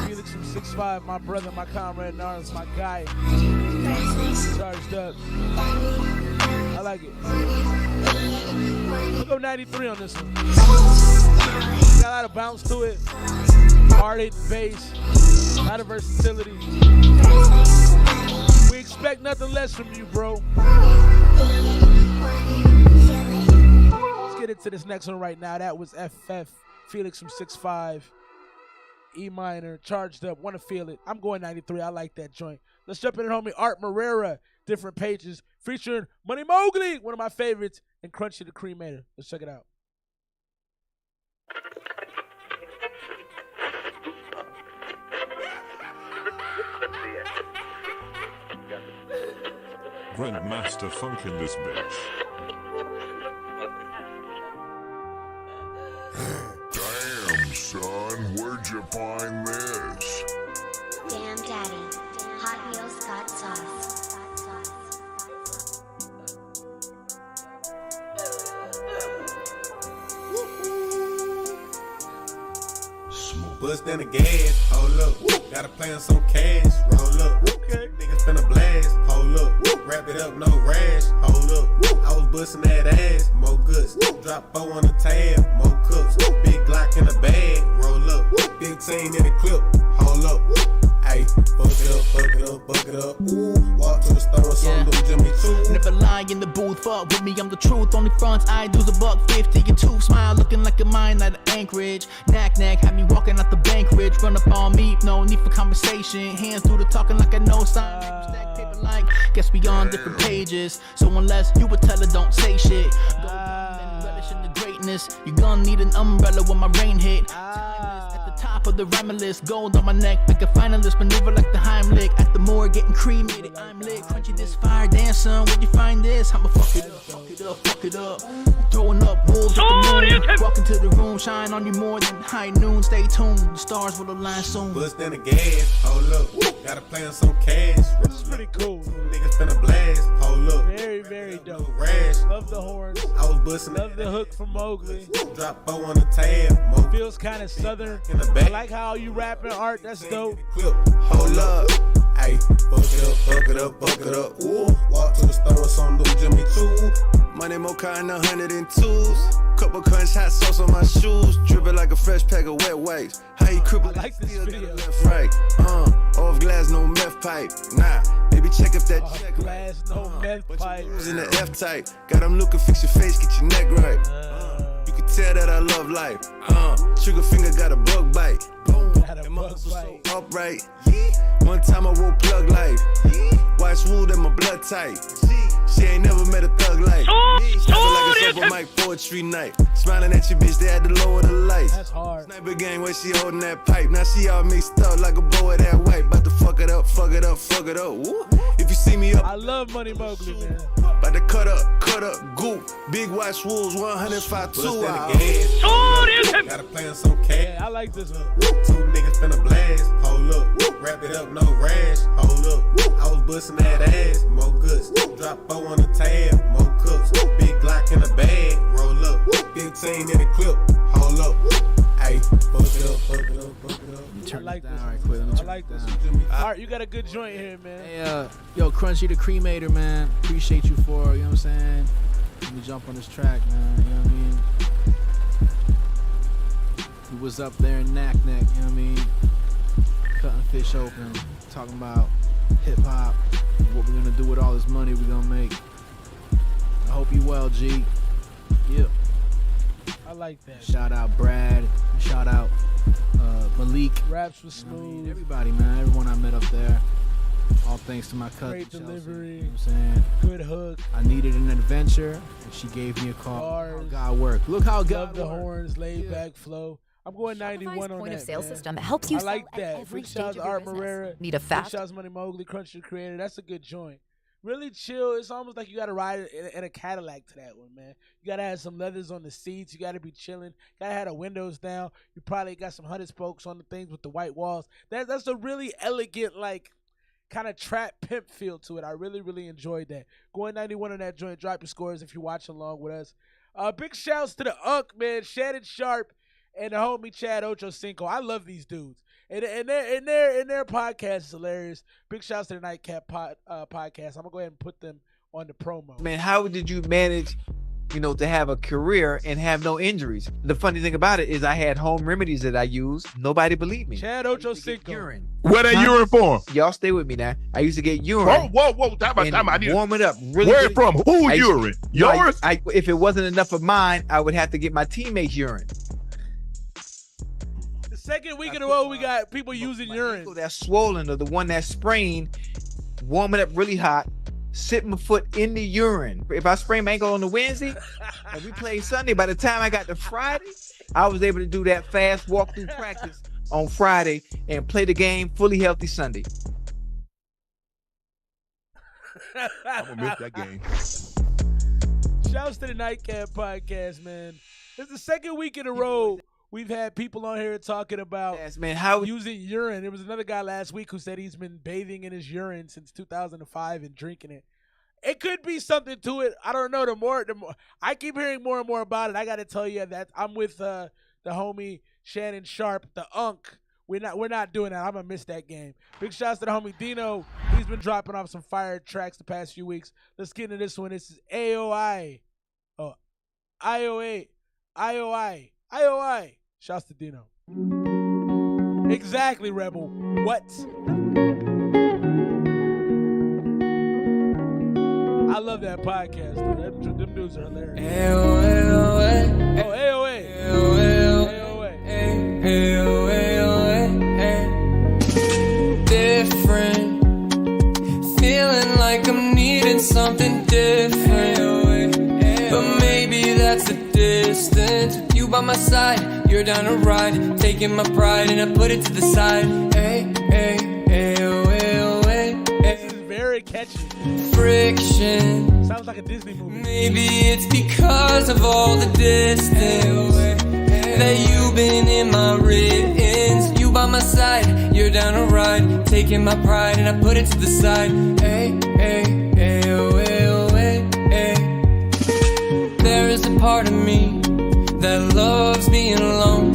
Felix from 6'5", my brother, my comrade in arms, my guy. Charged up. I like it. We'll go 93 on this one. Got a lot of bounce to it. Hard hitting bass. A lot of versatility. We expect nothing less from you, bro. Let's get into this next one right now. That was FF, Felix from 6'5", E minor, Charged Up, Wanna Feel It. I'm going 93. I like that joint. Let's jump in, homie. Art Marrera, Different Pages, featuring Money Mowgli, one of my favorites, and Crunchy the Cremator. Let's check it out. Grandmaster Funk in this bitch. Damn, son, where'd you find this? Damn daddy, Hot Wheels got sauce. Bust in the gas, hold up. Gotta play on some cash, roll up. Okay. Niggas finna blast, hold up. Wrap it up, no rash, hold up. I was busting that ass, more guts. Drop 4 on the tab, more cups. Big Glock in the bag, roll up. 15 in the clip, hold up. Ayy, fuck it up. Ooh, walk to the store, some do Jimmy too. Never lie in the booth, fuck with me, I'm the truth. Only fronts I do's $1.50 and 2 smile, looking like a mine out of Anchorage. Knack, had me walking out the bank ridge. Run up on me, no need for conversation. Hands through the talking like I know sign. Stack paper like, guess we on different pages. So unless you would tell her, don't say shit. Go down and relish in the greatness. You gonna need an umbrella when my rain hit. Timeless at the top of the rhyme list. Gold on my neck, like a finalist. Maneuver like the Heimlich. At the more getting cremated, I'm lit. Crunchy this fire, damn son, where'd you find this? I'ma fuck it up. Throwing up wolves at the moon. Walk into the room, shine on you more than high noon. Stay tuned, the stars will align soon. Bust in the gas, hold up. Gotta play on some cash. This is pretty cool. Niggas finna blast, hold up. Very, very dope. No rash. Love the horns. I was busting. Love the hook from Mowgli. Drop 4 on the tab. Feels kind of southern. I like how you rapping, Art. That's dope. Hold up. Ayy, fuck it up. Ooh, walk to the store, some do Jimmy too. Money mocha in 102s. Couple crunch hot sauce on my shoes. Dripping like a fresh pack of wet wipes. How you cripple like this video? Left, right. Off glass, no meth pipe. Nah, baby, check if that check glass, no meth pipe. In the F type. Got them looking, fix your face, get your neck right. You can tell that I love life. Sugar finger got a bug bite. Boom. That muscle so upright. One time I wore plug life. Watch wood and my blood tight. She ain't never met a thug like me. I feel like it's open mic poetry night. Smiling at your bitch, they had to lower the lights. That's hard. Sniper gang where she holding that pipe. Now she all mixed up like a boy that white. About to fuck it up. Woo. If you see me up, I love Money Mowgli, man. About to cut up, goop. Big watch wolves, 105.2 out. Gotta play on some cash. Yeah, I like this one. 2 niggas finna blast, hold up. Wrap it up, no rash, hold up. I was busting that ass, more guts. Drop 4 on the tab, more cups. Big Glock in the bag, roll up. 15 in the clip, hold up. Ayy, fuck it up. I like this. I like this. Art, you got a good joint here, man. Hey, yo, Crunchy the Cremator, man. Appreciate you for, you know what I'm saying? Let me jump on this track, man. You know what I mean? He was up there in Knack, you know what I mean? Cutting fish open, talking about hip hop, what we're gonna do with all this money we're gonna make. I hope you well, G. Yeah. I like that. Shout out Brad. Shout out Malik. Raps was smooth. You know what I mean? Everybody, man. Everyone I met up there. All thanks to my cousin. Great delivery. You know what I'm saying? Good hook. I needed an adventure, and she gave me a call. Bars. How God worked. Look how God Love the horns, laid back flow. I'm going 91 on point that, of sale man. system helps you I like sell at that. every Big stage shouts of to your Art business. Marrera. Need a fast- Big shouts Money Mowgli, Crunch the Creator. That's a good joint. Really chill. It's almost like you got to ride in a Cadillac to that one, man. You got to have some leathers on the seats. You got to be chilling. Got to have the windows down. You probably got some 100 spokes on the things with the white walls. That's a really elegant, like, kind of trap pimp feel to it. I really, really enjoyed that. Going 91 on that joint. Drop your scores if you watch along with us. Big shouts to the Unk, man. Shannon Sharp and the homie Chad Ochocinco. I love these dudes. And their podcast is hilarious. Big shouts to the Nightcap podcast. I'm going to go ahead and put them on the promo. Man, how did you manage, to have a career and have no injuries? The funny thing about it is I had home remedies that I used. Nobody believed me. Chad Ochocinco. Where that urine from? Y'all stay with me now. I used to get urine. Whoa. Time out. Warm it up. Really, Where from? Who urine? Yours? If it wasn't enough of mine, I would have to get my teammates' urine. Second week in a row, we got people using urine. That's swollen or the one that's sprained, warm it up really hot, sit my foot in the urine. If I sprain my ankle on the Wednesday and we played Sunday, by the time I got to Friday, I was able to do that fast walk-through practice on Friday and play the game fully healthy Sunday. I'm going to miss that game. Shouts to the Nightcap podcast, man. It's the second week in a row we've had people on here talking about using urine. There was another guy last week who said he's been bathing in his urine since 2005 and drinking it. It could be something to it. I don't know. The more I keep hearing more and more about it. I got to tell you that I'm with the homie Shannon Sharp, the Unk. We're not doing that. I'm gonna miss that game. Big shouts to the homie Dino. He's been dropping off some fire tracks the past few weeks. Let's get into this one. This is AOI. Oh, IOI. Shouts to Dino. Exactly, Rebel. What? I love that podcast, though. Them dudes are hilarious. AOA. Oh, AOA. Different. Feeling like I'm needing something different. But maybe that's the distance. With you by my side, you're down to ride. Taking my pride and I put it to the side. This is very catchy. Friction. Sounds like a Disney movie. Maybe it's because of all the distance that you've been in my written. You by my side, you're down to ride. Taking my pride and I put it to the side. There is a part of me that loves being alone,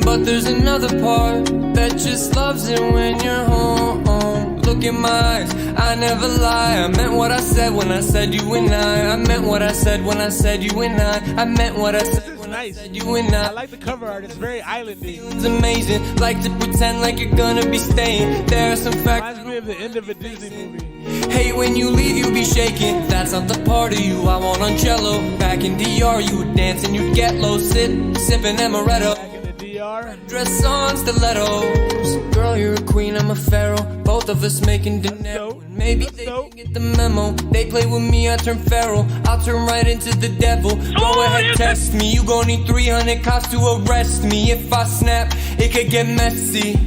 but there's another part that just loves it when you're home. Look in my eyes, I never lie. I meant what I said when I said you and I meant what I said when I said you and I meant what I said when I said you and I like the cover art, it's very islandy. It's amazing, like to pretend like you're gonna be staying. There are some facts. Reminds me of the end of a Disney movie. Hate when you leave, you be shaking. That's not the part of you I want on Jello. Back in DR, you would dance and you'd get low, sipping amaretto. Back in the DR, dress on stilettos. Girl, you're a queen, I'm a pharaoh. Both of us making dinero. Maybe they didn't get the memo. They play with me, I turn feral. I'll turn right into the devil. Go ahead, test me. You gon' need 300 cops to arrest me. If I snap, it could get messy.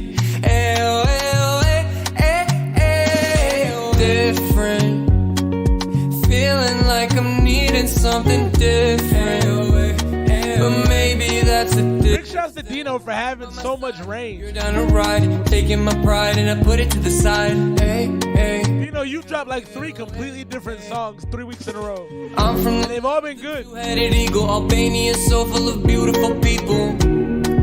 Different. Feeling like I'm needing something different. But maybe that's the difference. Big shouts to Dino for having so much range. You're down to ride, taking my pride and I put it to the side. Dino, you dropped like 3 completely different songs 3 weeks in a row. I'm from and they've all been good. Two-headed eagle, Albania, so full of beautiful people.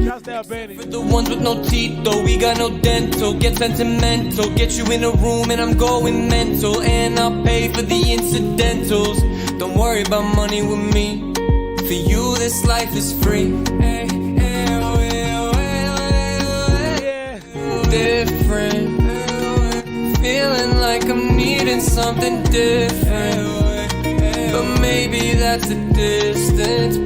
Shouts to Albania. For the ones with no teeth, though, we got no dental. Get sentimental, get you in a room and I'm going mental. And I'll pay for the incidentals. Don't worry about money with me. For you, this life is free. Different. Feeling like I'm needing something different. But maybe that's the distance.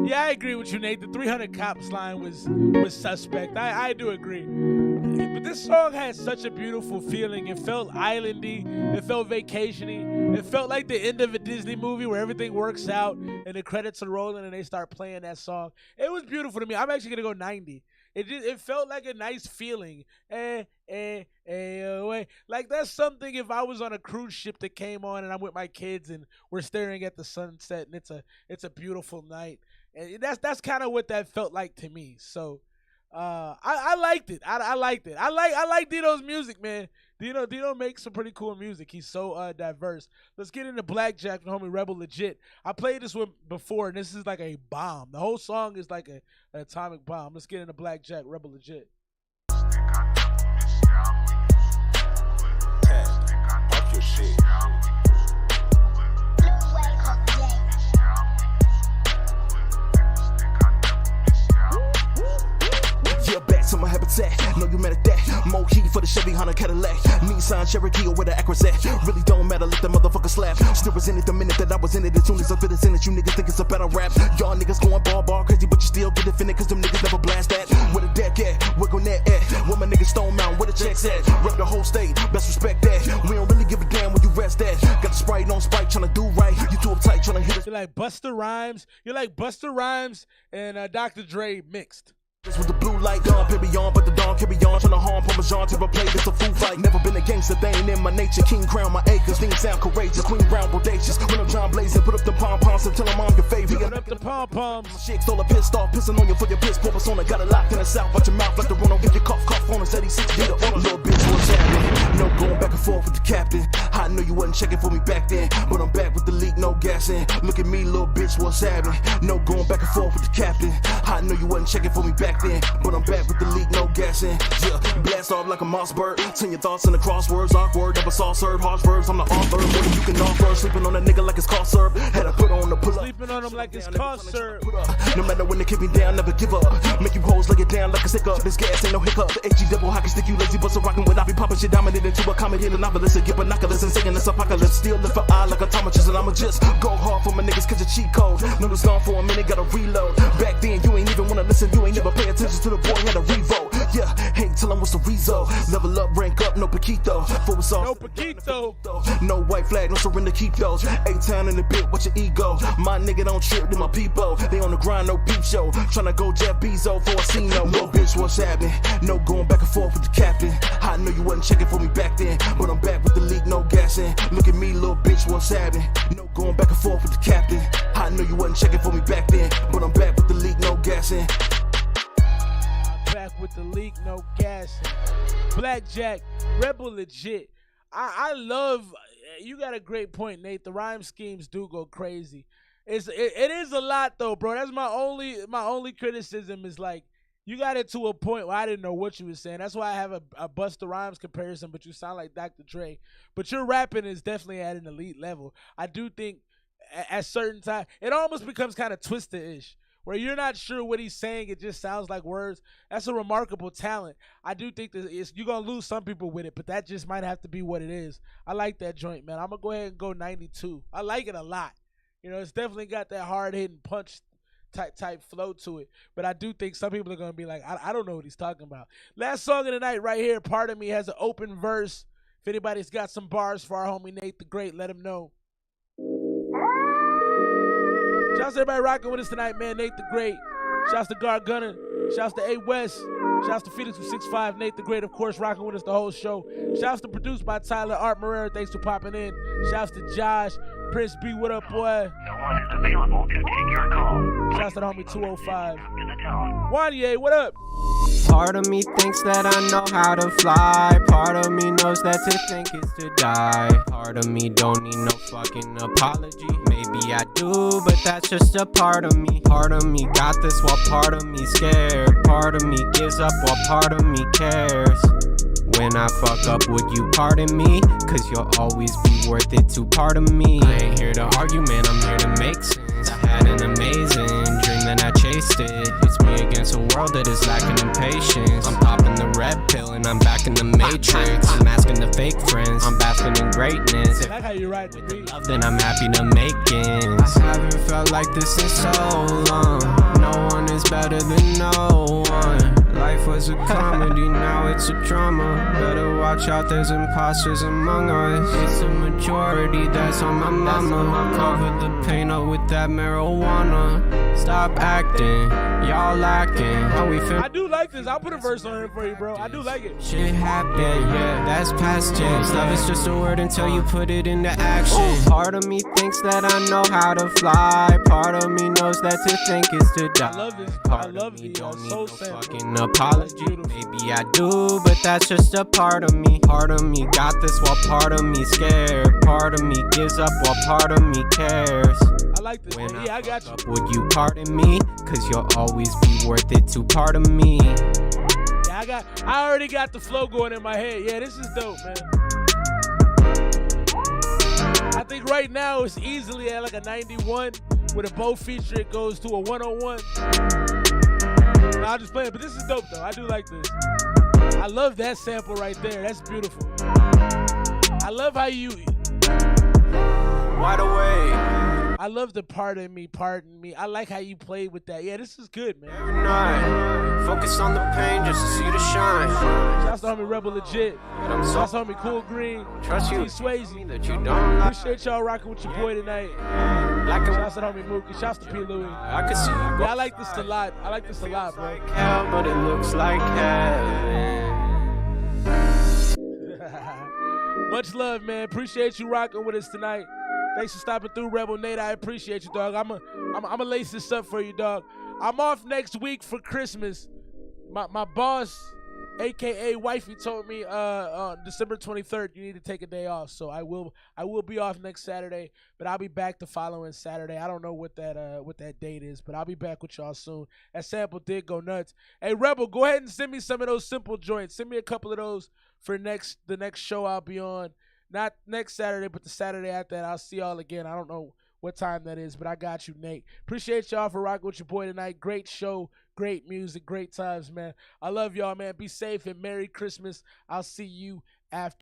Yeah, I agree with you, Nate. The 300 cops line was suspect. I do agree. But this song had such a beautiful feeling. It felt islandy. It felt vacationy. It felt like the end of a Disney movie where everything works out and the credits are rolling and they start playing that song. It was beautiful to me. I'm actually gonna go 90. It felt like a nice feeling. Like that's something if I was on a cruise ship that came on and I'm with my kids and we're staring at the sunset and it's a beautiful night. And that's kind of what that felt like to me. So I liked it. I liked it. I like Dino's music, man. Dino makes some pretty cool music. He's so diverse. Let's get into Blackjack from homie Rebel Legit. I played this one before, and this is like a bomb. The whole song is like an atomic bomb. Let's get into Blackjack Rebel Legit. Pop your shit. Yeah, back to my habitat. Know you mad at that. More heat for the Chevy Honda Cadillac. Nissan Cherokee or where the Acura's at. Really don't matter, let that motherfucker slap. Still was in it the minute that I was in it. As soon as I feel it's in it, you niggas think it's a battle rap. Y'all niggas going ball crazy, but you still get offended cause them niggas never blast that. Where the deck at? Where on that at? Where my niggas Stone Mountain? Where the checks at? Rep the whole state, best respect that. We don't really give a damn where you rest at. Got the Sprite on Sprite, tryna do right. You too uptight, tryna hit it. You're like Busta Rhymes and Dr. Dre mixed. This with the blue light, dawn, pin beyond, but the dawn carry on. Tryna harm Parmesan to replay this a food fight. Never been a gangster, they ain't in my nature. King crown my acres, things sound courageous. Queen brown, bodacious. When I'm John blazing, put up the pom-poms and tell them I'm your favorite. Put up the pom-poms. My shit stole a pissed off, pissing on you for your piss. Poor persona, got it locked in the south. Watch your mouth like the run on, get your cough on us. 86, get it on a little bitch, what's happening? No going back and forth with the captain. I know you wasn't checking for me back then, but I'm back with the leak, no gassing. Look at me, little bitch, what's happening? No going back and forth with the captain. I know you wasn't checking for me back then, but I'm back with the leak, no gassing. Yeah, blast off like a mossberg. Turn your thoughts into crosswords, awkward. Never saw serve harsh verbs. I'm the author. More than you can offer. Sleeping on a nigga like it's cough syrup. Had to put on the pull up. Sleeping on him like it's cough syrup. No matter when they kick me down, never give up. Make you hoes lay it down like a stick up. This gas ain't no hiccup. The HG double hockey stick you lazy, but so rockin' when I be popping shit dominant into a comet in a novelist and get binoculars and saying this apocalypse. Still live for eye like a optometrist, and I'ma just go hard for my niggas cause it's cheat code. No, it's gone for a minute, gotta reload. Back then you ain't even wanna listen, you ain't never pay attention to the boy, had a revolt. Yeah, ain't tell him what's the rezo. Level up, rank up, no Paquito. For us all, no Paquito. No white flag, no surrender, keep those. A-Town in the bit, what's your ego? My nigga don't trip to my people. They on the grind, no peep show. Tryna go Jeff Bezos for a scene, no. Little bitch, what's happening? No going back and forth with the captain. I know you wasn't checking for me back then, but I'm back with the leak, no gassing. Look at me, little bitch, what's happening? No going back and forth with the captain. I know you wasn't checking for me back then, but I'm back with the leak, no gassing. Back with the leak, no gassing. Blackjack, Rebel Legit. I love, you got a great point, Nate. The rhyme schemes do go crazy. It is a lot though, bro. That's my only criticism is like, you got it to a point where I didn't know what you were saying. That's why I have a Busta Rhymes comparison, but you sound like Dr. Dre. But your rapping is definitely at an elite level. I do think at certain times, it almost becomes kind of Twista-ish, where you're not sure what he's saying. It just sounds like words. That's a remarkable talent. I do think that you're going to lose some people with it, but that just might have to be what it is. I like that joint, man. I'm going to go ahead and go 92. I like it a lot. You know, it's definitely got that hard-hitting punch type flow to it. But I do think some people are going to be like, I don't know what he's talking about. Last song of the night right here, Part of Me, has an open verse. If anybody's got some bars for our homie Nate the Great, let him know. Shouts to everybody rocking with us tonight, man. Nate the Great. Shouts to Guard Gunner. Shouts to A West. Shouts to Phoenix 265. Nate the Great, of course, rocking with us the whole show. Shouts to produced by Tyler Art Marrera. Thanks for popping in. Shouts to Josh. Prince B, what up, boy? No one is available to take your call. Shouts to the homie 205. Wanye, what up? Part of me thinks that I know how to fly. Part of me knows that to think is to die. Part of me don't need no fucking apology. Maybe I do, but that's just a part of me. Part of me got this while part of me scared. Part of me gives up while part of me cares. When I fuck up, would you pardon me? Cause you'll always be worth it to part of me. I ain't here to argue, man, I'm here to make sense. I had an amazing dream, then I chased it. It's me against a world that is lacking in patience. I'm popping the red pill and I'm back in the matrix. I'm asking the fake friends, I'm basking in greatness. If how you write the love, then I'm happy to make ends. I haven't felt like this in so long. No one is better than no one. Life was a comedy, now it's a drama. Better watch out, there's imposters among us. It's a majority that's on my mama. Cover the pain up with that marijuana. Stop acting, y'all lacking. How we feel? I do like this. I'll put a verse on it for you, bro. I do like it. Shit happened, yeah, that's past tense. Love is just a word until you put it into action. Part of me thinks that I know how to fly. Part of me knows that to think is to die. I love this. Part I love of me the don't need soul no sample. fucking apology. Maybe I do, but that's just a part of me. Part of me got this while part of me scared. Part of me gives up while part of me cares. I like this. When Yeah, I got you. Would you pardon me? Cause you'll always be worth it to part of me. Yeah, I already got the flow going in my head. Yeah, this is dope, man. I think right now it's easily at like a 91. With a bow feature, it goes to a 101. I'll just play it, but this is dope though. I do like this. I love that sample right there. That's beautiful. I love how you Wide awake. I love the pardon me. I like how you played with that. Yeah, this is good, man. Every night, focus on the pain just to see the shine. Shouts to homie Rebel Legit. Shouts to homie Cool Green. Trust you. T Swayze. That you don't like. Appreciate y'all rocking with your boy tonight. Like Shouts to homie Mookie. Shouts to P. Louie. I can see you. Yeah, I like this a lot. I like this a lot, bro. Hell, but it looks like heaven. Much love, man. Appreciate you rocking with us tonight. Thanks for stopping through, Rebel Nate. I appreciate you, dog. I'm a lace this up for you, dog. I'm off next week for Christmas. My boss, aka wifey, told me on December 23rd you need to take a day off. So I will be off next Saturday, but I'll be back the following Saturday. I don't know what that date is, but I'll be back with y'all soon. That sample did go nuts. Hey, Rebel, go ahead and send me some of those simple joints. Send me a couple of those for the next show I'll be on. Not next Saturday, but the Saturday after that. I'll see y'all again. I don't know what time that is, but I got you, Nate. Appreciate y'all for rocking with your boy tonight. Great show, great music, great times, man. I love y'all, man. Be safe and Merry Christmas. I'll see you after.